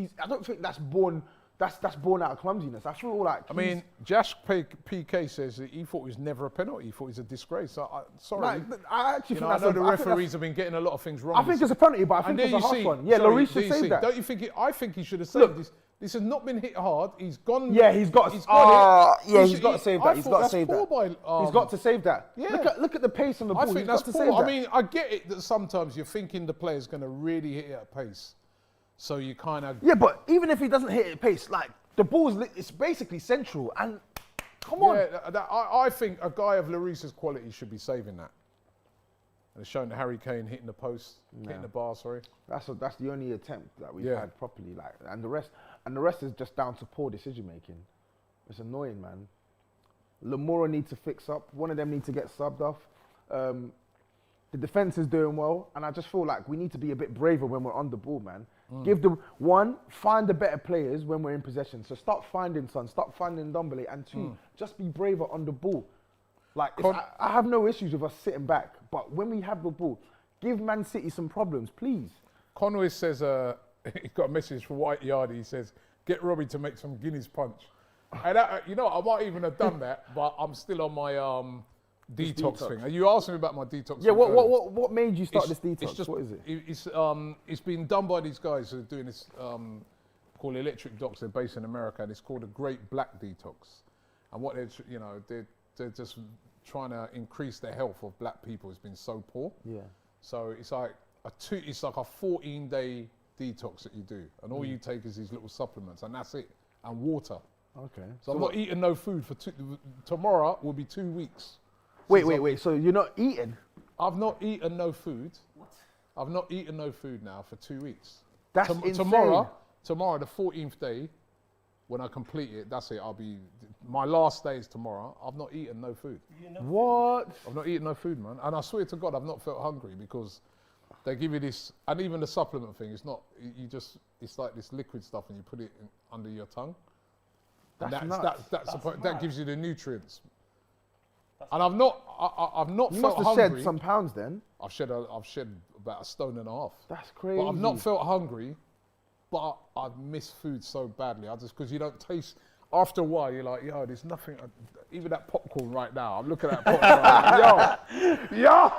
C: that's born. That's born out of clumsiness. I feel like.
A: I mean, Jash PK says that he thought it was never a penalty. He thought it was a disgrace. Sorry.
C: I actually think
A: I know the referees have been getting a lot of things wrong.
C: I think it's a penalty, but I think it's a harsh one. Yeah, Lloris should save that.
A: Don't you think? I think he should have saved this. This has not been hit hard. He's gone.
C: Yeah, he's got it. He's got to save that. He's got to save that. He's got to save that.
A: Yeah.
C: Look at the pace on the ball.
A: I think that's poor. I mean, I get it that sometimes you're thinking the player's going to really hit it at pace, so you kind of.
C: Yeah, but even if he doesn't hit it at pace, like the ball's, it's basically central, and come on.
A: Yeah, I think a guy of Lloris's quality should be saving that. And it's shown Harry Kane hitting the post, hitting the bar. Sorry.
C: That's the only attempt that we've had properly. Like, and the rest is just down to poor decision making. It's annoying, man. Lamora needs to fix up. One of them needs to get subbed off. The defense is doing well, and I just feel like we need to be a bit braver when we're on the ball, man. Find the better players when we're in possession. So start finding Son, start finding Ndombele, and 2, just be braver on the ball. Like, I have no issues with us sitting back, but when we have the ball, give Man City some problems, please.
A: Conway says, he got a message from White Yardie. He says, get Robbie to make some Guinness punch. And that, you know, I might even have done that, but I'm still on my detox thing. Are you asking me about my detox?
C: Yeah, what made you start this detox?
A: It's just,
C: what is it?
A: It's been done by these guys who are doing this called Electric Docs. They're based in America, and it's called a Great Black Detox. And what they're just trying to increase the health of black people has been so poor.
C: Yeah.
A: So it's like a 14-day detox that you do, and all you take is these little supplements, and that's it, and water.
C: Okay.
A: So I'm not eating no food for tomorrow will be 2 weeks.
C: Wait. So you're not eating?
A: I've not eaten no food. What? I've not eaten no food now for 2 weeks.
C: That's insane.
A: Tomorrow, the 14th day, when I complete it, that's it. My last day is tomorrow. I've not eaten no food.
C: What?
A: I've not eaten no food, man. And I swear to God, I've not felt hungry because they give you this, and even the supplement thing, it's like this liquid stuff and you put it under your tongue. That gives you the nutrients. And I've not
C: You
A: felt
C: must have
A: hungry.
C: shed some pounds then.
A: I've shed about 1.5 stone.
C: That's crazy.
A: But I've not felt hungry, but I've missed food so badly. Because you don't taste. After a while, you're like, yo, there's nothing. Even that popcorn right now. I'm looking at that popcorn. yo.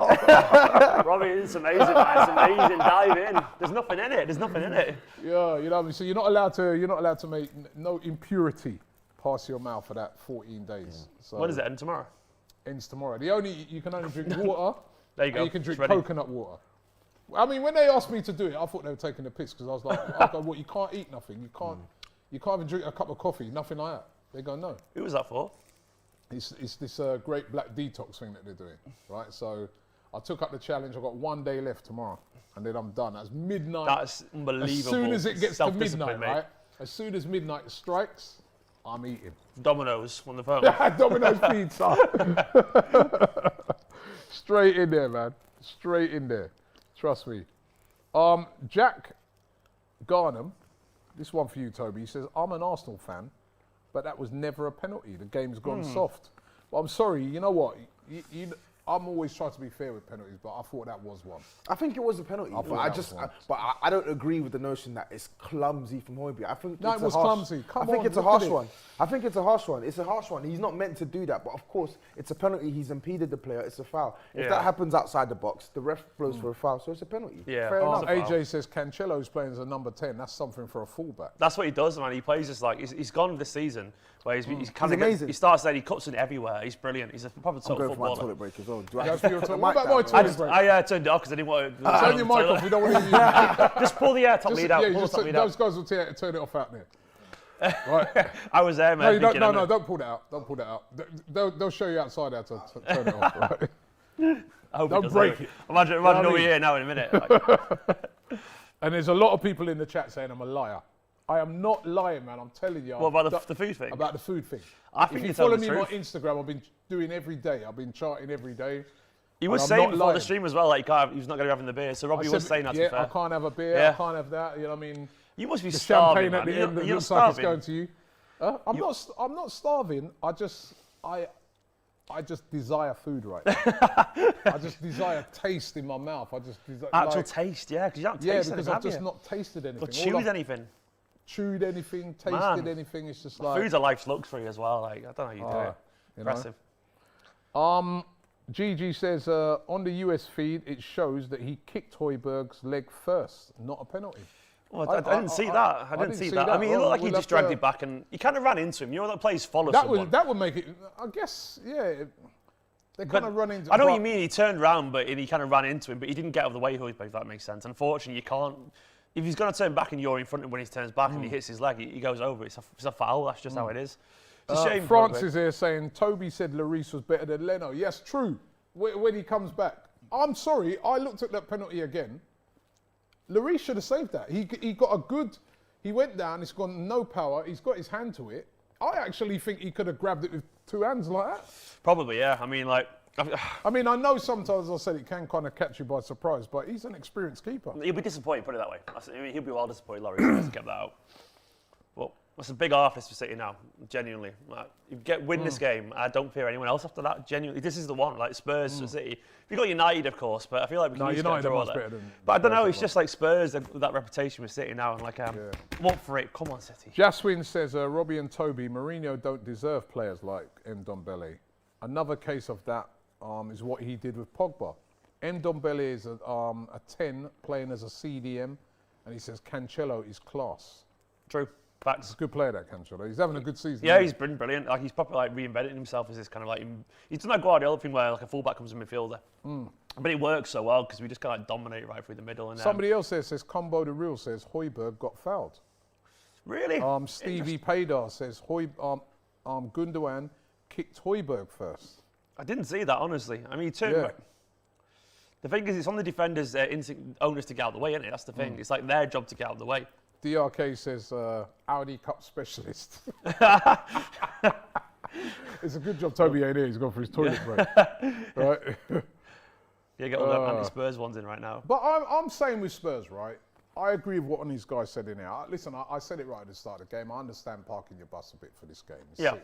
B: Robbie, it's amazing, man. It's amazing. Dive in. There's nothing in it.
A: Yeah, you know what I mean? So you're not allowed to make no impurity pass your mouth for that 14 days. Yeah. So
B: when does it end tomorrow?
A: Ends tomorrow. You can only drink water.
B: There you go.
A: And you can drink coconut water. I mean, when they asked me to do it, I thought they were taking the piss because I was like, okay, what? You can't eat nothing. You can't even drink a cup of coffee. Nothing like that. They go, no.
B: Who was that for?
A: It's this Great Black Detox thing that they're doing, right? So I took up the challenge. I've got 1 day left tomorrow, and then I'm done. That's midnight.
B: That's unbelievable.
A: As soon as it gets to midnight, right? As soon as midnight strikes, I'm eating.
B: Domino's on the phone.
A: Domino's pizza. Straight in there, man. Straight in there. Trust me. Jack Garnham, this one for you, Toby. He says, I'm an Arsenal fan, but that was never a penalty. The game's gone soft. Well, I'm sorry. You know what? I'm always trying to be fair with penalties, but I thought that was one.
C: I think it was a penalty, but I don't agree with the notion that it's clumsy from Højbjerg. I think
A: it was clumsy.
C: I think it's a harsh one. I think it's a harsh one. It's a harsh one. He's not meant to do that, but of course, it's a penalty. He's impeded the player. It's a foul. If that happens outside the box, the ref blows for a foul, so it's a penalty.
B: Yeah.
C: Fair enough.
A: AJ says Cancelo's playing as a number 10. That's something for a fullback.
B: That's what he does, man. He plays just like he's gone this season where he's kind of
C: amazing.
B: He starts there, he cuts in everywhere. He's brilliant. He's a proper top
C: I'm going for my
B: footballer.
C: toilet break as well.
A: What about my toilet break?
B: I turned it off because I didn't want to.
A: Turn your mic off. We don't want to hear you.
B: Just pull the top lead out.
A: Those guys will turn it off out there. Right.
B: I was there, man.
A: No, don't pull that out. Don't pull that out. They'll show you outside how to turn it off. Right?
B: I hope
A: don't break it.
B: Imagine over here now in a minute.
A: And there's a lot of people in the chat saying I'm a liar. I am not lying, man. I'm telling you.
B: What about the food thing?
A: About the food thing.
B: I think
A: if you follow me on Instagram, I've been doing every day. I've been charting every day.
B: He was saying before the stream as well, like he's not going to be having the beer. So Robbie was saying that.
A: Yeah, I can't have a beer.
B: Yeah.
A: I can't have that. You know what I mean?
B: You must be
A: the
B: starving,
A: champagne at the end that looks like it's going to you. I'm not starving. I just desire food right now. I just desire taste in my mouth. I just desire
B: actual taste, yeah, because you don't taste anything.
A: Yeah, because I've just not tasted anything.
B: Or chewed anything.
A: Chewed anything, tasted anything. It's just like
B: food's a life's luxury as well. Like I don't know how you do it. Impressive.
A: GG says on the US feed it shows that he kicked Højbjerg's leg first, not a penalty.
B: Well, I didn't see that. I didn't see that. I mean, it looked like he just dragged it back and he kind of ran into him. You know that plays follow someone.
A: That would make it. I guess, yeah. They kind of run into.
B: I know what you mean. He turned round, but he kind of ran into him, but he didn't get out of the way. If that makes sense. Unfortunately, you can't. If he's going to turn back and you're in front of him when he turns back and he hits his leg, he goes over. It's a foul. That's just how it is. It's a shame.
A: Francis here saying Toby said Lloris was better than Leno. Yes, true. When he comes back, I'm sorry. I looked at that penalty again. Lloris should have saved that. He got a good. He went down. He's got no power. He's got his hand to it. I actually think he could have grabbed it with two hands like that.
B: Probably, yeah. I mean, like.
A: I mean, I know sometimes I said it can kind of catch you by surprise, but he's an experienced keeper.
B: He'll be disappointed, put it that way. He'll be well disappointed, Lloris, if he doesn't get that out. Well, That's a big office for City now, genuinely. Like, you win this game, I don't fear anyone else after that. Genuinely, this is the one. Like Spurs to City. You've got United, of course, but I feel like we can
A: United
B: get a draw
A: are much
B: there.
A: better than
B: But I don't know.
A: Spurs
B: It's just like Spurs, that reputation with City now, and like I'm up for it. Come on, City.
A: Jaswin says, Robbie and Tobi, Mourinho don't deserve players like Ndombele. Another case of that is what he did with Pogba. Ndombele is a 10 playing as a CDM, and he says Cancelo is class.
B: True.
A: He's
B: Facts.
A: a good player, that Cancelo. He's having a good season.
B: Yeah, he's been brilliant. Like he's probably like reinvented himself as this kind of like he's done that Guardiola thing where like a fullback comes in midfielder, but it works so well because we just kind of like dominate right through the middle. And
A: Somebody else says Combo the Real says Højbjerg got fouled.
B: really,
A: Stevie Paydar says Gundogan kicked Højbjerg first.
B: I didn't see that honestly. I mean, the thing is, it's on the defenders' onus to get out of the way, isn't it? That's the thing. It's like their job to get out of the way.
A: DRK says Audi Cup specialist. It's a good job Tobi ain't here. He's gone for his toilet break. Right?
B: Yeah, get all the anti-Spurs ones in right now.
A: But I'm saying with Spurs, right? I agree with what one of these guys said in there. Listen, I said it right at the start of the game. I understand parking your bus a bit for this game.
B: Yeah.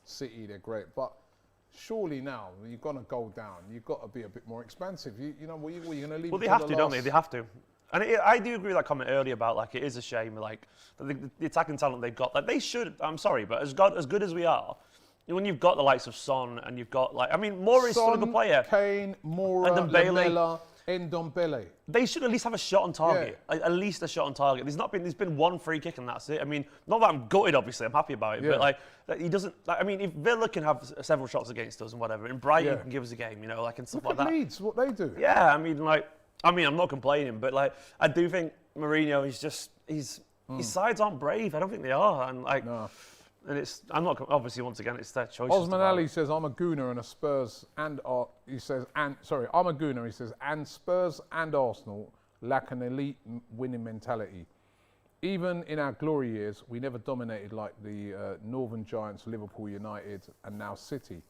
A: City, they're great. But surely now, when you're going to go down, you've got to be a bit more expansive. You know, what are you going to leave?
B: Well, they have to, don't they? They have to. And I do agree with that comment earlier about like it is a shame like the attacking talent they've got. Like they should. I'm sorry, but as good as we are, when you've got the likes of Son and you've got like Moura is still a good player.
A: Kane, Moura, Lamela, Ndombele.
B: They should at least have a shot on target.
A: Yeah.
B: Like, at least a shot on target. There's been one free kick and that's it. I mean, not that I'm gutted, obviously. I'm happy about it, but like he doesn't. Like, I mean, if Villa can have several shots against us and whatever, and Brighton can give us a game, you know, like and stuff
A: Look
B: like
A: at
B: that.
A: Leeds, what they do.
B: Yeah, I'm not complaining, but like I do think Mourinho is just his sides aren't brave. I don't think they are, and like, and I'm not obviously once again it's their choice.
A: Osman Ali says I'm a gooner and a Spurs and I'm a gooner. He says and Spurs and Arsenal lack an elite winning mentality. Even in our glory years, we never dominated like the Northern Giants, Liverpool United, and now City.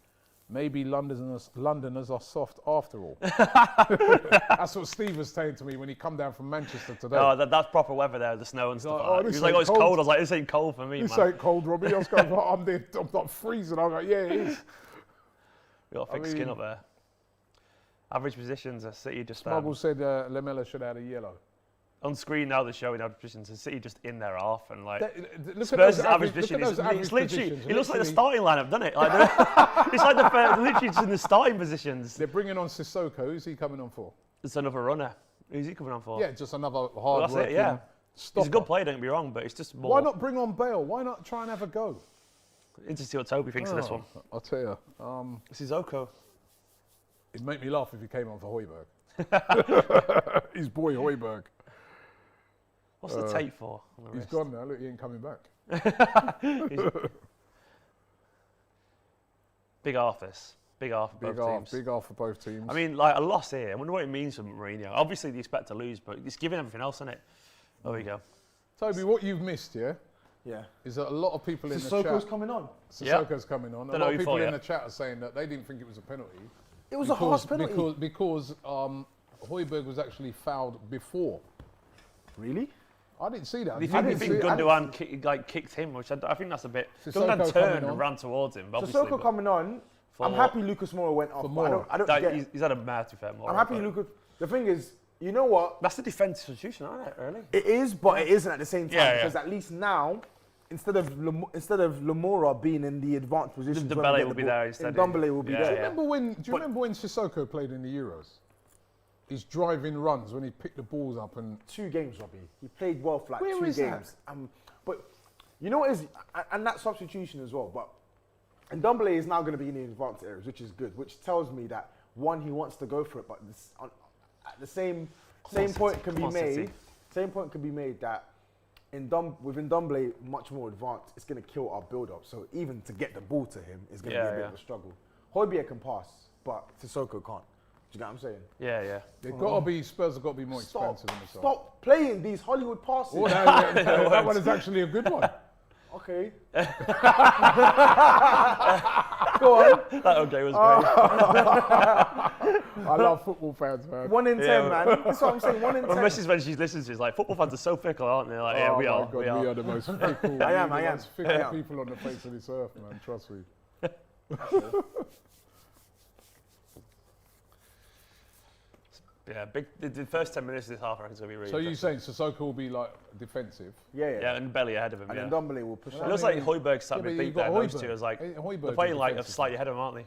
A: Maybe Londoners are soft after all. That's what Steve was saying to me when he come down from Manchester today.
B: Oh, that's proper weather there, the snow and stuff
A: like,
B: like that. He was like, it's cold. I was like, this ain't cold for me,
A: This
B: man.
A: ain't cold, Robbie. I was going, I'm not freezing. I'm like, yeah, it is.
B: We got a thick skin up there. Average positions, City just...
A: Smuggle said Lamela should have had a yellow.
B: On screen now they're showing average positions, and City just in their half, and like
A: Look
B: Spurs'
A: at
B: average position is literally. It looks like the starting lineup, doesn't it? Like it's like literally just in the starting positions.
A: They're bringing on Sissoko. Who's he coming on for?
B: It's another runner. Who's he coming on for?
A: Yeah, just another hard
B: that's it. Yeah,
A: stopper.
B: he's a good player. Don't get me wrong, but it's just more.
A: Why not bring on Bale? Why not try and have a go?
B: Interesting to see what Tobi thinks of this one.
A: I'll tell you.
B: This is Oko.
A: It'd make me laugh if he came on for Højbjerg. His boy Højbjerg.
B: What's the tape for?
A: He's gone now. Look, he ain't coming back.
B: Big office. Big off for both teams.
A: Big off for both teams.
B: I mean, like a loss here. I wonder what it means for Mourinho. Obviously, they expect to lose, but it's giving everything else, isn't it? There we go.
A: Tobi, what you've missed, yeah, is that a lot of people in the chat.
C: Sissoko's coming on.
A: Sissoko's coming on. A lot of people in the chat are saying that they didn't think it was a penalty.
C: It was a harsh penalty.
A: Because Højbjerg was actually fouled before.
C: Really?
A: I didn't see that.
B: Do you think Gundogan kicked him, which I think that's a bit... Gundogan turned and ran towards him, obviously.
C: Sissoko coming on. I'm happy Lucas Moura went off. I don't get...
B: He's had a mad, to be fair, Moura.
C: I'm happy Lucas... The thing is, you know what?
B: That's the defensive substitution, isn't it, really?
C: It is, but it isn't at the same time. Because at least now, instead of Lamora being in the advanced position...
B: Ndombele will be there instead.
C: Ndombele will be there.
A: Do you remember when Sissoko played in the Euros? His driving runs when he picked the balls up and...
C: 2 games, Robbie. He played well for like
A: Where
C: 2
A: is
C: games. But you know what is... And that substitution as well. But Ndombele is now going to be in the advanced areas, which is good. Which tells me that, one, he wants to go for it. But at the same point can be made... Same point can be made that with Ndombele much more advanced, it's going to kill our build-up. So even to get the ball to him is going to be a bit of a struggle. Højbjerg can pass, but Sissoko can't. Do you know what I'm saying?
B: Yeah.
A: Spurs have got to be more expensive in the side.
C: Stop playing these Hollywood passes.
A: That one is actually a good one.
C: Okay. Go on.
B: That okay was great.
A: I love football fans, man.
C: 1 in 10, man. That's what I'm saying. 1 in 10.
B: Well, Mrs. when she's listening, she's like, football fans are so fickle, aren't they? Like, yeah,
A: Oh
B: we
A: my
B: are.
A: God,
B: We are.
A: we are the most fickle.
C: I am.
A: Fickle people on the face of this earth, man. Trust me.
B: Yeah, the first 10 minutes of this half, I reckon, is going to be really
A: So you're
B: interesting.
A: saying Sissoko will be like defensive?
C: Yeah.
B: Yeah, and Belly ahead of him,
C: And
B: yeah.
C: then Ndombele will push
B: It
C: up.
B: looks like Højbjerg's
A: Yeah,
B: starting
A: but
B: to
A: you've
B: beat
A: got
B: there, those
A: Højbjerg.
B: two. Is like,
A: Højbjerg's
B: they're playing like a
A: defensive.
B: slightly ahead of him, aren't they?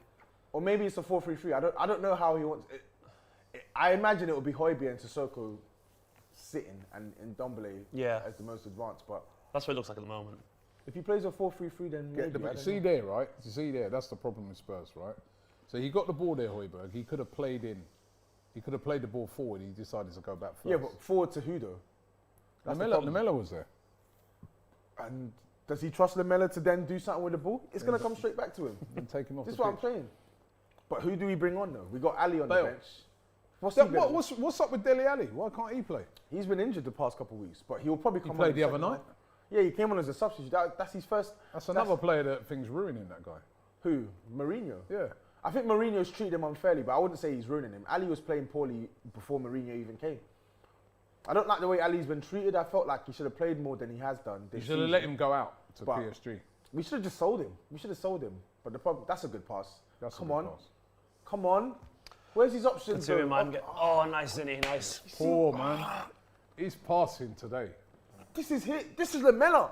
C: Or maybe it's a 4-3-3. I don't know how he wants it. I imagine it would be Højbjerg and Sissoko sitting and Ndombele
B: Yeah.
C: as the most advanced. But
B: That's what it looks like at the moment.
C: if he plays a 4-3-3, then maybe. I don't
A: See
C: know.
A: there, right? You see there, that's the problem with Spurs, right? So he got the ball there, Højbjerg. He could have played in. He could have played the ball forward. He decided to go back first.
C: Yeah, but forward to who though? That's the problem.
A: Lamella was there.
C: And does he trust Lamella to then do something with the ball? It's going to come straight back to him.
A: And take him off
C: This is
A: the
C: what I'm
A: pitch.
C: saying. But who do we bring on though? We got Ali on
A: Bale.
C: the bench. What's
A: Yeah,
C: he been-
A: what's up with Dele Alli? Why can't he play?
C: He's been injured the past couple of weeks, but he'll probably come
A: He
C: on.
A: played
C: in
A: the other
C: second
A: night.
C: half. Yeah, he came on as a substitute. That's his first.
A: That's another player that thing's ruining that guy.
C: Who? Mourinho.
A: Yeah.
C: I think Mourinho's treated him unfairly, but I wouldn't say he's ruining him. Ali was playing poorly before Mourinho even came. I don't like the way Ali's been treated. I felt like he should have played more than he has done.
A: You
C: This
A: should have
C: season.
A: let him go out to
C: But-
A: PSG.
C: We should have just sold him. We should have sold him. But the problem, that's a good pass.
A: That's a
C: Come
A: good
C: on.
A: pass.
C: Come on. Where's his options?
B: Two
C: though?
B: man. Oh, nice, isn't he? Nice.
A: Poor man. He's passing today.
C: This is Lamella.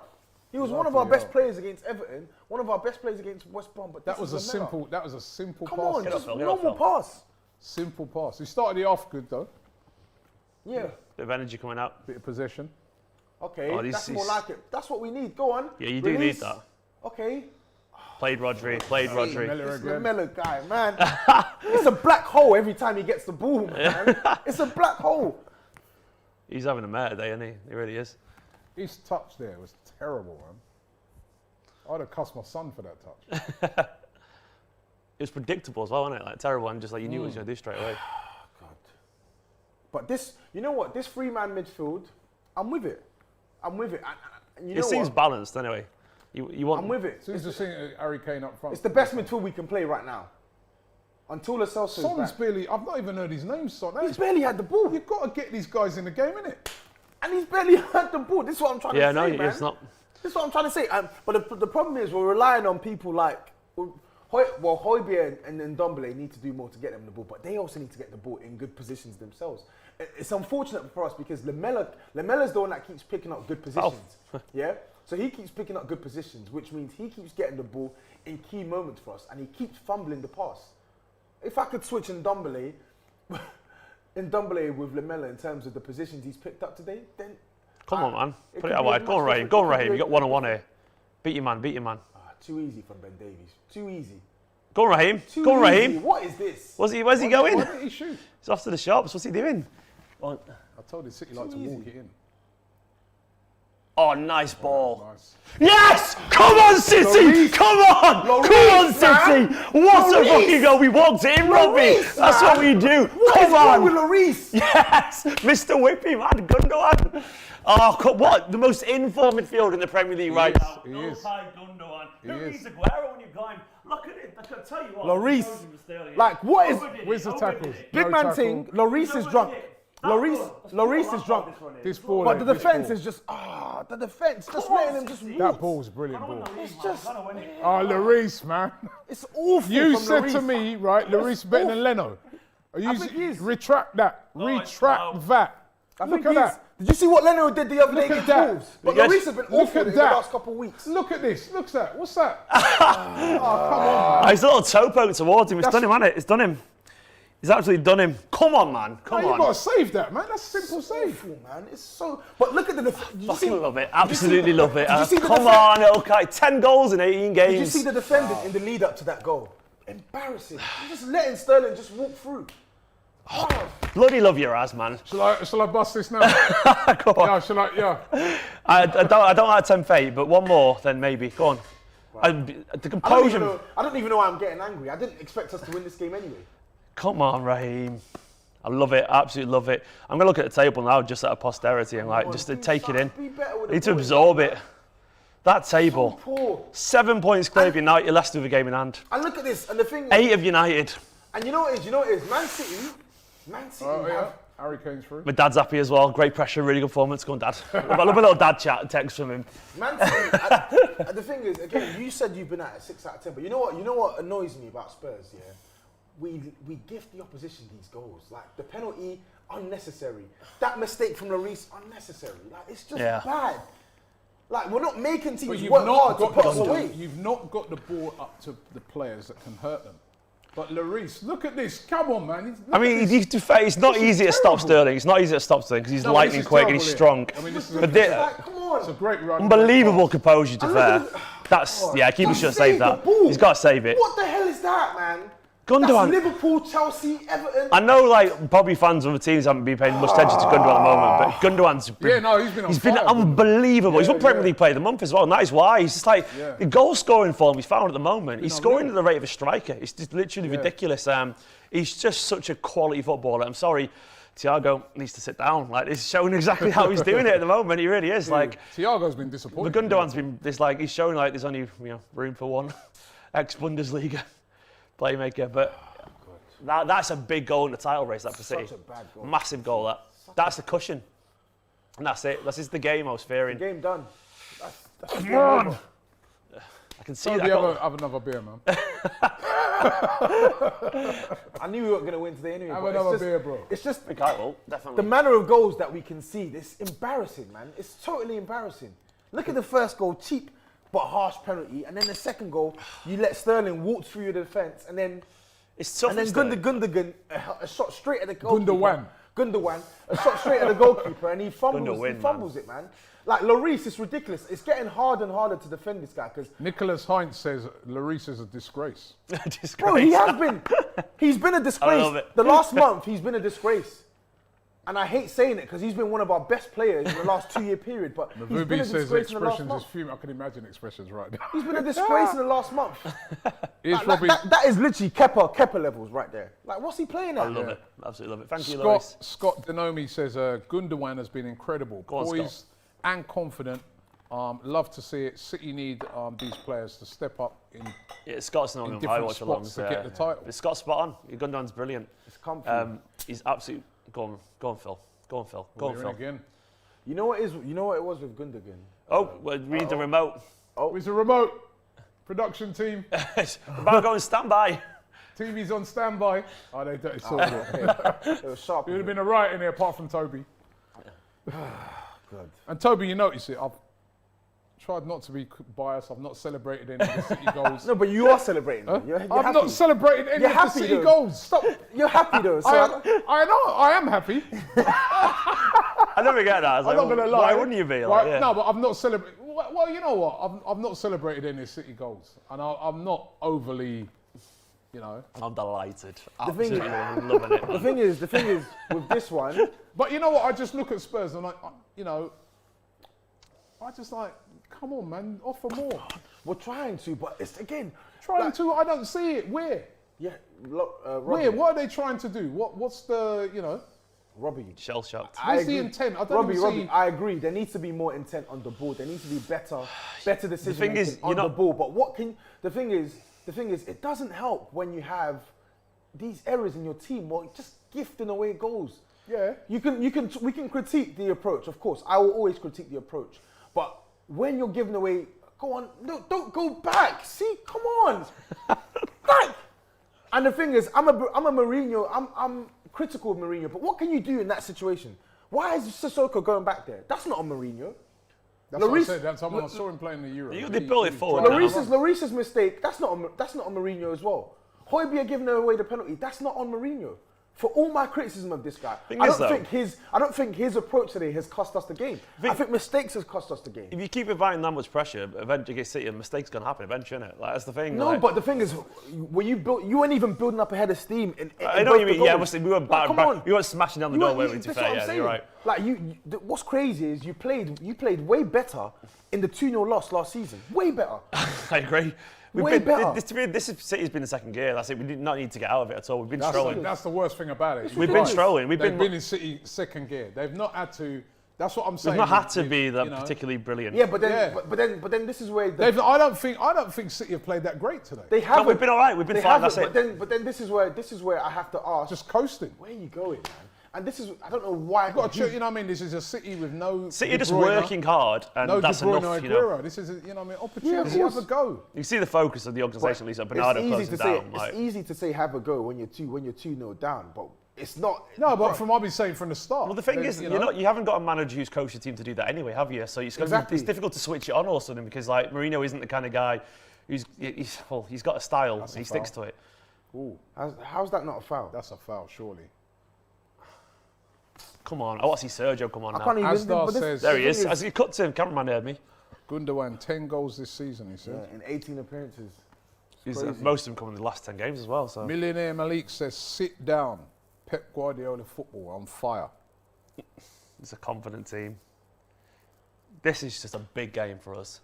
C: He was one of
A: Lucky
C: our best
A: hell.
C: players against Everton, one of our best players against West Brom. But
A: That
C: this
A: was a
C: is Lamella.
A: simple
C: Come
A: pass.
C: on, just
B: Phil, get off,
C: normal
B: Phil.
C: pass.
A: Simple pass. He started it off good though.
C: Yeah.
B: Bit of energy coming out.
A: Bit of possession.
C: Okay,
B: Oh,
C: that's more like it. That's what we need. Go on.
B: Yeah, you do
C: Release.
B: need that.
C: Okay.
B: Played Rodri. Played Rodri.
A: Lamella
C: This
A: again.
C: Lamella guy, man. It's a black hole every time he gets the ball, man. It's a black hole.
B: He's having a mare day, isn't he? He really is.
A: His touch there was terrible, man. I'd have cussed my son for that touch.
B: It was predictable as well, wasn't it? Like terrible, and just like you knew what he was going to do straight away.
C: God. But this, you know what? This 3-man midfield, I'm with it. I'm with it. And you know
B: It seems
C: what?
B: balanced anyway. You want.
C: I'm with it.
A: Seems to see Harry Kane up front.
C: It's the best midfield we can play right now. Until the Celso
A: Son's
C: is back.
A: barely. I've not even heard his name, Son.
C: He's barely had the ball.
A: You've got to get these guys in the game, innit?
C: And he's barely had the ball. This is what I'm trying
B: Yeah,
C: to say,
B: no,
C: man.
B: it's not.
C: This is what I'm trying to say. But the problem is we're relying on people like, Højbjerg and Ndombele need to do more to get them the ball, but they also need to get the ball in good positions themselves. It's unfortunate for us because Lamella's the one that keeps picking up good positions. Yeah? So he keeps picking up good positions, which means he keeps getting the ball in key moments for us, and he keeps fumbling the pass. If I could switch Ndombele with Lamella in terms of the positions he's picked up today, then
B: Come on, man.
C: it
B: Put
C: could
B: it out
C: be a
B: wide. Go on,
C: much
B: Raheem.
C: different-
B: Go on,
C: it could
B: Raheem.
C: be
B: You
C: a-
B: got one-on-one here. Beat your man. Beat your man.
C: too easy from Ben Davies. Too easy.
B: Go on, Raheem.
C: Too
B: Go on,
C: easy.
B: Raheem.
C: What is this?
B: Where's he
A: Why
B: going?
A: didn't he shoot?
B: He's off to the shops. What's he doing?
A: I told his City like to walk
C: easy.
A: it in.
B: Oh, nice ball.
A: Nice.
B: Yes! Come on, City!
C: Lloris.
B: Come on!
C: Lloris,
B: Come on, City!
C: man.
B: What a
C: Lloris.
B: fucking goal! We walked it in, Robbie!
C: Lloris,
B: That's
C: man.
B: what we do!
C: What is
B: Come
C: wrong
B: on!
C: with Lloris?
B: Yes! Mr. Whippy, man, Gundogan! Oh, what? The most in-form midfield in the Premier League right now.
A: He is.
B: Gundogan.
A: He
B: Who
A: is.
B: needs Aguero when you're going? Look at it. I can tell you what.
C: Lloris.
B: Rosen was there, yeah.
C: Like, what is...
A: Where's the tackles?
C: Big
A: No
C: man
A: tackle.
C: thing, Lloris is drunk. Lloris is drunk.
A: This ball.
C: But the
A: this
C: defence
A: ball.
C: is just... the defence. Just letting him just...
A: That ball's brilliant ball.
C: It's just...
A: Oh, Lloris, man.
C: It's awful
A: You
C: from
A: said
C: Lloris.
A: to me, right, Lloris better than Leno.
C: I think he is.
A: Retract that. Retract that.
C: I
A: Look
C: think
A: at
C: he's-
A: that.
C: Did you see what Leno did the other day
A: Look at
C: against
A: that.
C: Wolves? But
B: Yes.
C: Lloris has been
A: Look
C: awful
A: at
C: in
A: that.
C: the last couple of weeks.
A: Look at this. Look at that. What's that? Oh, come on, man.
B: He's a little toe poke towards him. It's done him, hasn't it? It's done him. He's absolutely done him. Come on, man. Come
A: You've
B: on.
A: got to save that, man. That's a simple save.
C: Awful, man. It's so... But look at the... Did you
B: Fucking
C: see,
B: love it. Absolutely love it.
C: did you see the
B: Come on, okay. 10 goals in 18 games.
C: did you see the defending in the lead up to that goal? Embarrassing. You're just letting Sterling just walk through. Oh.
B: Bloody love your ass, man.
A: Shall I bust this now?
B: Go on.
A: Yeah, shall I? Yeah.
B: I don't like tempt fate, but one more, then maybe. Go on. The composure.
C: I don't even know why I'm getting angry. I didn't expect us to win this game anyway.
B: Come on, Raheem. I love it. Absolutely love it. I'm going to look at the table now just out of posterity and like just to
C: Do
B: take it in.
C: something. Be better with the
B: Need to
C: ball.
B: absorb it. That table.
C: So poor.
B: 7 points clear of United, Leicester with a game in hand.
C: And look at this, and the thing is...
B: 8 of United.
C: And you know what it is? Man City
A: Oh, yeah.
C: have...
A: Harry Kane's through.
B: My dad's happy as well. Great pressure, really good performance. Go on, Dad. I love a little dad chat text from him.
C: Man City, the thing is, again, you said you've been at 6 out of 10, but you know what annoys me about Spurs, yeah? We gift the opposition these goals. Like, the penalty, unnecessary. That mistake from Lloris, unnecessary. Like, it's just bad. Like, we're not making teams work hard to put us away.
A: You've not got the ball up to the players that can hurt them. But Lloris, look at this. Come on, man.
B: I mean, it's not easy to stop Sterling. It's not easy to stop Sterling because he's lightning quick and he's strong.
A: I mean, this is
B: but
C: come on.
A: It's a great run.
B: Unbelievable composure, to fair. Keeper should have saved that. He's got to save it.
C: What the hell is that, man?
B: Gundogan.
C: That's Liverpool, Chelsea, Everton.
B: I know, like, probably fans of the teams haven't been paying much attention to Gundogan at the moment, but Gundogan's been,
A: he's been
B: unbelievable. He's won Premier League Player of the Month as well, and that is why. He's just like, the goal scoring form he's found at the moment, he's scoring at the rate of a striker. It's just literally ridiculous. He's just such a quality footballer. I'm sorry, Thiago needs to sit down. Like, it's showing exactly how he's doing it at the moment. He really is. Like,
A: Thiago's been disappointing.
B: But Gundogan's been, he's showing like there's only room for one ex-Bundesliga playmaker, but... That's a big goal in the title race, that for City.
C: Such a bad goal.
B: Massive goal, that. That's the cushion. And that's it. This is the game I was fearing.
C: The game done.
B: Come on! I can see
A: Tobi,
B: that.
A: have another beer, man.
C: I knew we weren't going to win today anyway.
A: Have another beer, bro.
C: It's just
B: I will, definitely.
C: the manner of goals that we can see. It's embarrassing, man. It's totally embarrassing. Look at the first goal, cheap but harsh penalty. And then the second goal, you let Sterling walk through your defence and then...
B: It's tough.
C: And then Gundogan, a shot straight at the goalkeeper. Gundogan, a shot straight at the goalkeeper, and he fumbles it, man. Like, Lloris, it's ridiculous. It's getting harder and harder to defend this guy because
A: Nicholas Heinz says Lloris is a disgrace.
C: Bro, he has been. He's been a disgrace. The last month, he's been a disgrace. And I hate saying it because he's been one of our best players in the last 2-year period. But he's been a disgrace in the last month.
A: I can imagine expressions right now.
C: He's been a disgrace in the last month.
A: That
C: is literally Kepa levels right there. Like, what's he playing at?
B: I love it. Absolutely love it. Thank you, Lloris.
A: Scott Denomi says Gundogan has been incredible. Poised and confident. Love to see it. City need these players to step up in
B: Scott's not on my watch along
A: to get the title.
B: Scott's spot on. Gundogan's brilliant.
C: It's comfy.
B: He's absolutely... Go on, Phil. Go on, Phil.
A: Again.
C: You know what it was with Gundogan?
B: Oh, well, we need the remote.
A: Oh, it's a remote. Production team.
B: About going standby.
A: TV's on standby. Oh, it's all good.
C: It was sharp.
A: There would have been a riot in here apart from Tobi.
C: Good.
A: And Tobi, you notice it. I've tried not to be biased. I've not celebrated any of the City goals.
C: No, but you are celebrating. Huh? You're
A: I've
C: happy.
A: not celebrated any of the City goals. Stop.
C: You're happy though. So
A: I know. I am happy.
B: I never get that.
A: I'm not going to lie.
B: Why wouldn't you be? Like,
A: No, but I've not celebrated. Well, you know what? I've not celebrated any City goals. And I'm not overly,
B: I'm delighted.
C: Loving
B: it.
C: The thing is, with this one.
A: But you know what? I just look at Spurs and I just like, come on, man, offer more.
C: We're trying to, but it's again.
A: I don't see it. Where?
C: Yeah,
A: Where? What are they trying to do? What's the,
C: Robbie.
B: Shell shocked.
A: What's the intent? I don't
C: Robbie, I agree. There needs to be more intent on the ball. There needs to be better decision making on the ball. But the thing is, it doesn't help when you have these errors in your team. Well, just gifting away goals.
A: Yeah.
C: We can critique the approach, of course. I will always critique the approach. But when you're giving away, go on, no, don't go back. See, come on. Back. And the thing is, I'm a Mourinho. I'm critical of Mourinho, but what can you do in that situation? Why is Sissoko going back there? That's not on Mourinho.
A: That's what I said. That's someone I saw him playing in the Euro.
B: They built it forward.
C: Lloris's mistake. That's not on Mourinho as well. Højbjerg giving away the penalty. That's not on Mourinho. For all my criticism of this guy, I don't think his approach today has cost us the game. I think mistakes has cost us the game.
B: If you keep inviting that much pressure, eventually against City, a mistake's going to happen eventually, isn't it? Like, that's the thing.
C: No, but the thing is, you weren't even building up a head of steam.
B: I know what you mean. Yeah, we were bad. We weren't smashing down the door, were we? To fair, yeah, you're right.
C: Like what's crazy is you played way better in the 2-0 loss last season. Way better.
B: I agree. This City's been in second gear. That's it. We did not need to get out of it at all. We've been strolling.
A: That's the worst thing about it.
B: We've been strolling.
A: They've been in City second gear. They've not had to That's what I'm saying.
B: They've not had to be that particularly brilliant.
C: Yeah, but then this is where
A: I don't think City have played that great today.
C: they haven't.
B: No, we've been all right. We've been fine. That's it.
C: But then this is where I have to ask.
A: Just coasting.
C: Where are you going, man? And this is, I don't know why.
A: You know what I mean? This is a City with no.
B: City are just working hard, and
A: no
B: that's
A: De Bruyne
B: enough.
A: Aguero. This is, you know what I mean? Opportunity. Have a go.
B: You see the focus of the organisation, at least. Bernardo closing down.
C: It's easy to say have a go when you're 2-0 down, but it's not.
A: No, but I've been saying from the start.
B: Well, the thing is, you haven't got a manager who's coached the team to do that anyway, have you? So it's difficult to switch it on all of a sudden because like Mourinho isn't the kind of guy he's got a style and he sticks to it.
C: Ooh, how's that not a foul?
A: That's a foul, surely.
B: Come on, I want to see Sergio come on now.
A: Asdar says,
B: there he is. As he cut to him, cameraman heard me.
A: Gundogan, 10 goals this season, he said.
C: Yeah, in 18 appearances.
B: Most of them come in the last 10 games as well. So.
A: Millionaire Malik says, sit down. Pep Guardiola football on fire.
B: It's a confident team. This is just a big game for us.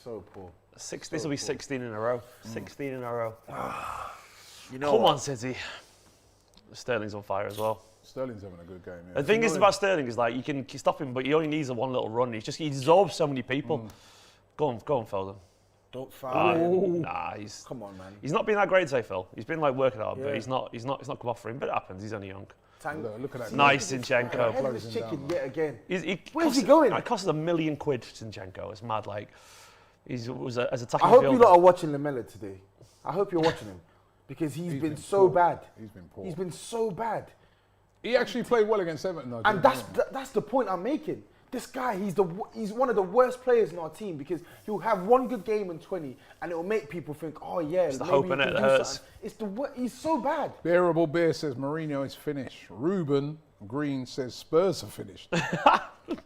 C: So poor.
B: This will be 16 in a row. 16 in a row.
C: You know
B: Come on, City. Sterling's on fire as well.
A: Sterling's having a good game. Yeah.
B: The thing is about Sterling is like you can stop him, but he only needs a one little run. He absorbs so many people. Go on, Foden.
C: Don't foul.
B: Nah,
C: come on, man.
B: He's not been that great today, Phil. He's been like working hard, but he's not come off for him. But it happens. He's only young.
A: Look at that.
B: Nice, Zinchenko.
C: Head of this chicken yet again.
B: Where's
C: he going?
B: It costs £1 million, Zinchenko. It's mad. Like as attacking.
C: I hope you lot are watching Lamela today. I hope you're watching him because he's been so bad.
A: He's been poor.
C: He's been so bad.
A: He actually played well against Everton, though.
C: And that's the point I'm making. This guy, he's one of the worst players in our team because he'll have one good game in 20 and it'll make people think, oh yeah,
B: it's the hope in it that hurts.
C: He's so bad.
A: Bearable Bear says Mourinho is finished. Ruben Green says Spurs are finished.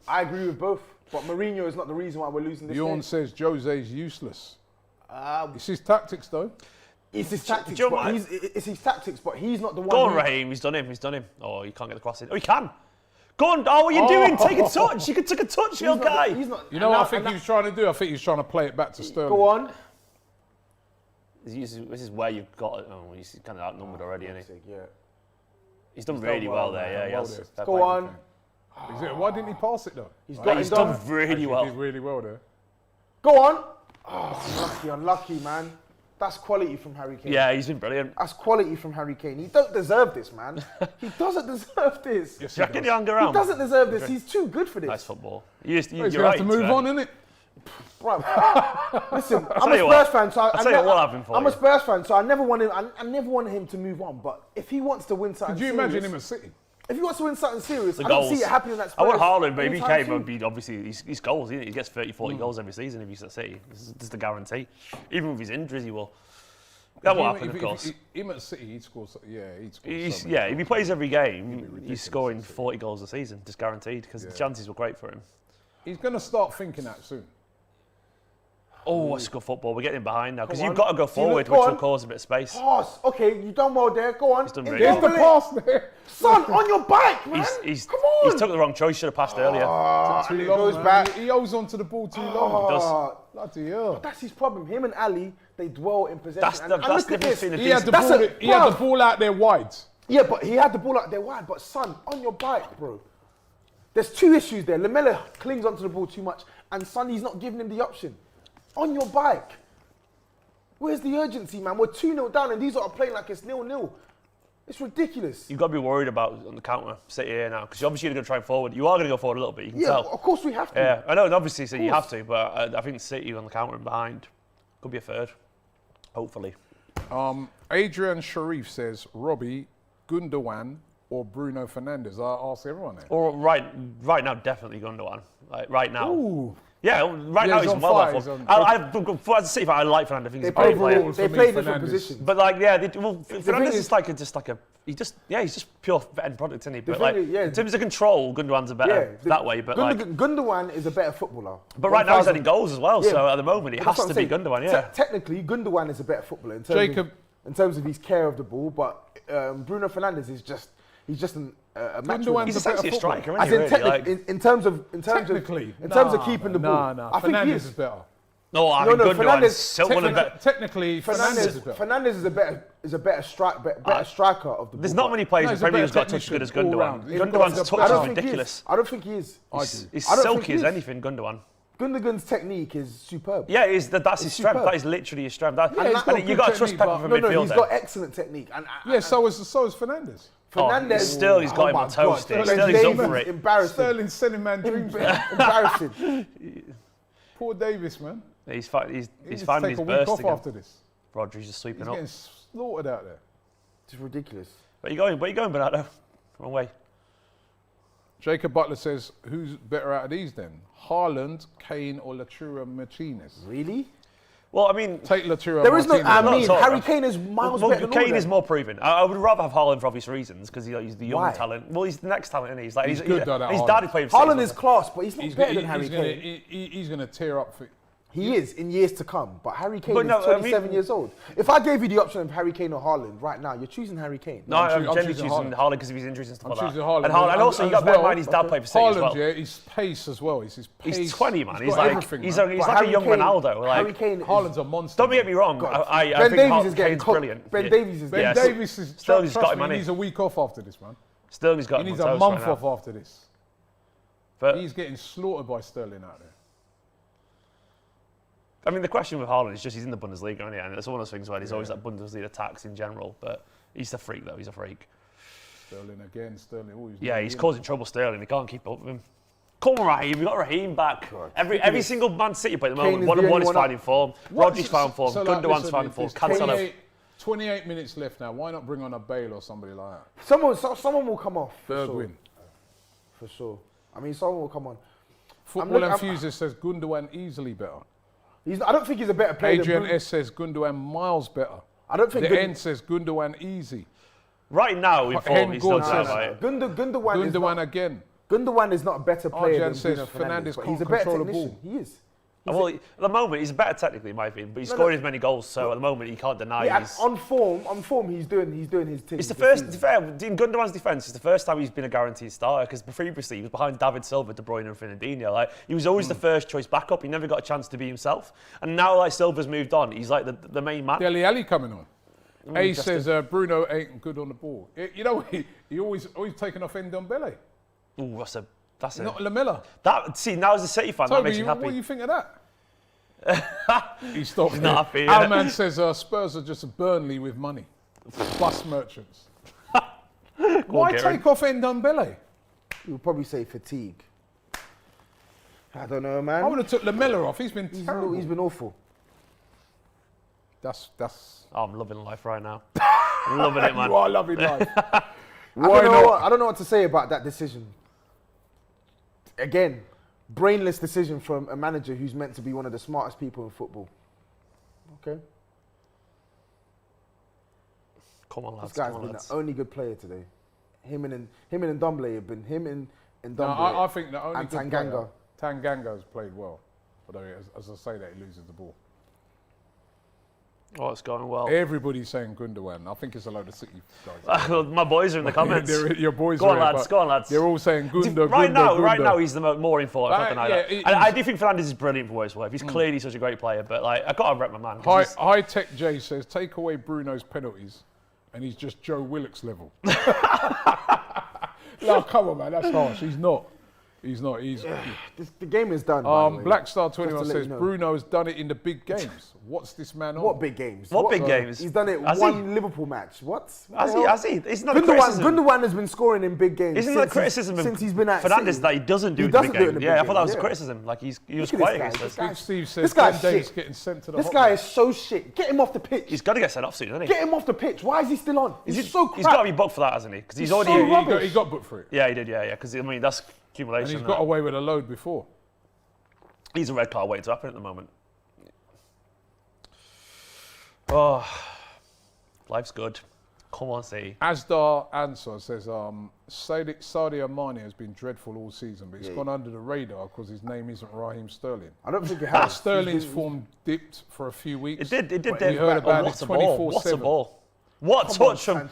C: I agree with both, but Mourinho is not the reason why we're losing this
A: Bjorn
C: game.
A: says Jose's useless. It's his tactics, though.
C: It's his tactics, but he's not the one.
B: Go on, Raheem. He's done him. Oh, you can't get the cross in. Oh, he can. Go on. Oh, what are you doing? Take a touch. You can take a touch, young guy.
A: You know what I think he was trying to do? I think he was trying to play it back to Sterling.
C: Go on.
B: This is where you've got it. Oh, he's kind of outnumbered already, isn't he?
C: Yeah.
B: He's done really well there. Yeah, he has.
C: Go on.
A: Why didn't he pass it, though?
B: He's done really well.
A: He did really well there.
C: Go on. Oh, unlucky, man. That's quality from Harry Kane.
B: Yeah, he's been brilliant.
C: That's quality from Harry Kane. He don't deserve this, man. He doesn't deserve this.
A: Yes,
B: he
C: doesn't deserve this. He's too good for this.
B: Nice football.
A: You're going to have to move on, innit?
C: Right. Listen, I'm a Spurs fan, so I'm a Spurs fan, so I never wanted him to move on. But if he wants to win something,
A: could you imagine him at City?
C: If he wants to win something serious, I don't see it happening at Spurs.
B: I want Haaland, but if he came, it would be obviously he's goals. He gets 30-40 goals every season if he's at City. This is the guarantee. Even with his injuries, he will. That will happen, of course.
A: Him at City, he'd score. He'd score.
B: If he plays every game, he's scoring 40 goals a season, just guaranteed, because the chances were great for him.
A: He's going to start thinking that soon.
B: Oh, that's good football. We're getting behind now because you've got to go forward, which will cause a bit of space.
C: Pass. Okay, you done well there. Go on.
B: He's done really
A: There's the pass there.
C: Son, on your bike, man. Come on.
B: He's took the wrong choice. Should have passed earlier.
A: Too long, goes back. He holds onto the ball too long.
B: He does.
A: Bloody hell.
C: But that's his problem. Him and Ali, they dwell in possession.
B: That's the difference between
A: he had the ball out there wide.
C: Yeah, but he had the ball out there wide. But son, on your bike, bro. There's two issues there. Lamela clings onto the ball too much, and Son, he's not giving him the option. On your bike. Where's the urgency, man? We're 2-0 down and these are playing like it's 0-0. It's ridiculous.
B: You've got to be worried about on the counter, City here now, because obviously you're going to try and forward. You are going to go forward a little bit, you can tell.
C: Of course we have to.
B: Yeah, I know, and obviously so you have to, but I think City on the counter and behind could be a third, hopefully.
A: Adrian Sharif says, Robbie, Gundogan or Bruno Fernandes? I ask everyone there.
B: Or right now, definitely Gundogan. Like, right now.
A: Ooh.
B: Yeah, right now he's well off. As a City fan, I like Fernandes. I think he's a great player.
C: They play different positions.
B: But like, Fernandes is he's just pure end product, isn't he? But like, in terms of control, Gundogan's a better that way. But
C: Gundogan is a better footballer.
B: But right now he's adding goals as well. So at the moment, it has to be Gundogan. Yeah.
C: Technically, Gundogan is a better footballer in terms of his care of the ball. But Bruno Fernandes is just. He's just a match winner.
B: He's essentially a striker, isn't he?
C: In terms of keeping the ball.
A: I think Fernandes is better.
B: No, I mean,
C: No,
B: Gundogan.
A: Technically,
C: Fernandez is a better striker of the ball.
B: There's not many players in the Premier League who's got a touch as good as Gundogan. Gundogan's touch is ridiculous.
C: I don't think he is.
B: He's silky as anything, Gundogan.
C: Gundogan's technique is superb.
B: Yeah, that's his strength. That is literally his strength. You've got to trust Pep for midfield.
C: He's got excellent technique.
A: So is Fernandez.
C: Fernandez.
B: Sterling's got him on toast. Sterling's up for it.
C: Embarrassing.
A: Sterling's selling man dreams.
C: Embarrassing.
A: Poor Davis, man.
B: He's finding his
A: take
B: burst
A: a week off
B: again.
A: after this.
B: Rodri's just sweeping
A: He's
B: up.
A: getting slaughtered out there.
C: It's ridiculous.
B: Where you going, Bernardo? Wrong way.
A: Jacob Butler says, who's better out of these then? Haaland, Kane, or Lautaro Martinez?
C: Really?
B: Well, I mean,
A: Take Lautaro
C: There is no.
A: Martinez.
C: Harry Kane is miles better than all
B: Kane is more proven. I would rather have Haaland for obvious reasons because he's the young
C: Why?
B: talent. Well, he's the next talent, isn't he?
A: He's good, though, that
B: his
A: Haaland.
B: daddy played for City.
C: Haaland is class, but he's not better than Harry Kane.
A: He's going to tear up for...
C: He is in years to come, but Harry Kane
B: But
C: is
B: no,
C: 27 years old. If I gave you the option of Harry Kane or Haaland right now, you're choosing Harry Kane.
B: No, I'm generally
A: choosing
B: choosing Haaland because of his injuries and stuff like that.
A: choosing Haaland.
B: And also, you got to bear in mind his dad played for City as well.
A: Haaland, yeah, his pace as well. He's
B: 20, man. He's
A: got
B: like
A: everything,
B: he's
A: man.
B: like a young Ronaldo.
C: Harry
B: Like,
C: Kane.
A: Haaland's a monster.
B: don't get me wrong. I
C: Ben
B: think
C: Davies is getting
B: Kane's brilliant.
C: Ben Davies is
A: Ben
C: getting.
A: Davies is...
B: Sterling's
A: Trust
B: got him,
A: me,
B: hasn't
A: he
B: he?
A: needs a week off after this, man.
B: Sterling's got
A: He
B: him
A: needs
B: on
A: a
B: toast
A: month
B: right now.
A: off after this.
B: But
A: He's getting slaughtered by Sterling out there.
B: I mean, the question with Haaland is just he's in the Bundesliga, isn't he? And it's one of those things where there's always that Bundesliga tax in general. But he's a freak, though. He's a freak.
A: Sterling again. Sterling always...
B: He's causing trouble, Sterling. He can't keep up with him. Come on, Raheem. We've got Raheem back. Every single Man City player at the moment, one is finding form. Rodri's found form. Gundogan's finding form. Cancelo.
A: 28 minutes left now. Why not bring on a Bale or somebody like that?
C: Someone will come off.
A: Third win.
C: For sure. I mean, someone will come on.
A: Football Enthusiast says Gundogan easily better.
C: I don't think he's a better player.
A: Adrian S says Gundogan miles better.
C: I don't think.
A: The N says Gundogan easy.
B: Right now, in form, he's not
A: says
B: right.
C: Gundogan
A: again.
C: Gundogan is not a better player than
A: says
C: Bruno
A: Fernandes
C: but
A: can't
C: he's a better
A: control the
C: technician.
A: ball.
C: He is.
B: Well, at the moment, he's better technically, in my opinion, but he's scoring as many goals, so at the moment, he can't deny he's...
C: On form, he's doing his thing.
B: It's the first, to be fair, in Gundogan's defence, it's the first time he's been a guaranteed starter, because previously he was behind David Silva, De Bruyne and Fernandinho. Like, he was always the first choice backup, he never got a chance to be himself. And now, like, Silva's moved on, he's like the main man.
A: Dele Alli coming on. A says Bruno ain't good on the ball. You know, he always taking off Ndombele.
B: Ooh, that's
A: Not Lamella.
B: See, now as a City fan,
A: Tobi,
B: that makes you happy.
A: what do you think of that? He stopped.
B: He's not happy.
A: Our man says Spurs are just a Burnley with money. Bus merchants. Why take off Ndombele?
C: He would probably say fatigue. I don't know, man.
A: I would have took Lamella off. He's been terrible.
C: He's been awful.
A: That's.
B: Oh, I'm loving life right now. Loving it, man.
A: You are loving life.
C: I don't know what to say about that decision. Again, brainless decision from a manager who's meant to be one of the smartest people in football. Okay.
B: Come on, lads.
C: This guy's been the only good player today. Him and Ndombele have been Ndombele.
A: No, I think the only
C: and
A: good
C: Tanganga.
A: player, Tanganga's played well, although as I say that he loses the ball.
B: Oh, it's going well.
A: Everybody's saying Gundogan. I think it's a load of City guys.
B: My boys are in the comments.
A: Your boys
B: Go on,
A: are in,
B: lads. Go on, lads.
A: They're all saying Gunda.
B: Right
A: Gunda.
B: now, he's the more informed. I don't deny that.
A: yeah,
B: And I do think Fernandes is brilliant for what it's worth. He's clearly such a great player, but like I got to rep my man.
A: High Tech J says take away Bruno's penalties, and he's just Joe Willock's level. No, come on, man. That's harsh. He's not. He's not.
C: The game is done. by the way.
A: Black Star 21
C: Just to let
A: says
C: you know.
A: Bruno's done it in the big games. What's this man on?
C: What big games?
B: What big games?
C: He's done it
B: Has
C: one Liverpool match. What?
B: Has he? It's not a criticism.
C: Gundogan has been scoring in big games.
B: Isn't that criticism
C: since he's been at
B: Fernandes
C: City?
B: that he doesn't do
C: He
B: it in the
C: doesn't
B: big
C: do it in
B: game?
C: the
B: Yeah,
C: big
B: I thought that was
C: games,
B: a
C: yeah.
B: criticism. Like he was
C: Look at
B: quiet
C: this guy.
B: against us.
A: Big Steve says
C: This guy's
A: Ben Davies
C: shit.
A: getting sent to the
C: This
A: hotline.
C: guy is so shit. Get him off the pitch.
B: He's got to get sent off soon, doesn't he?
C: Get him off the pitch. Why is he still on? He's so crap.
B: He's got to be booked for that, hasn't he? Because he's
C: He's
B: already.
C: so rubbish.
A: He got booked for it.
B: Yeah, he did. Yeah. Because I mean, that's
A: And
B: accumulation.
A: he's got away with a load before.
B: He's a red card waiting to happen at the moment. Oh, life's good. Come on, City.
A: Asdar Answer says Sadio Mane has been dreadful all season, but it's gone under the radar because his name isn't Raheem Sterling.
C: I don't think it has.
A: Sterling's form dipped for a few weeks.
B: It did.
A: We heard about it 24/7.
B: What a ball. What touch from...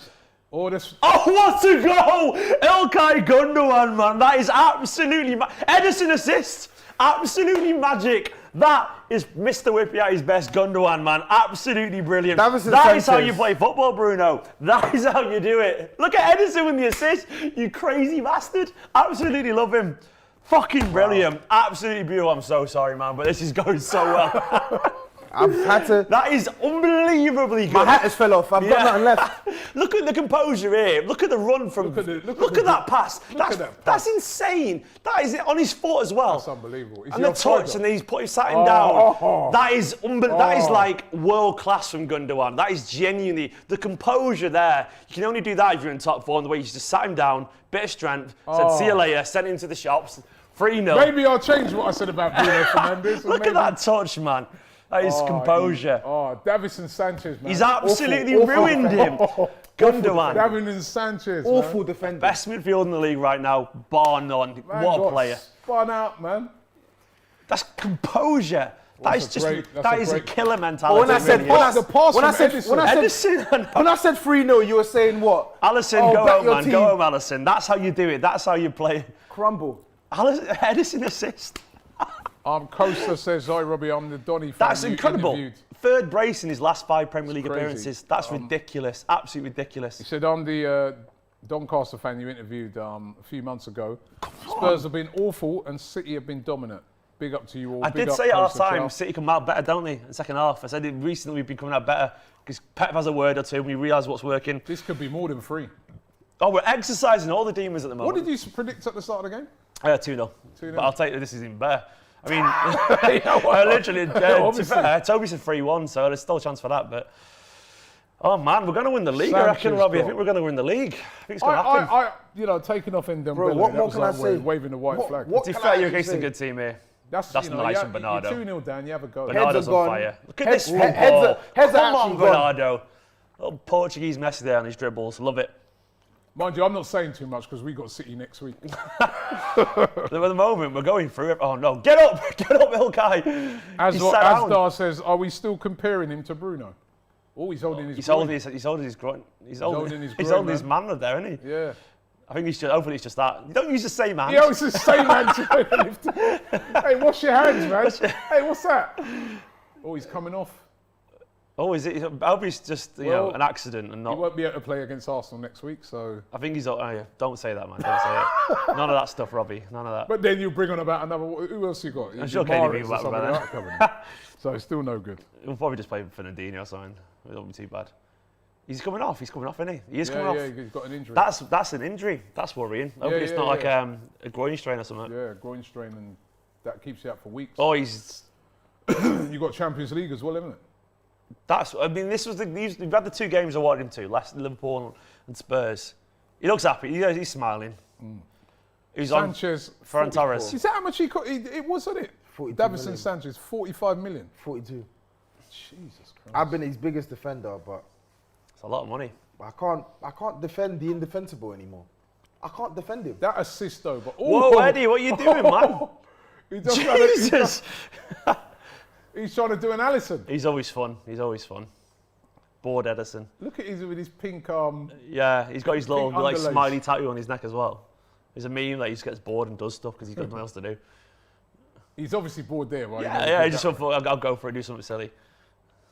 A: Oh, what
B: a goal! Ilkay Gundogan, man. That is absolutely... Edison assist. Absolutely magic. That is Mr. Whippy at his best, Gundogan, man. Absolutely brilliant. That is how you play football, Bruno. That is how you do it. Look at Edison with the assist. You crazy bastard. Absolutely love him. Fucking brilliant. Wow. Absolutely beautiful. I'm so sorry, man, but this is going so well.
C: I've had to.
B: That is unbelievably good.
C: My hat has fell off. I've got nothing left.
B: Look at the composure here. Look at the run from. Look at that pass. That's insane. That is on his foot as well.
A: That's unbelievable.
B: And the touch, and then he's sat him down. That is that is like world class from Gundogan. That is genuinely the composure there. You can only do that if you're in top form. The way you just sat him down, bit of strength, said see you later, sent him to the shops, 3-0.
A: Maybe I'll change what I said about Bruno Fernandes.
B: Look at that touch, man. That is composure.
A: Davison Sanchez, man.
B: He's absolutely ruined him. Gundogan.
A: Davison Sanchez,
C: awful defender.
B: Best midfield in the league right now, bar none.
A: Man,
B: what a player.
A: Spun out, man.
B: That's composure. That is a killer mentality.
C: When I said 3-0, you were saying what?
B: Alisson, go home, man. Go home, Alisson. That's how you do it. That's how you play.
C: Crumble.
B: Edison assist.
A: Costa says, hi Robbie, I'm the Donny fan.
B: That's incredible. Third brace in his last 5 Premier League appearances. That's ridiculous. Absolutely ridiculous.
A: He said, I'm the Doncaster fan you interviewed a few months ago. Spurs have been awful and City have been dominant. Big up to you all.
B: I did say at half time, City come out better, don't they, in the second half. I said recently we've been coming out better because Pep has a word or two and we realise what's working.
A: This could be more than 3.
B: Oh, we're exercising all the demons at the moment.
A: What did you predict at the start of the game?
B: 2-0. But I'll take this is even better. I mean, literally, Tobi said 3-1, so there's still a chance for that. But oh man, we're going to win the league. I reckon, Robbie. I think we're going to win the league. I think it's going to happen.
A: Taking off in
C: Bro, what more can I say?
A: Waving the white flag.
B: To be fair, you're against a good team here. That's nice, Bernardo.
A: You're 2-0 down. You have a go.
B: Bernardo's on fire. Look at this ball. Come on, Bernardo. Little Portuguese Messi there on his dribbles. Love it.
A: Mind you, I'm not saying too much because we got City next week.
B: At the moment, we're going through it. Oh no, get up, Ilkay.
A: Asdar says, are we still comparing him to Bruno? Oh, he's holding his groin.
B: He's holding his groin. He's holding his man there, isn't he?
A: Yeah.
B: I think hopefully it's just that. You don't use the same hand.
A: Yeah, it's the same hand. Hey, wash your hands, man. Hey, what's that? Oh, he's coming off.
B: Oh, is it? I hope it's just an accident and not.
A: He won't be able to play against Arsenal next week, so.
B: I think he's. Oh, yeah. Don't say that, man. Don't say it. None of that stuff, Robbie. None of that.
A: But then you bring on about another. Who else you got?
B: I'm sure KDB will back
A: that. So it's still no good.
B: We'll probably just play Fernandinho or something. It won't be too bad. He's coming off, isn't he? He is coming off.
A: Yeah, he's got an injury.
B: That's an injury. That's worrying. Hopefully it's not like a groin strain or something.
A: Yeah, groin strain, and that keeps you out for weeks.
B: Oh, he's.
A: You got Champions League as well, haven't it?
B: We've had the 2 games I wanted him to, last Liverpool and Spurs. He looks happy. He's smiling. He's
A: Sanchez,
B: on Ferran Torres.
A: Is that how much he got? It was, wasn't it? Davison Sanchez, 45 million.
C: 42.
A: Jesus Christ.
C: I've been his biggest defender, but
B: it's a lot of money.
C: I can't defend the indefensible anymore. I can't defend him.
A: That assist though, but
B: whoa, Eddie, what are you doing, man?
A: Jesus. He's trying to do an Alisson.
B: He's always fun. Bored Edison.
A: Look at him with his pink
B: Yeah, he's got his little smiley tattoo on his neck as well. There's a meme that he just gets bored and does stuff because he's got nothing else to do.
A: He's obviously bored there, right?
B: Yeah, he just thought I'll go for it, do something silly.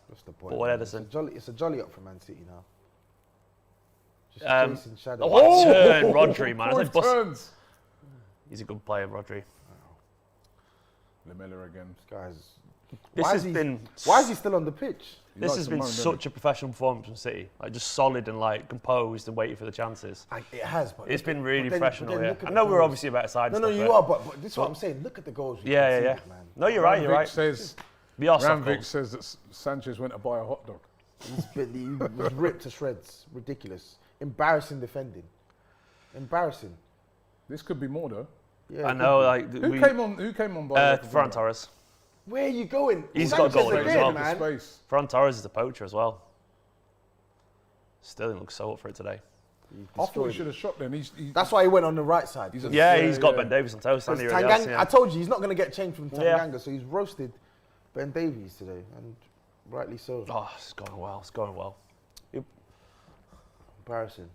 C: What's the point?
B: Bored Edison.
C: It's a jolly up for Man City now. Just chasing shadows.
B: Oh, turn, Rodri, man.
A: Turns.
B: He's a good player, Rodri.
A: Lamella again.
C: Why is he still on the pitch?
B: This has been such a professional performance from City, just solid and composed and waiting for the chances.
C: It has, but
B: it's been really professional. Yeah, I know we're obviously about side.
C: No, you are, but this is what I'm saying. Look at the goals.
B: Yeah. Man. No, you're right.
A: Ramvik says that Sanchez went to buy a hot dog.
C: He was ripped to shreds. Ridiculous. Embarrassing defending. Embarrassing.
A: This could be more though.
B: Yeah, I know.
A: Who came on by
B: Ferran Torres.
C: Where are you going?
B: He's got goal as well.
A: Ferran
B: Torres is a poacher as well. Sterling looks so up for it today.
A: I thought he should have shot then.
C: That's why he went on the right side.
B: He's got Ben Davies on toast.
C: I told you he's not going to get changed from Tanganga, so he's roasted Ben Davies today, and rightly so.
B: Oh, it's going well.
C: Embarrassing.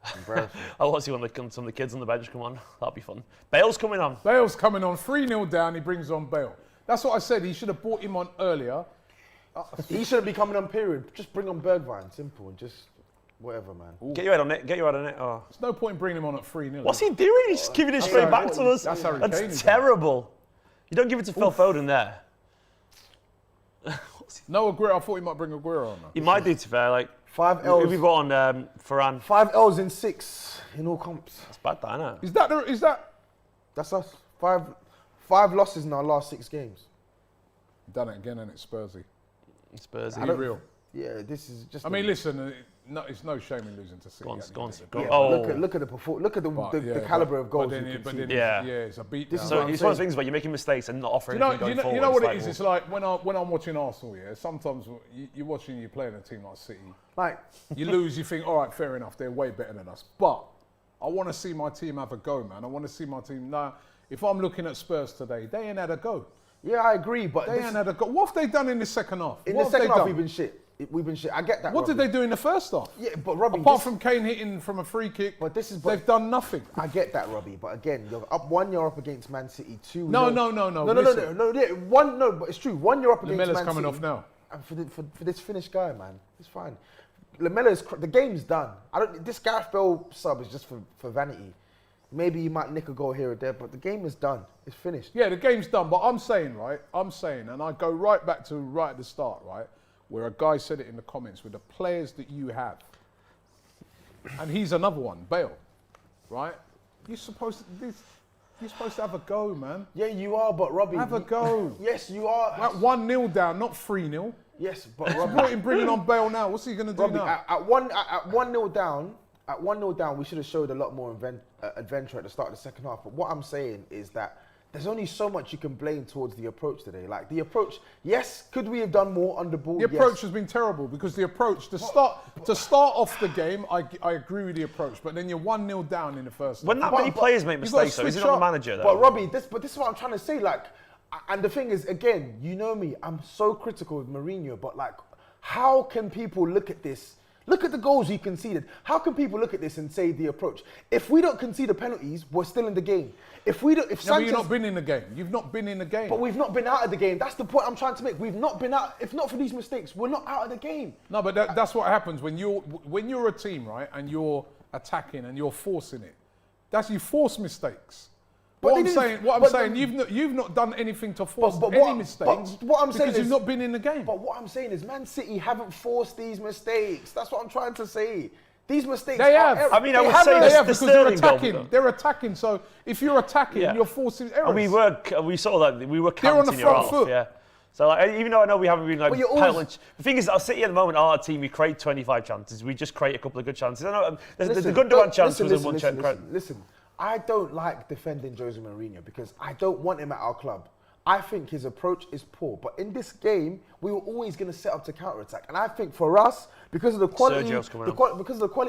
B: I want to see when some of the kids on the bench come on. That'll be fun. Bale's coming on.
A: 3-0 down. He brings on Bale. That's what I said. He should have brought him on earlier.
C: He shouldn't be coming on period. Just bring on Bergwijn, simple, and just whatever, man.
B: Get your head on it. Oh.
A: There's no point in bringing him on at 3-0.
B: What's he doing? He's just giving it straight back to us. That's terrible. You don't give it to Phil Foden there.
A: No Aguero. I thought he might bring Aguero on.
B: He might do, to be fair. Like
C: 5 L's.
B: Who we got on Varane?
C: 5 L's in 6 in all comps.
B: That's bad, that, isn't it?
A: Is that?
C: That's us. 5 losses in our last 6 games.
A: Done it again, and it's Spursy.
B: Spursy.
A: Be real.
C: Yeah, this is just.
A: I mean, listen. It's no shame in losing to City.
B: Go on.
C: Yeah,
B: Oh.
C: Look at the caliber of goals.
A: It's a beat.
B: So it's one of the things where you're making mistakes and not offering anything going forward.
A: You know what it is? It's like when I'm watching Arsenal. Yeah, sometimes you're watching, you're playing a team like City.
C: Like
A: you lose, you think, all right, fair enough, they're way better than us. But I want to see my team have a go, man. I want to see my team. Now, if I'm looking at Spurs today, they ain't had a go.
C: Yeah, I agree, but
A: they ain't had a go. What have they done in the second half?
C: In the second half, we've been shit. I get that.
A: What did they do in the first half?
C: Yeah, but Robbie,
A: apart from Kane hitting from a free kick, they've done nothing.
C: I get that, Robbie, but again, you're up 1, you're up against Man City. 2.
A: No.
C: One, no, but it's true. 1, you're up against Man City.
A: Lamella's coming off now.
C: And for this Finnish guy, man, it's fine. The game's done. This Gareth Bale sub is just for vanity. Maybe you might nick a goal here or there, but the game is done. It's finished.
A: Yeah, the game's done. But I'm saying, and I go right back to right at the start, right, where a guy said it in the comments, with the players that you have, and he's another one, Bale, right? You're supposed to have a go, man.
C: Yeah, you are, but Robbie,
A: have a go.
C: Yes, you are.
A: Like 1-0 down, not 3-0.
C: Yes, but Robbie,
A: bringing on Bale now. What's he going to do now?
C: At 1-0 down. At 1-0 down, we should have showed a lot more adventure at the start of the second half. But what I'm saying is that there's only so much you can blame towards the approach today. Like the approach, yes, could we have done more on the ball?
A: The approach has been terrible because the approach to start off the game, I agree with the approach, but then you're 1-0 down in the first.
B: When that many players make mistakes, though, is he not the manager? Though?
C: But Robbie, this is what I'm trying to say. Like, and the thing is, again, you know me, I'm so critical of Mourinho, but like, how can people look at this? Look at the goals he conceded. How can people look at this and say the approach? If we don't concede the penalties, we're still in the game. If Sanchez,
A: but you've not been in the game. You've not been in the game.
C: But we've not been out of the game. That's the point I'm trying to make. We've not been out. If not for these mistakes, we're not out of the game.
A: No, but that's what happens when you're a team, right, and you're attacking and you're forcing it. You force mistakes. What I'm saying, you've not done anything to force any mistakes.
C: But what I'm saying
A: because you've not been in the game.
C: But what I'm saying is, Man City haven't forced these mistakes. That's what I'm trying to say. These mistakes.
A: They have.
B: I mean, I would say
A: they have because they're attacking. They're attacking. So if you're attacking, you're forcing errors.
B: And we saw that we were counting your off. Yeah. So like, even though I know we haven't been like the thing is, our City at the moment are a team. We create 25 chances. We just create a couple of good chances. I know the Gundogan chance was in one chance.
C: Listen. I don't like defending Jose Mourinho because I don't want him at our club. I think his approach is poor. But in this game, we were always going to set up to counter-attack. And I think for us, because of the quality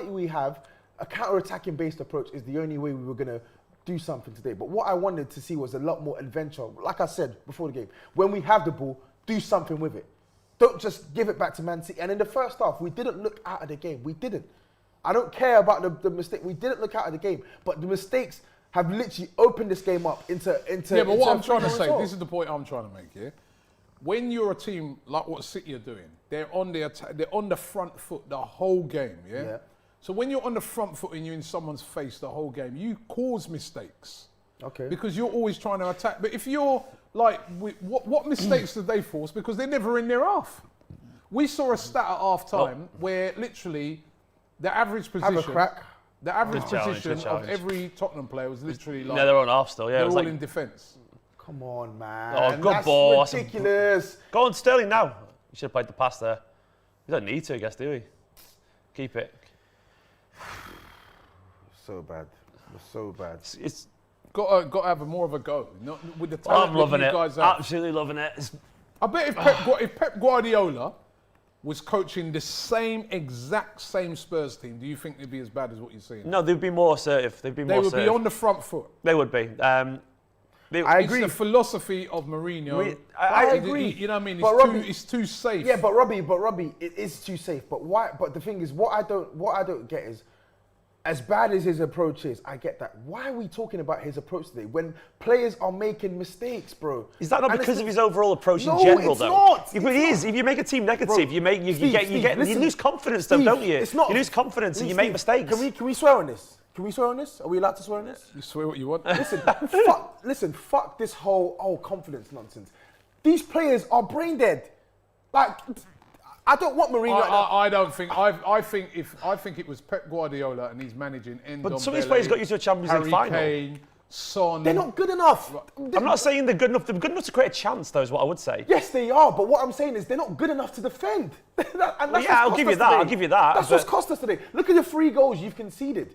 C: we have, a counter-attacking based approach is the only way we were going to do something today. But what I wanted to see was a lot more adventure. Like I said before the game, when we have the ball, do something with it. Don't just give it back to Man City. And in the first half, we didn't look out of the game. We didn't. I don't care about the mistake. We didn't look out of the game, but the mistakes have literally opened this game up into.
A: Yeah, but what I'm trying to say, this is the point I'm trying to make here. When you're a team like what City are doing, they're on the attack, they're on the front foot the whole game. Yeah. So when you're on the front foot and you're in someone's face the whole game, you cause mistakes.
C: Okay.
A: Because you're always trying to attack. But if you're like, what mistakes did they force? Because they're never in their half. We saw a stat at half time where literally. The average position.
C: Have a crack.
A: The average position of every Tottenham player was literally like.
B: Yeah, they're on half still. Yeah,
A: they're all in defence.
C: Come on, man.
B: Oh, good ball.
C: That's ridiculous.
B: Go on, Sterling now. You should have played the pass there. You don't need to, I guess, do we? Keep it.
C: So bad. So bad.
A: It's got to have more of a go. Not with the talent
B: I'm loving
A: that you
B: it.
A: Guys have.
B: Absolutely loving it.
A: I bet if Pep Guardiola was coaching the exact same Spurs team, do you think they'd be as bad as what you're seeing?
B: No, they'd be more assertive. They would
A: be on the front foot.
B: They would be.
C: I agree.
A: It's the philosophy of Mourinho.
C: I agree.
A: You know what I mean? It's too safe.
C: Yeah, but Robbie, it is too safe. But why? But the thing is, what I don't get is, as bad as his approach is, I get that. Why are we talking about his approach today when players are making mistakes, bro?
B: Is that not
C: And
B: because
C: it's-
B: of his overall approach
C: No,
B: in general,
C: it's
B: though?
C: not.
B: If it is, if you make a team negative,
C: Bro,
B: you lose confidence, though,
C: Steve,
B: don't you?
C: it's not-
B: You lose confidence and you make
C: Steve,
B: mistakes.
C: Can we swear on this? Can we swear on this? Are we allowed to swear on this?
A: You swear what you want.
C: Fuck this whole confidence nonsense. These players are brain dead. Like, I don't want Mourinho.
A: I don't think. I think it was Pep Guardiola and he's managing.
B: But some of these players got you to a Champions League final.
A: Kane, Son.
C: They're not good enough.
B: I'm not saying they're good enough. They're good enough to create a chance, though, is what I would say.
C: Yes, they are. But what I'm saying is they're not good enough to defend.
B: I'll give you that. I'll give you that.
C: That's what's cost us today. Look at the 3 goals you've conceded.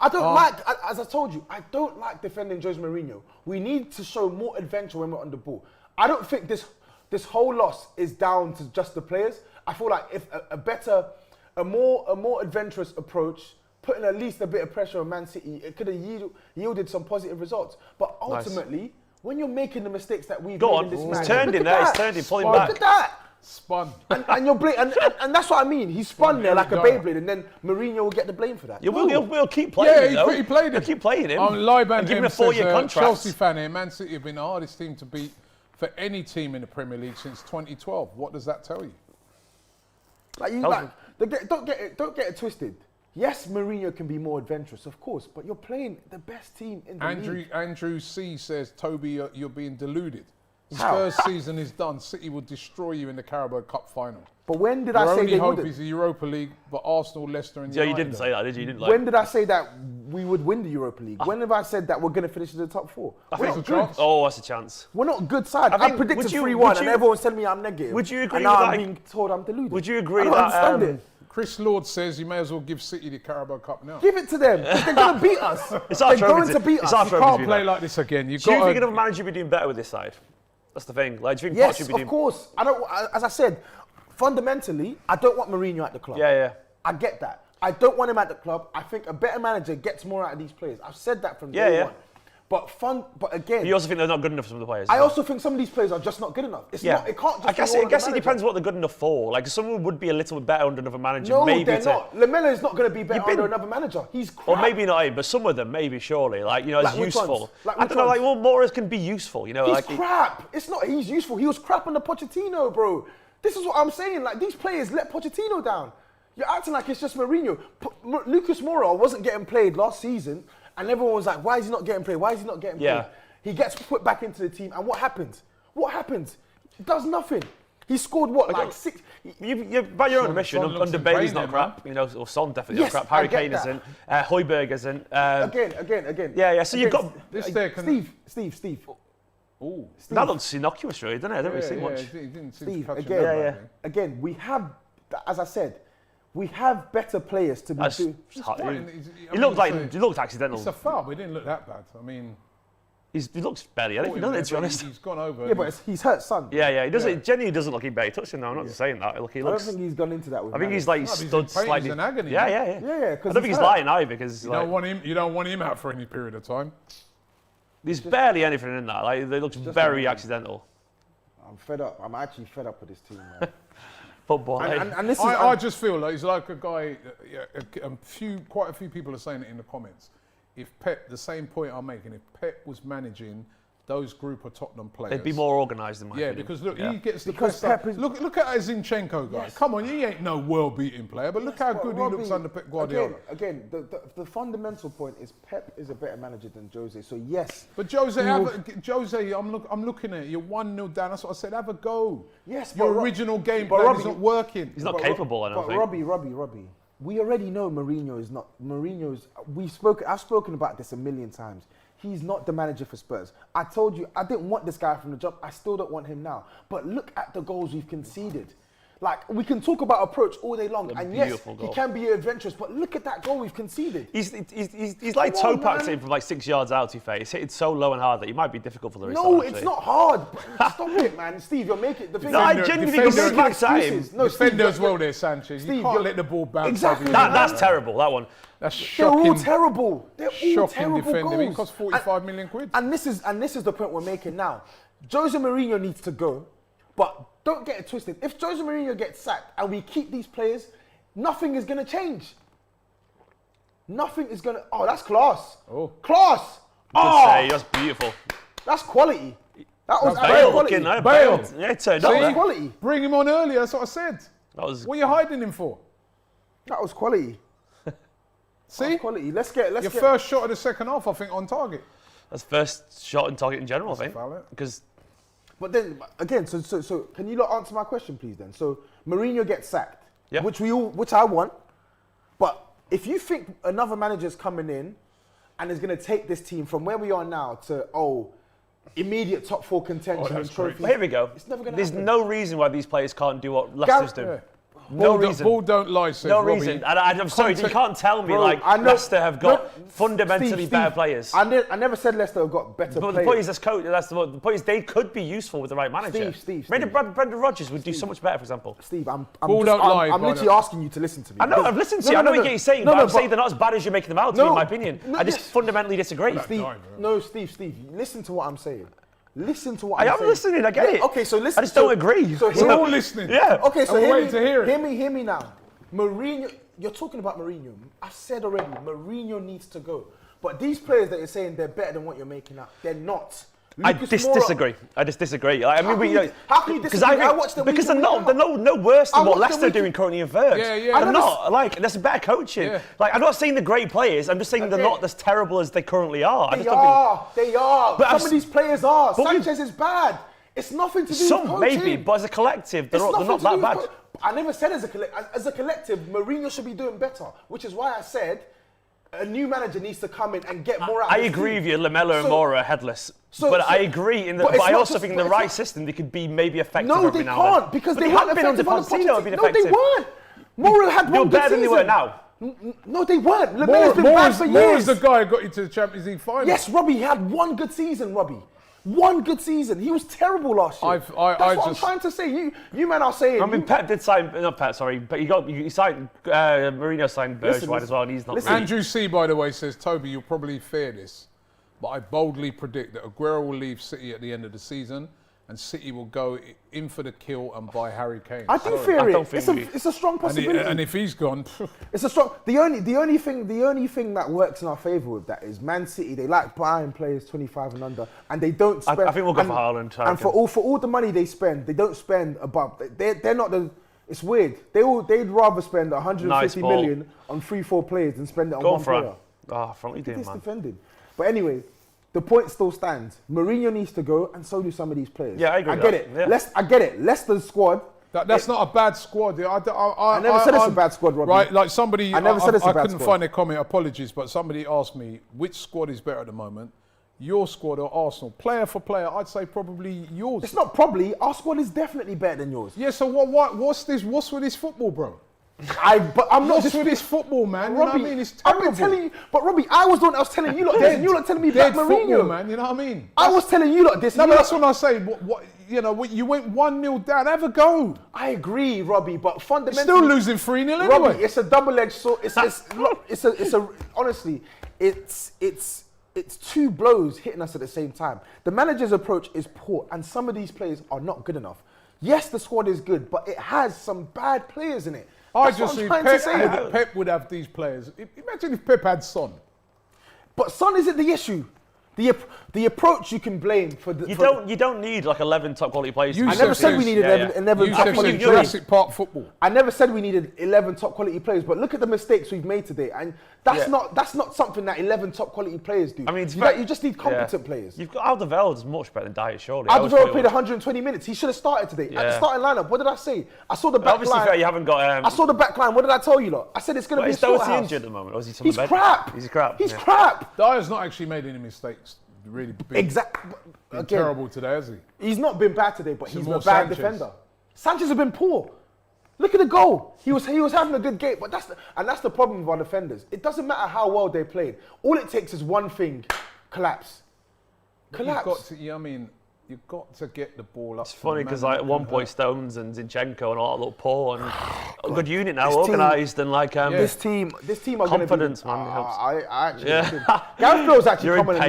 C: I don't like, as I told you, I don't like defending Jose Mourinho. We need to show more adventure when we're on the ball. I don't think this whole loss is down to just the players. I feel like if a more adventurous approach, putting at least a bit of pressure on Man City, it could have yielded some positive results. But ultimately, when you're making the mistakes that we've made in this match,
B: he's turned in there. He's turned in, pulling back.
C: Look at that.
A: Spun.
C: And you're and that's what I mean. He spun there like a Beyblade, and then Mourinho will get the blame for that.
B: Yeah, we'll keep playing him, though.
A: He played him.
B: We'll keep playing him.
A: Liban
B: and give him a
A: says,
B: 4-year contract.
A: Chelsea fan here, Man City have been the hardest team to beat for any team in the Premier League since 2012. What does that tell you?
C: Don't get it twisted. Yes, Mourinho can be more adventurous, of course, but you're playing the best team in the league.
A: Andrew C says, Tobi, you're being deluded.
C: How?
A: Spurs season is done. City will destroy you in the Carabao Cup final.
C: But when did
A: Your
C: I say
A: only
C: they
A: hope
C: wouldn't?
A: is the Europa League, but Arsenal, Leicester, and
B: Yeah,
A: United.
B: you didn't say that, did you? You didn't
C: When did I say that we would win the Europa League? When have I said that we're going to finish in the top 4? We're
A: think
C: not
A: it's a
C: good.
A: chance.
B: Oh, that's a chance.
C: We're not a good side.
B: I
C: I
B: think-
C: predicted
B: would you-
C: 3-1
B: would
C: and
B: you-
C: everyone's telling me I'm negative.
B: Would you agree
C: and now
B: with
C: I'm
B: that?
C: being told I'm deluded.
B: Would you agree
C: I don't
B: that?
C: understand it.
A: Chris Lord says you may as well give City the Carabao Cup now.
C: Give it to them. 'Cause they're going to beat us.
B: It's our
C: They're
B: trophy
C: going to beat
B: it's
C: us.
B: our
A: You
B: trophy to
A: can't
B: be
A: play
B: back.
A: like this again. You've
B: Do you
A: got
B: think
A: to...
B: another manager would be doing better with this side? That's the thing. Like, do you think Poch
C: Yes,
B: should be
C: of
B: doing?
C: course. As I said, fundamentally, I don't want Mourinho at the club.
B: Yeah.
C: I get that. I don't want him at the club. I think a better manager gets more out of these players. I've said that from day one. But again,
B: You also think they're not good enough for some of the players?
C: I also think some of these players are just not good enough. It's not. It can't just.
B: I guess it depends what they're good enough for. Like someone would be a little bit better under another manager.
C: No,
B: maybe
C: they're not. Lamella is not going to be better under another manager. He's crap.
B: Or maybe not him, but some of them maybe surely. Like as
C: Like which
B: useful.
C: ones? Like
B: I
C: which
B: don't know. Like
C: ones?
B: Morris can be useful. You know,
C: He's
B: like
C: crap. It's not. He's useful. He was crap under Pochettino, bro. This is what I'm saying. Like these players let Pochettino down. You're acting like it's just Mourinho. Lucas Moura wasn't getting played last season, and everyone was like, "Why is he not getting played? Why is he not getting played?" He gets put back into the team, and what happens? What happens? He does nothing. He scored what, like 6?
B: You by your own admission,
A: Son looks
B: under
A: in
B: Bailey's
A: pain
B: not
A: there,
B: crap. You know, or Son definitely
C: Yes,
B: not crap.
C: I
B: Harry
C: get
B: Kane
C: that.
B: isn't. Højbjerg isn't.
C: Again.
B: Yeah. So you've got.
A: This there can...
C: Steve.
A: Ooh.
B: That looks innocuous, really, doesn't it? I don't really see much.
A: He didn't seem
C: Steve,
A: to catch
C: again,
A: it.
C: again, we have, as I said, we have better players to be
B: That's
C: doing.
B: hot.
A: fine.
B: He looked accidental.
A: It's a foul, but it didn't look that bad. I mean...
B: He looks barely anything, doesn't it, to be honest?
A: He's gone over.
C: Yeah, but he's hurt, son.
B: Yeah. He doesn't. Genuinely doesn't look like he barely touched him. Now I'm not just saying that. Look, he
C: I don't
B: looks.
C: think he's gone into that with
B: I think
C: malice.
B: he's like
A: No, he's in
B: stood
A: pain,
B: slightly.
A: he's in agony,
B: Yeah.
C: Yeah,
B: I
C: because
B: don't think he's lying either because
A: You
B: like,
A: don't want him out for any period of time.
B: there's barely anything in that. Like they look very accidental.
C: I'm fed up. I'm actually fed up with this team, man.
B: Football.
C: and this is.
A: I just feel like he's like a guy. Quite a few people are saying it in the comments. If Pep, the same point I'm making, if Pep was managing those group of Tottenham players,
B: They'd be more organised in my opinion.
A: because look, he gets the
C: Because
A: best stuff.
C: Pep is-
A: Look at Zinchenko, guys.
C: Yes.
A: Come on, he ain't no world-beating player, but look how
C: But
A: good he
C: Robbie,
A: looks under Pep Guardiola.
C: Again, the fundamental point is Pep is a better manager than Jose. So yes.
A: But Jose,
C: he will-
A: Jose, I'm looking at it. You're 1-0 down. That's what I said. Have a go.
C: Yes,
A: Your
C: but
A: original game
C: but
A: plan
C: Robbie,
A: isn't working.
B: He's not
C: But
B: capable, I don't
C: but
B: think.
C: Robbie, we already know Mourinho is not. I've spoken about this a million times. He's not the manager for Spurs. I told you, I didn't want this guy from the job. I still don't want him now. But look at the goals we've conceded. Like, we can talk about approach all day long. And yes,
B: beautiful goal.
C: he can be adventurous, but look at that goal we've conceded.
B: He's like
C: Come on,
B: Topak
C: man.
B: saying from like 6 yards out, to face. It's hit so low and hard that he might be difficult for the restart.
C: No,
B: actually.
C: it's not hard. Stop it, man. Steve, you're making... The thing
B: No, I
C: is,
B: genuinely
A: defender-
B: think he smacks at him.
C: excuses. No,
A: Defender
C: Steve,
A: as well there, Sanchez.
C: Steve,
A: you can't
C: you're-
A: let the ball bounce.
C: Exactly.
A: over you.
B: That's terrible, that one.
A: That's
C: They're all
A: shocking.
C: terrible. They're all
A: Shocking
C: terrible
A: defending. It
C: goals.
A: cost 45 million quid.
C: And this is the point we're making now. Jose Mourinho needs to go, but don't get it twisted. If Jose Mourinho gets sacked and we keep these players, nothing is going to change. Nothing is gonna. Oh, that's class.
A: Oh.
C: Class.
B: Good save. That's beautiful.
C: That's quality. That was
B: Bale
C: quality.
B: looking, no?
A: Bale.
B: Yeah, it turned
C: That
B: up.
C: was quality.
A: Bring him on earlier, that's what I said.
B: That was.
A: What are you hiding him for?
C: That was quality.
A: See?
C: That's quality. Let's get.
A: Your first shot of the second half, I think, on target.
B: That's first shot on target in general, I think.
A: foul, innit?
B: Because
C: But then again, so can you lot answer my question, please? Then, so Mourinho gets sacked,
B: Yeah.
C: which I want. But if you think another manager's coming in and is going to take this team from where we are now to immediate top 4 contention and
A: that's
C: trophies,
B: Well, here we go.
C: It's never going to
B: There's
C: happen.
B: no reason why these players can't do what Leicester's doing.
A: Yeah.
B: No reason.
A: Ball don't lie, says
B: No
A: Robbie.
B: reason. And I'm sorry, you can't tell me
C: Bro,
B: like
C: I know-
B: Leicester have got
C: No,
B: fundamentally
C: Steve,
B: better players.
C: I never said Leicester have got better
B: But
C: players.
B: the point is, the point is, they could be useful with the right manager.
C: Steve.
B: Brendan Rodgers would do so much better, for example.
C: Steve, I'm
A: Ball don't lie,
C: I'm
A: brother.
C: literally asking you to listen to me.
B: I know, I've listened to you. I know what you're saying, but I'm saying they're not as bad as you're making them out to be, in my opinion. I just fundamentally disagree.
C: Steve, listen to what I'm saying. Listen to what
B: I
C: I'm
B: am
C: saying.
B: listening, I get it.
C: Okay, so listen.
B: I just don't agree.
C: So
A: We're all listening.
B: Yeah.
C: Okay, so
A: And we're
C: hear
A: waiting
C: me,
A: to hear it.
C: Hear me now. Mourinho, you're talking about Mourinho. I've said already, Mourinho needs to go. But these players that you're saying they're better than what you're making out, they're not.
B: I
C: Lucas Moura-
B: disagree. I just disagree. I mean,
C: how can you disagree? I watched them
B: because
C: week in,
B: they're
C: week out.
B: no worse than
C: I
B: what
C: watched them
B: Leicester are
C: week in-
B: doing currently in third.
A: Yeah, yeah.
B: They're not. Like, that's better coaching.
A: Yeah.
B: Like, I'm not saying they're great players. I'm just saying they're
C: Okay.
B: not as terrible as they currently are.
C: They are.
B: But
C: Some of these players are.
B: But we-
C: Sanchez is bad. It's nothing to do with
B: Some
C: coaching.
B: maybe, but as a collective, they're
C: It's
B: not
C: nothing to
B: that
C: do
B: bad.
C: with I never said as a collective, Mourinho should be doing better, which is why I said a new manager needs to come in and get more out of
B: I
C: his
B: agree
C: team.
B: with you, Lamella and Moura are headless. But I agree
C: but it's
B: I
C: not
B: also
C: just-
B: think in
C: but
B: the
C: it's
B: right
C: not-
B: system they could be maybe effective
C: No,
B: every
C: they
B: now and
C: can't
B: then.
C: because
B: But
C: they
B: haven't
C: weren't
B: been under
C: effective under
B: Pochettino, have been
C: Pochettino. No, they
B: effective.
C: weren't. Moura had
B: You're
C: one good
B: better than they were
C: season.
B: now.
C: No, they weren't. Lamella's been bad for years.
A: Moore's the guy who got you to the Champions League final.
C: Yes, Robbie had one good season, Robbie. One good season. He was terrible last year. That's what I'm trying to say. You man are saying.
B: I mean, Pep did sign, not Pep, sorry, but he signed, Mourinho signed Bergwijn as well, and he's not really.
A: Andrew C, by the way, says, Toby, you'll probably fear this, but I boldly predict that Aguero will leave City at the end of the season and City will go in for the kill and buy Harry Kane.
C: I do fear
B: I don't
C: it.
B: think
C: It's a strong possibility.
A: And if he's gone,
C: It's a strong. The only thing that works in our favour with that is Man City. They like buying players 25 and under, and they don't spend.
B: I think we'll go for Haaland.
C: And for all the money they spend, they don't spend above. They're not the. It's weird. They'd rather spend 150 million on 3-4 players than spend it on one player.
B: From what you doing,
C: This
B: man?
C: defending. But anyway, the point still stands. Mourinho needs to go, and so do some of these players.
B: Yeah, I agree
C: I
B: with
C: get
B: that.
C: it.
B: Yeah.
C: I get it. Leicester's squad.
A: that's not a bad squad. I
C: never said it's a bad squad, Robbie.
A: Right, like somebody,
C: I never said it's a bad
A: couldn't
C: squad.
A: find their comment, apologies, but somebody asked me, which squad is better at the moment? Your squad or Arsenal? Player for player, I'd say probably yours.
C: It's not probably. Our squad is definitely better than yours.
A: Yeah, so what's with this football, bro?
C: But I'm not
A: What's with this football, man? You know what I mean? It's
C: I've
A: terrible.
C: been telling you, but Robbie, I was the one that was telling you lot this, and you lot telling me
A: Dead
C: about
A: football,
C: Mourinho.
A: man. You know what I mean?
C: I was telling you lot this.
A: No,
C: and
A: but
C: you
A: that's
C: lot-
A: when I say, you went 1-0 down. Have a go.
C: I agree, Robbie, but
A: You're
C: fundamentally,
A: still losing 3-0
C: Robbie,
A: anyway.
C: it's a double-edged sword. Honestly, it's two blows hitting us at the same time. The manager's approach is poor, and some of these players are not good enough. Yes, the squad is good, but it has some bad players in it.
A: I
C: That's
A: just
C: what
A: see
C: I'm trying to say.
A: Pep would have these players. Imagine if Pep had Son.
C: But Son isn't the issue. The approach you can blame for the.
B: You don't need like 11 top quality players.
A: You
C: I never said we needed 11
A: You
C: top
A: said
C: quality
A: it's
C: players.
A: Jurassic Park football.
C: I never said we needed 11 top quality players, but look at the mistakes we've made today, and that's not something that 11 top quality players do.
B: I mean,
C: you just need competent players.
B: You've got Alderweireld's much better than Dyer, surely.
C: Alderweireld played 120 minutes. He should have started today. At the starting lineup, what did I say? I saw the back
B: Obviously,
C: line.
B: fair, you haven't got.
C: I saw the back line. What did I tell you lot? I said it's going to be a
B: Is he
C: slaughterhouse.
B: injured at the moment, or is he?
C: He's crap.
B: He's crap.
C: He's
B: yeah.
C: crap.
A: Dyer's not actually made any mistakes. Really big.
C: Exactly.
A: Been terrible today, has he?
C: He's not been bad today, but he's a
A: more
C: bad
A: Sanchez.
C: defender. Sanchez has been poor. Look at the goal. He was having a good game, but that's the problem with our defenders. It doesn't matter how well they played. All it takes is one thing: collapse. Collapse.
A: You've got to get the ball up.
B: It's funny because like at one point Stones and Zinchenko and all that look poor and a good unit now,
C: This team-
B: organised and like
C: This team are going to be
B: confidence, man. It helps.
C: I actually
B: Yeah.
C: think Gareth Bale's actually
B: You're in
C: coming and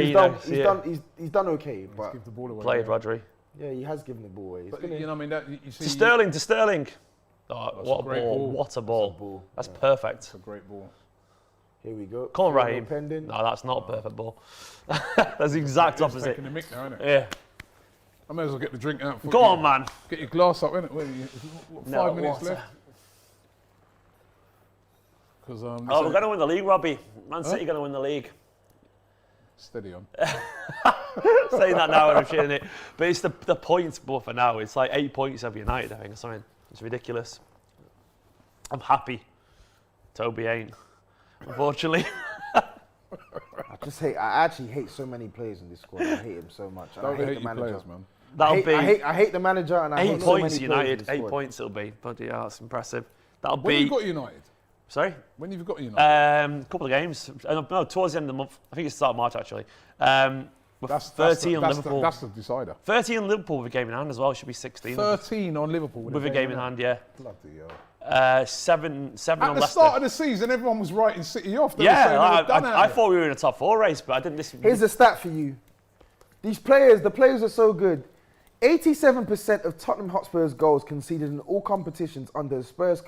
B: pain,
C: he's done okay, but
A: Give the ball away.
B: played Rodri.
C: yeah, he has given the ball away. He's
A: But,
C: gonna-
A: you know what I mean? You see,
B: To Sterling. Oh, what a
A: great
B: ball.
A: ball.
B: What a ball.
C: ball.
B: That's perfect.
A: It's a great ball.
C: Here we go.
B: Come on, Raheem.
C: Pending.
B: No, that's not a perfect ball. That's the exact opposite.
A: Taking the mick now, isn't it?
B: Yeah.
A: I may as well get the drink out.
B: Go on, man.
A: Get your glass up, innit? 5 minutes left. Because
B: we're going to win the league, Robbie. Man City going to win the league.
A: Steady on.
B: Saying that now and I'm shitting it. But it's the points for now. It's like 8 points over United, I think, or something. It's ridiculous. I'm happy. Tobi ain't, unfortunately.
C: I actually hate so many players in this squad. I hate him so much.
A: Don't
C: hate
A: hate
C: the
A: your
C: manager.
A: players, man.
C: I hate the manager and I hate
B: 8
C: so
B: points
C: many
B: United.
C: players in this
B: 8
C: squad.
B: points it'll be. Bloody hell, that's impressive. That'll
A: When
B: be.
A: you got United?
B: Sorry?
A: When you've got United?
B: A couple of games. No, towards the end of the month. I think it's the start of March actually.
A: That's
B: 13 on Liverpool.
A: That's the decider.
B: 13 on Liverpool with a game in hand as well. Should be 16.
A: 13 on Liverpool
B: with a game in hand, yeah.
A: Bloody hell.
B: 7
A: At
B: on
A: the
B: Leicester.
A: start of the season, everyone was writing City off. They
B: Yeah,
A: were saying they were done
B: I
A: out.
B: thought we were in a top 4 race, but I didn't listen.
C: Here's a stat for you. The players are so good. 87% of Tottenham Hotspur's goals conceded in all competitions under Spurs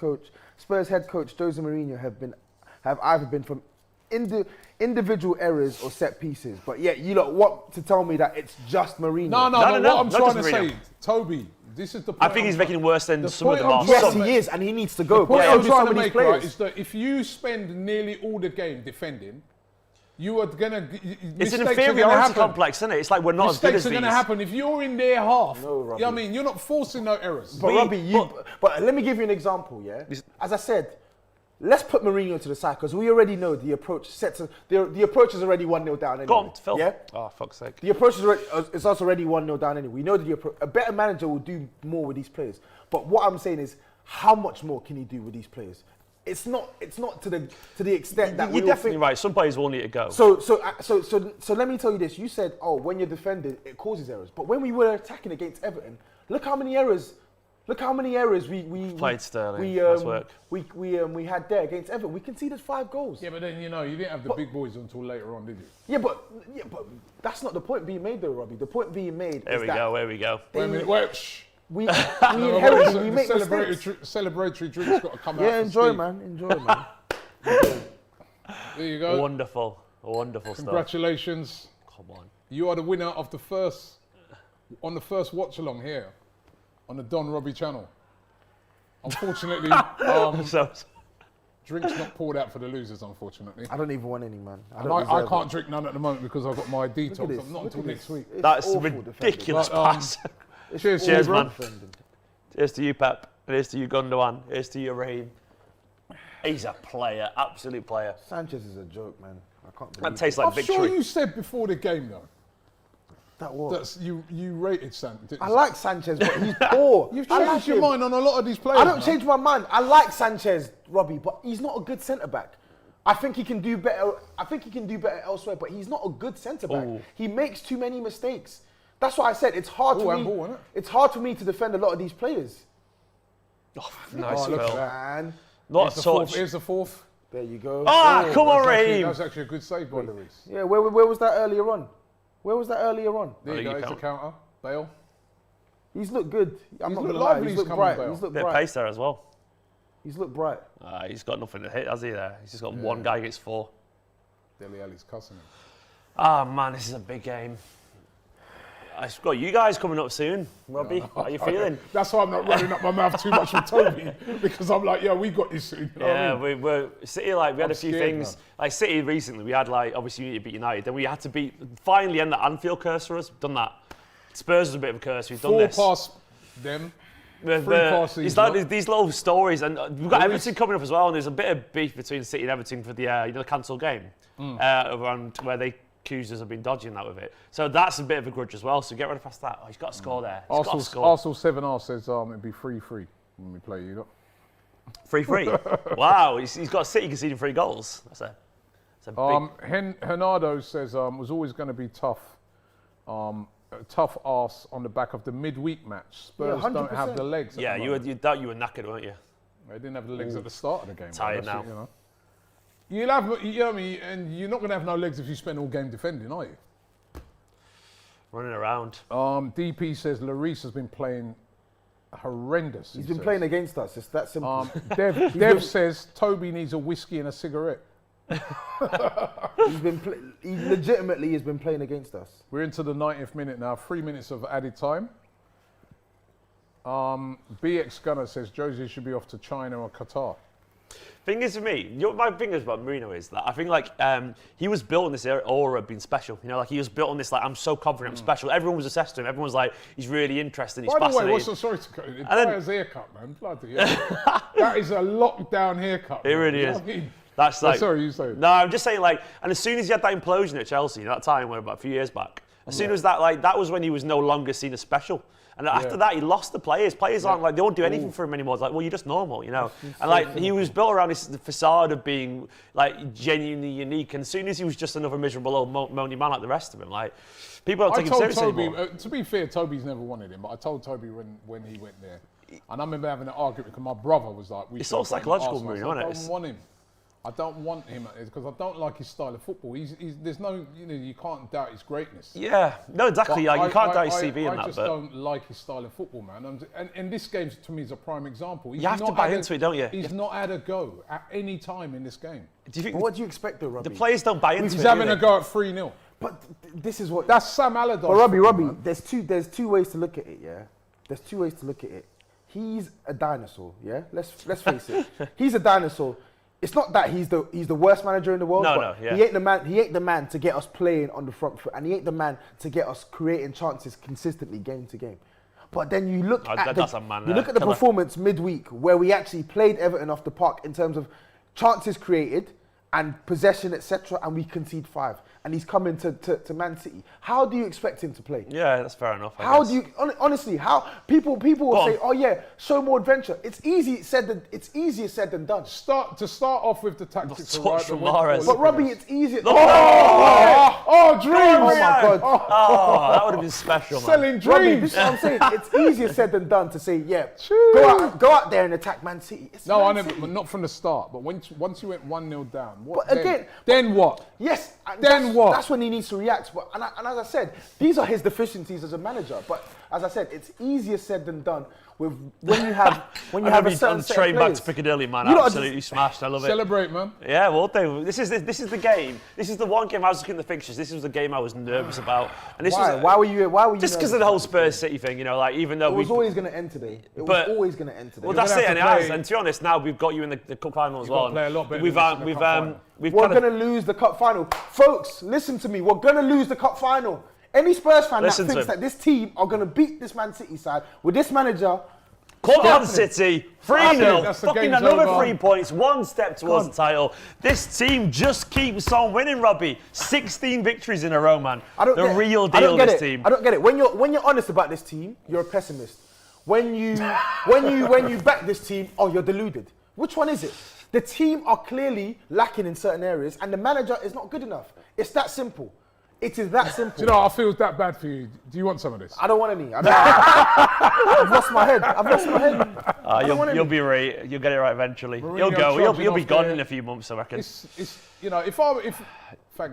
C: head coach Jose Mourinho have either been from individual errors or set pieces. But yet you lot want to tell me that it's just Mourinho.
A: No,
B: No,
A: what I'm
B: not
A: trying to
B: just Mourinho.
A: say, Toby, this is the point.
B: I think he's making it worse than
A: the
B: some of them
A: point
B: are.
A: I'm
C: Yes,
A: trying
C: he is, and he needs to go.
A: The point
C: But
A: I'm
C: so do
A: trying
C: some
A: to
C: of these
A: make, right,
C: players.
A: is that if you spend nearly all the game defending, you are gonna.
B: It's an inferiority complex, isn't it? It's like we're not as good
A: Mistakes
B: as
A: are going to
B: these.
A: happen if you're in their half.
C: No,
A: You know
C: Robbie.
A: what I mean? You're not forcing no errors.
C: But Robbie, but let me give you an example, yeah? As I said, let's put Mourinho to the side because we already know the approach the approach is already 1-0 down anyway.
B: Go on, Phil.
C: Yeah?
B: Oh, fuck's sake.
C: The approach is it's also already 1-0 down anyway. We know that a better manager will do more with these players. But what I'm saying is, how much more can he do with these players? It's not to the extent that
B: You're definitely right. Some players will need to go.
C: So let me tell you this. You said, oh, when you're defending, it causes errors. But when we were attacking against Everton, look how many errors we
B: played Sterling. Nice work.
C: We had there against Everton. We conceded 5 goals.
A: Yeah, but then you didn't have the big boys until later on, did you?
C: Yeah, but that's not the point being made, though, Robbie. The point being made.
B: Here we go. Here we go.
A: Wait a minute. Wait. Shh.
C: We inherently we make mistakes.
A: Celebratory drink's got to come out.
C: Yeah,
A: for
C: enjoy,
A: Steve.
C: man. Enjoy, man.
A: There you go.
B: Wonderful stuff.
A: Congratulations.
B: Come on.
A: You are the winner of the first watch along here on the Don Robbie channel. Unfortunately, drinks not poured out for the losers, unfortunately.
C: I don't even want any, man.
A: I can't drink none at the moment because I've got my detox.
C: this,
A: Not until next week.
B: That's ridiculous pass.
A: Cheers,
B: man. Here's to you, Pep. Here's to you, Gundogan. Here's to you, Raheem. He's a player, absolute player.
C: Sanchez is a joke, man. I can't believe
B: That tastes like
A: I'm
B: victory.
A: sure you said before the game, though,
C: that was.
A: that you rated Sanchez.
C: I like Sanchez, but he's poor.
A: You've
C: I
A: changed
C: like
A: your
C: him.
A: mind on a lot of these players.
C: I don't
A: man.
C: change my mind. I like Sanchez, Robbie, but he's not a good centre back. I think he can do better. I think he can do better elsewhere, but he's not a good centre back.
B: Ooh.
C: He makes too many mistakes. That's why I said it's hard
A: Ooh,
C: for
A: handball,
C: me.
A: isn't it?
C: It's hard for me to defend a lot of these players.
B: Nice,
A: look at
B: Phil.
A: that.
C: Man,
B: Not
A: Here's the fourth.
B: such.
A: Here's the fourth.
C: there you go.
B: Ah, come on,
A: That
B: Raheem.
A: was actually a good save by Lloris.
C: Yeah, where was that earlier on? Where was that earlier on?
A: There you
B: you
A: go. Here's the
B: count.
A: counter. Bale.
C: He's looked good. I'm not
A: looked
C: gonna lie.
A: lively,
C: He's
A: he's
C: looked
A: coming,
C: bright.
A: Bale.
C: He's looked
B: Bit of
C: bright.
B: pace there as well.
C: He's looked bright.
B: He's got nothing to hit, has he? There. He's just got one guy against 4.
A: Dele Alli's cussing him.
B: Ah, man, this is a big game. I've got you guys coming up soon, Robbie. How are you feeling?
A: That's why I'm not running up my mouth too much with Toby, because I'm like, yeah, we got this soon. You know what I
B: Yeah,
A: mean?
B: we're City. Like we had
A: I'm
B: a few
A: scared,
B: things.
A: man.
B: Like City recently, we had like obviously we need to beat United. Then we had to finally end the Anfield curse for us. Done that. Spurs was a bit of a curse. We've done
A: 4
B: this.
A: past them.
B: With,
A: 3 past
B: it's
A: these
B: like
A: lot.
B: these little stories, and we've got
A: Lloris.
B: Everton coming up as well. And there's a bit of beef between City and Everton for the the cancelled game, around where they accused us of being dodgy and that with it. So that's a bit of a grudge as well. So get ready past that. Oh, he's got to score there. He's got to score.
A: Arsenal 7R says it'd be 3-3 when we play you. Lot.
B: 3-3. Wow, he's got City conceding 3 goals. That's a big.
A: Hernando says was always going to be tough. A tough arse on the back of the midweek match. Spurs don't have
C: 100%.
A: the legs.
B: Yeah, you were knackered, weren't you?
A: They didn't have the legs at the start of the game.
B: Tired
A: That's
B: now.
A: it, you know. You'll have, you know what I mean, and you're not going to have no legs if you spend all game defending, are you?
B: Running around.
A: DP says Lloris has been playing horrendous.
C: He's been playing against us. It's that simple.
A: Dev says Toby needs a whiskey and a cigarette.
C: He legitimately has been playing against us.
A: We're into the 90th minute now. 3 minutes of added time. BX Gunner says Josie should be off to China or Qatar.
B: Thing is, for me, my thing is about Mourinho is that I think like he was built on this aura of being special. You know, like he was built on this like I'm so confident, I'm special. Everyone was obsessed with him. Everyone was like he's really interesting. He's
A: By the way,
B: fascinating.
A: what's the sorry to cut you? His haircut, man. Bloody hell. That is a lockdown haircut.
B: It really is.
A: I mean?
B: That's like.
A: Sorry, you say.
B: No, I'm just saying like, and as soon as he had that implosion at Chelsea, that time went about a few years back. As soon as that was when he was no longer seen as special. And after that, he lost the players. Players aren't like, they won't do anything for him anymore. It's like, well, you're just normal, you know? And like, he was built around this facade of being like genuinely unique. And as soon as he was just another miserable old moany man like the rest of him, like, people don't take him seriously anymore.
A: To be fair, Tobi's never wanted him, but I told Tobi when he went there. And I remember having an argument because my brother was like,
B: it's all psychological, Mourinho,
A: I
B: isn't it?
A: don't want him. I don't want him because I don't like his style of football. There's no, you can't doubt his greatness.
B: Yeah, no, exactly. Like, you can't doubt his CV in that.
A: I just don't like his style of football, man. And this game to me is a prime example.
B: You have to buy into it, don't you?
A: He's not had a go at any time in this game.
B: Do you think?
C: But what do you expect, though, Robbie?
B: The players don't buy into it.
A: He's having a go at 3-0.
C: But this is what.
A: That's Sam Allardyce.
C: But Robbie, there's two ways to look at it. Yeah, there's two ways to look at it. He's a dinosaur. Yeah, let's face it. He's a dinosaur. It's not that he's the worst manager in the world. He ain't the man. He ain't the man to get us playing on the front foot, and he ain't the man to get us creating chances consistently game to game. But then you look at the performance midweek where we actually played Everton off the park in terms of chances created and possession, etc., and we concede 5. And he's coming to Man City. How do you expect him to play?
B: Yeah, that's fair enough.
C: How do you honestly? How people will say, "Oh yeah, show more adventure." It's easier said than done.
A: To start off with the tactics.
C: But Robbie, it's easier.
A: Dreams!
C: Oh my God!
B: Oh, that would have been special, man.
A: Selling dreams.
C: Robbie, this is what I'm saying. It's easier said than done to say, yeah, go out there and attack Man City.
A: I never, but not from the start. But once you went 1-0 down,
C: then
A: what?
C: Yes.
A: Then what?
C: That's when he needs to react. But and as I said, these are his deficiencies as a manager. But as I said, it's easier said than done. When you have a certain set of
B: train back
C: players.
B: to Piccadilly, man. Absolutely smashed. I love it.
A: Celebrate, man.
B: Yeah, well, this is the game. This is the one game I was looking at the fixtures. This was the game I was nervous about. And this
C: Why were you?
B: Just because of the whole Spurs City thing, you know, like even though
C: it was always going to end today. It was always going to end today.
B: Well, that's it, and it has. And to be honest, now we've got you in the cup final as well.
A: Play a lot better
C: we're going to lose the cup final, folks. Listen to me. We're going to lose the cup final. Any Spurs fan that thinks that this team are going to beat this Man City side with this manager.
B: Come on, City. 3-0. Fucking another 3 points. One step towards the title. This team just keeps on winning, Robbie. 16 victories in a row, man. Real deal, this team.
C: I don't get it. When you're honest about this team, you're a pessimist. When you back this team, you're deluded. Which one is it? The team are clearly lacking in certain areas, and the manager is not good enough. It's that simple. It is that simple.
A: Do you know, I feel that bad for you. Do you want some of this?
C: I don't want any. I've lost my head.
B: You'll be right. You'll get it right eventually. You'll go. You'll be gone in a few months, I reckon.
A: If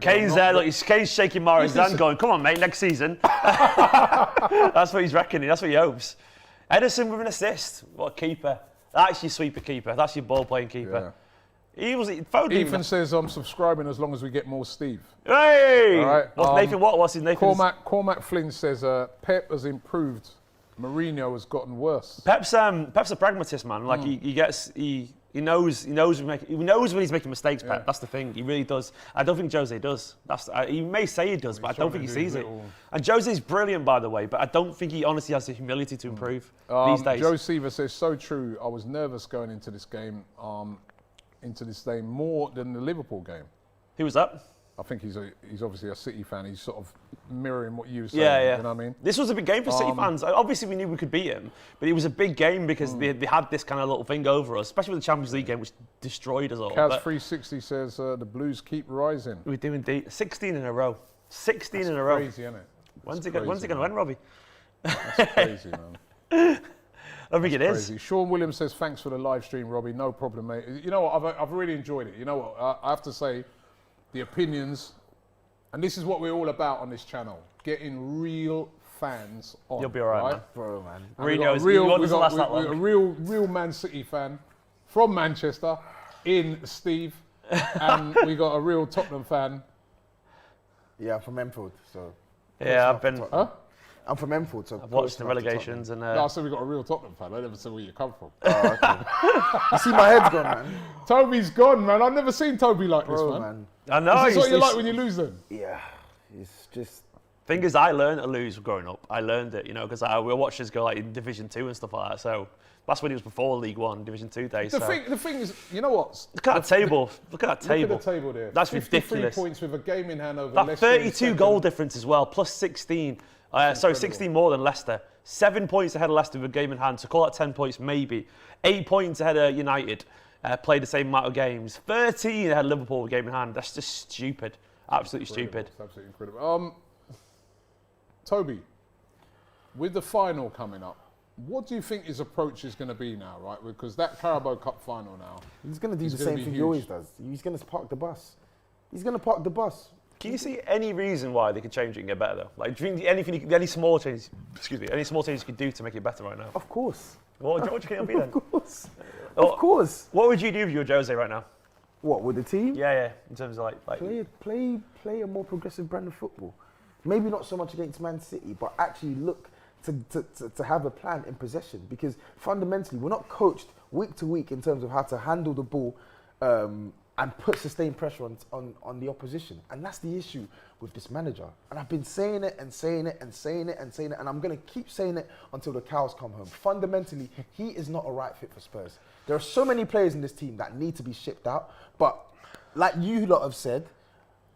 B: Kane's there, look, Kane's shaking Morris's hand going, come on, mate, next season. That's what he's reckoning. That's what he hopes. Ederson with an assist. What a keeper. That's your sweeper keeper. That's your ball-playing keeper. Yeah.
A: Ethan says, I'm subscribing as long as we get more Steve.
B: Hey!
A: All right.
B: Nathan, what's his name?
A: Cormac Flynn says, Pep has improved. Mourinho has gotten worse.
B: Pep's a pragmatist, man. Like he knows when he's making mistakes. Pep, that's the thing. He really does. I don't think Jose does. He may say he does, but I don't think he sees it. And Jose's brilliant, by the way, but I don't think he honestly has the humility to improve these days.
A: Joe Seaver says, so true. I was nervous going into this game, more than the Liverpool game.
B: Who was that?
A: I think he's obviously a City fan. He's sort of mirroring what you were saying.
B: Yeah.
A: You know what I mean?
B: This was a big game for City fans. Obviously, we knew we could beat him, but it was a big game because they had this kind of little thing over us, especially with the Champions League game, which destroyed us all.
A: Kaz360 says the Blues keep rising.
B: We do indeed. 16 in a row. 16
A: That's
B: in a row.
A: Crazy, isn't it?
B: When's it going to end, Robbie?
A: That's crazy, man.
B: I think it is.
A: Sean Williams says, thanks for the live stream, Robbie. No problem, mate. You know what? I've really enjoyed it. You know what? I have to say, the opinions, and this is what we're all about on this channel, getting real fans on.
B: You'll be all right, man.
C: Bro, man.
A: We've got a real Man City fan from Manchester in Steve. and we got a real Tottenham fan.
C: Yeah, I'm from Enfield, so.
B: Yeah, I've been.
A: Huh?
C: I'm from Enfield, so.
B: I've watched the relegations and.
A: No, I said we got a real Tottenham fan. I never said where you come from.
C: Oh, okay. You see, my head's gone, man.
A: Tobi's gone, man. I've never seen Tobi like
C: Bro,
A: this, man.
B: I know.
A: Is this what you like when you lose then?
C: Yeah, it's just.
B: Thing is, I learned to lose growing up. I learned it, because we watched us go like in Division 2 and stuff like that. So that's when it was before League 1, Division 2 days.
A: The thing is, you know what?
B: Look at that table. Look at that table.
A: Look at the table there.
B: That's
A: 53
B: ridiculous.
A: points with a game in hand over
B: That
A: Leicester.
B: 32 goal difference as well, plus 16. Sorry, 16 more than Leicester. 7 points ahead of Leicester with a game in hand. So call that 10 points maybe. 8 points ahead of United. Played the same amount of games. 13 ahead of Liverpool with a game in hand. That's just stupid. Absolutely stupid.
A: It's absolutely incredible. Tobi, with the final coming up, what do you think his approach is going to be now, right? Because that Carabao Cup final now.
C: He's going to do the
A: gonna
C: same
A: be
C: thing he
A: huge.
C: always does. He's going to park the bus. He's going to park the bus.
B: Can you see any reason why they could change it and get better though? Like, do you think any small changes? Excuse me, any small changes you could do to make it better right now?
C: Of course.
B: What do you think it'll be then?
C: Of course. Of course.
B: What would you do if you were Jose right now?
C: What, with the team?
B: Yeah. In terms of like
C: Play a more progressive brand of football. Maybe not so much against Man City, but actually look to have a plan in possession. Because fundamentally, we're not coached week to week in terms of how to handle the ball and put sustained pressure on the opposition. And that's the issue with this manager. And I've been saying it and saying it and saying it and saying it, and I'm going to keep saying it until the cows come home. Fundamentally, he is not a right fit for Spurs. There are so many players in this team that need to be shipped out, but like you lot have said,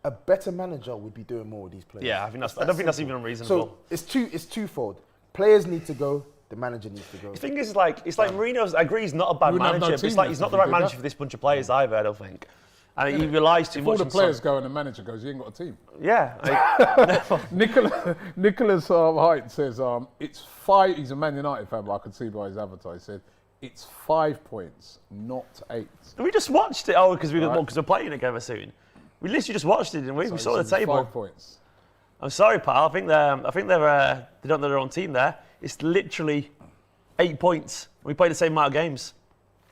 C: a better manager would be doing more with these players.
B: Yeah, I don't think that's even unreasonable.
C: So it's twofold. Players need to go. The manager needs to go.
B: The thing is, it's like Mourinho. I agree, he's not a bad manager, but it's like he's not the right manager for this bunch of players either. I don't think. And he relies too much.
A: If all the players go and the manager goes, you ain't got a team.
B: Yeah.
A: Nicholas Height says it's 5. He's a Man United fan, but I could see by his avatar. He said it's 5 points, not 8.
B: We just watched it. Oh, because we're playing together soon. We literally just watched it, didn't we?
A: So
B: we saw the table.
A: 5 points.
B: I'm sorry, pal. I think they don't know their own team there. It's literally 8 points. We play the same amount of games.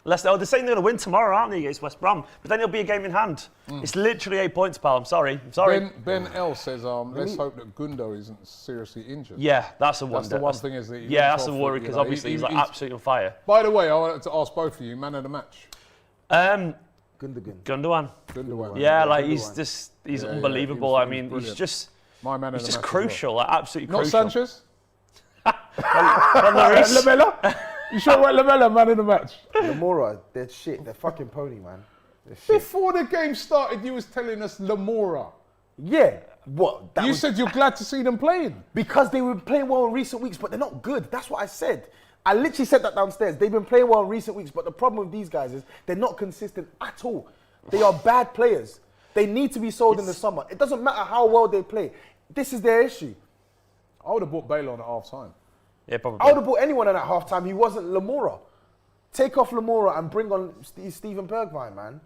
B: They're saying they're going to win tomorrow, aren't they, against West Brom? But then it'll be a game in hand. It's literally 8 points, pal. I'm sorry.
A: Ben L says, let's hope that Gundo isn't seriously injured.
B: Yeah, that's a wonder.
A: That's the one thing is that
B: that's a worry because obviously he's absolutely on fire.
A: By the way, I wanted to ask both of you, man of the match.
B: Gundogan. Yeah, he's unbelievable. I mean, he's just
A: my man of the match
B: crucial, absolutely
A: not
B: crucial.
A: Not Sanchez? Lamella? You sure about Lamella, man of the match?
C: Lamora, they're shit. They're fucking pony, man.
A: Before the game started, you was telling us Lamora.
C: Yeah. What?
A: You said you're glad to see them playing.
C: Because they were playing well in recent weeks, but they're not good. That's what I said. I literally said that downstairs. They've been playing well in recent weeks, but the problem with these guys is they're not consistent at all. They are bad players. They need to be sold in the summer. It doesn't matter how well they play. This is their issue.
A: I would have bought Baylor on at half time.
B: Yeah, probably.
C: I would have bought anyone in at half time who wasn't Lamora. Take off Lamora and bring on Steven Bergwijn, man.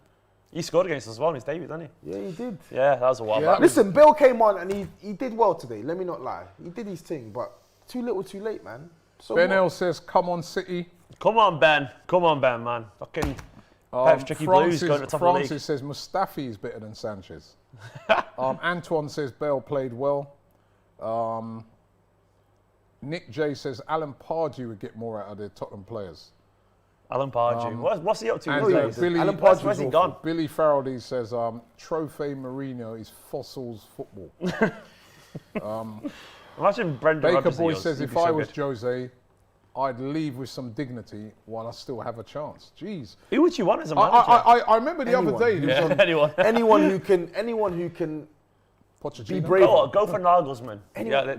B: He scored against us as well in his debut, didn't he?
C: Yeah, he did.
B: Yeah, that was a while back.
C: Listen, Bill came on and he did well today. Let me not lie. He did his thing, but too little, too late, man. So
A: Ben L says, come on, City.
B: Come on, Ben, man. Fucking Tricky Blues going to the top of the league.
A: Francis says, Mustafi is better than Sanchez. Antoine says, Bale played well. Nick J says, Alan Pardew would get more out of the Tottenham players.
B: Alan Pardew. What's he up to?
C: Alan Pardew's
B: where's he gone?
A: Billy Farrelly says, Trophy Mourinho is fossils football.
B: Imagine Brendan
A: Baker
B: Rodgers.
A: Boy says, if I was Jose, I'd leave with some dignity while I still have a chance. Jeez.
B: Who would you want as a manager?
A: I remember the other day.
B: Anyone
C: who can
A: Pochettino.
C: be brave.
B: Go for Nagelsmann.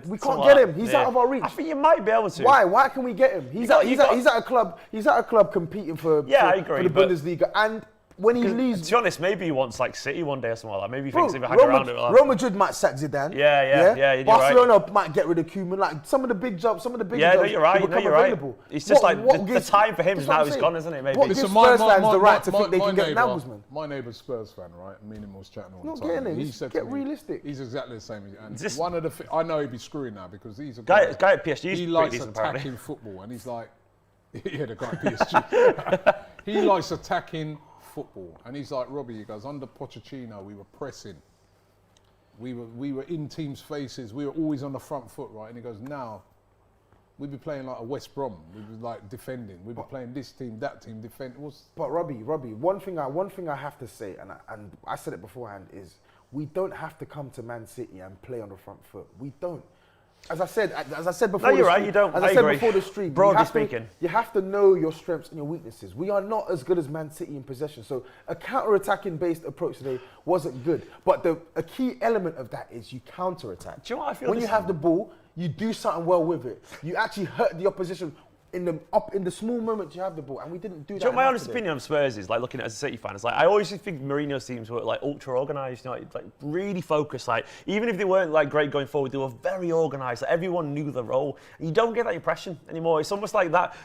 C: We can't get him. He's out of our reach.
B: I think you might be able to.
C: Why? Why can we get him? He's at a club. He's at a club competing for
B: I agree,
C: the Bundesliga. And when he leaves,
B: to be honest, maybe he wants like City one day or something like that. Maybe he thinks if he hang around it.
C: Real Madrid might sack Zidane.
B: Yeah.
C: Barcelona might get rid of Koeman. Like some of the big jobs.
B: Yeah, no, you're right. It's just the time for him is now he's gone, isn't it? Maybe.
C: What gives Spurs fans the right to think they can get Nagelsmann?
A: My neighbour's Spurs fan, right? Me and him was chatting all the
C: Not
A: time.
C: getting it.
A: He said
C: Get realistic.
A: He's exactly the same. And one of the I know he'd be screwing now because he's a
B: guy at PSG.
A: He likes attacking football, and he's like, yeah, the guy at PSG. He likes attacking football. And he's like, Robbie, he goes, under Pochettino, we were pressing. We were in teams' faces. We were always on the front foot, right? And he goes, now, we'd be playing like a West Brom. We'd be like defending. We'd be playing this team, that team, defend.
C: But Robbie, one thing I have to say, and I said it beforehand, is we don't have to come to Man City and play on the front foot. We don't. As I said before.
B: No, you're right. You don't.
C: As I said before the stream,
B: broadly speaking,
C: you have to know your strengths and your weaknesses. We are not as good as Man City in possession, so a counter-attacking based approach today wasn't good. But a key element of that is you counter-attack.
B: Do you know what I feel?
C: When you have the ball, you do something well with it. You actually hurt the opposition in the small moments you have the ball, and we didn't do that.
B: Do you know my honest opinion on Spurs is, like, looking at it as a City fan, it's like I always think Mourinho's teams were like ultra organised, you know, like really focused. Like even if they weren't like great going forward, they were very organised. Like, everyone knew the role. And you don't get that impression anymore. It's almost like that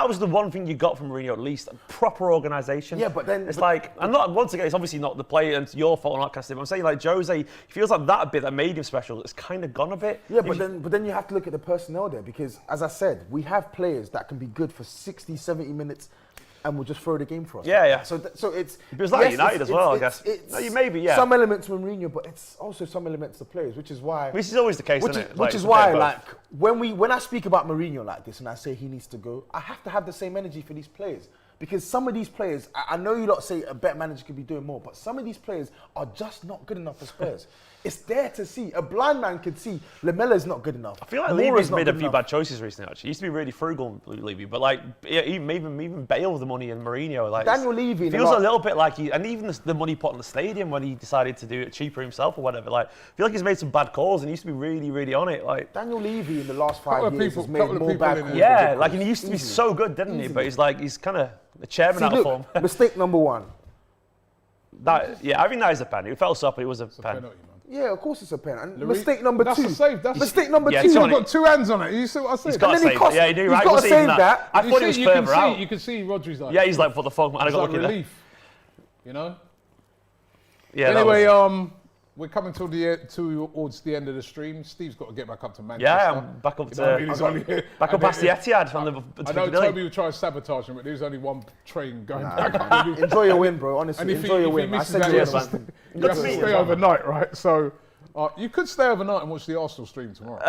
B: was the one thing you got from Mourinho, at least proper organisation.
C: Yeah, but then
B: it's like, I'm not, once again, it's obviously not the play and it's your fault and all that kind of stuff. I'm saying like Jose, he feels like that bit that made him special. It's kind of gone a bit.
C: Yeah, but then you have to look at the personnel there, because as I said, we have players that can be good for 60, 70 minutes and will just throw the game for us.
B: Yeah, yeah.
C: So it's...
B: It was like United as well, I guess. No, you maybe, yeah.
C: Some elements with Mourinho, but it's also some elements to players, which is why...
B: Which is always the case, isn't it?
C: Which is why, like, when I speak about Mourinho like this and I say he needs to go, I have to have the same energy for these players. Because some of these players, I know you lot say a better manager could be doing more, but some of these players are just not good enough for Spurs. It's there to see. A blind man could see Lamella's not good enough.
B: I feel like Levy's made a few bad choices recently, actually. He used to be really frugal, Levy, but like, yeah, even Bale with the money and Mourinho, like,
C: Daniel Levy
B: feels a little bit like and even the money put on the stadium when he decided to do it cheaper himself or whatever. Like, I feel like he's made some bad calls and he used to be really, really on it. Like
C: Daniel Levy in the last 5 years has made more bad calls.
B: Yeah, like, and he used to be so good, didn't he? But he's kind of the chairman out of form.
C: Mistake number one.
B: I think that is a penalty. It felt up, but it was a penalty.
C: Yeah, of course it's a pen. And mistake number two.
A: That's a save.
C: Mistake number two.
A: He's got 2 hands on it. You see what I said?
B: He's got to save it. Yeah, you do right.
C: He's got to save that.
B: I thought he was further out.
A: You can see Rodri's like...
B: Yeah, he's like, what the fuck, man? I got lucky there.
A: Relief. You know?
B: Yeah,
A: anyway, we're coming towards the end of the stream. Steve's got to get back up to Manchester.
B: Yeah, I'm back up back up past the Etihad.
A: I know Tobi will try to sabotage him, but there's only one train going back.
C: Enjoy your win, bro. Honestly, enjoy your win.
A: I said you have to stay overnight, right? So you could stay overnight and watch the Arsenal stream tomorrow.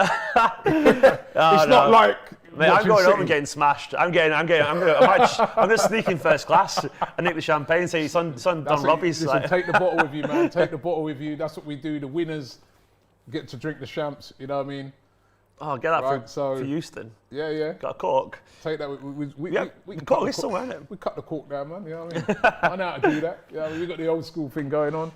A: It's not like...
B: Mate, I'm going home and getting smashed. I'm gonna sneak in first class and nick the champagne. Say son Don Robbie's.
A: Listen, take the bottle with you, man. Take the bottle with you. That's what we do. The winners get to drink the champs. You know what I mean?
B: Oh, get that for Houston.
A: Yeah.
B: Got a cork.
A: Take that. We
B: the cork is somewhere, isn't it?
A: We cut the cork down, man. You know what I mean? I know how to do that. Yeah, we got the old school thing going on.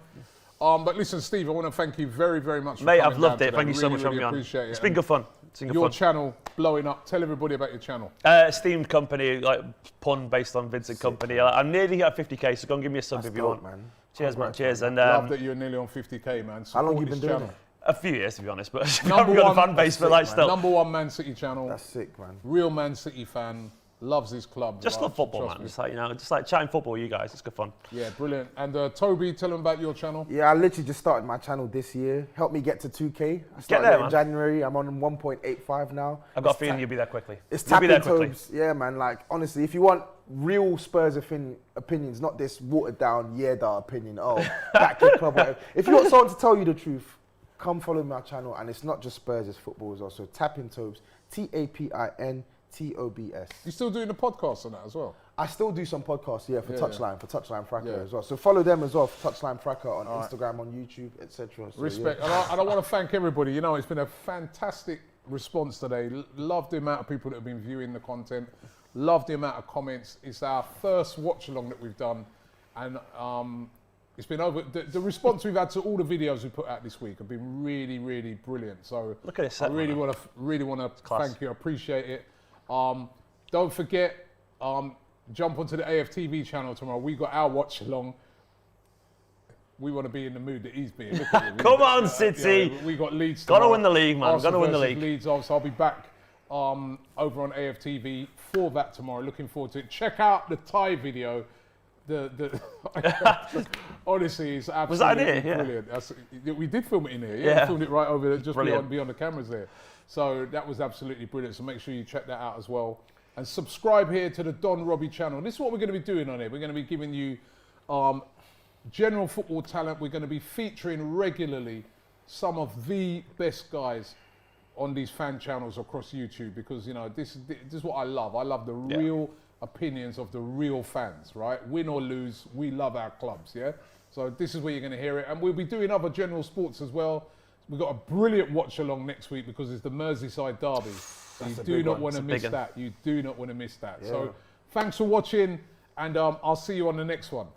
A: But listen, Steve, I want to thank you very, very much for coming down.
B: Mate, I've loved it.
A: Today.
B: Thank you so much for having me on.
A: Appreciate it.
B: It's been good fun.
A: Your channel blowing up. Tell everybody about your channel.
B: Esteemed Kompany, like pun based on Vincent Kompany. I'm nearly at 50k, so go and give me a sub if you want.
C: Man.
B: Cheers, man. Cheers. And
A: love that you're nearly on 50k, man.
C: How long have you been doing it?
B: A few years, to be honest, but I haven't got a fan base, but like still.
A: Number one Man City channel.
C: That's sick, man.
A: Real Man City fan. Loves his club.
B: Just love football, man. Just like chatting football with you guys. It's good fun.
A: Yeah, brilliant. And Tobi, tell them about your channel.
C: Yeah, I literally just started my channel this year. Helped me get to 2K. I started there in January. I'm on 1.85 now.
B: I've got a feeling you'll be there quickly.
C: It's tapping Tobes. Yeah, man. Like, honestly, if you want real Spurs opinions, not this watered down opinion. Oh, that kid club. Whatever. If you want someone to tell you the truth, come follow my channel. And it's not just Spurs, it's football as well. So Tapping Tobes, TAPIN. TOBS.
A: You still doing the podcast on that as well?
C: I still do some podcasts, for Touchline Fracker as well. So follow them as well, for Touchline Fracker on Instagram, on YouTube, etc. So,
A: respect. Yeah. And I want to thank everybody. You know, it's been a fantastic response today. Love the amount of people that have been viewing the content. Love the amount of comments. It's our first watch along that we've done, and it's been over. The response we've had to all the videos we put out this week have been really, really brilliant. So
B: look at this.
A: I really want to thank you. I appreciate it. Don't forget, jump onto the AFTV channel tomorrow. We got our watch along. We want to be in the mood that he's being. Look at
B: Come on, City.
A: We got Leeds.
B: Got to win the league, man. Got to win the league.
A: Leeds off, so I'll be back over on AFTV for that tomorrow. Looking forward to it. Check out the Thai video. Honestly, it's absolutely
B: Was that in here?
A: brilliant. We did film it in here. Yeah, we filmed it right over there, just beyond the cameras there. So that was absolutely brilliant. So make sure you check that out as well. And subscribe here to the Don Robbie channel. This is what we're going to be doing on here. We're going to be giving you General football talent. We're going to be featuring regularly some of the best guys on these fan channels across YouTube, because this is what I love. I love the real opinions of the real fans, right? Win or lose, we love our clubs, yeah? So this is where you're going to hear it. And we'll be doing other general sports as well. We've got a brilliant watch along next week because it's the Merseyside derby. So you do not want to miss that. You do not want to miss that.
C: Yeah.
A: So thanks for watching, and I'll see you on the next one.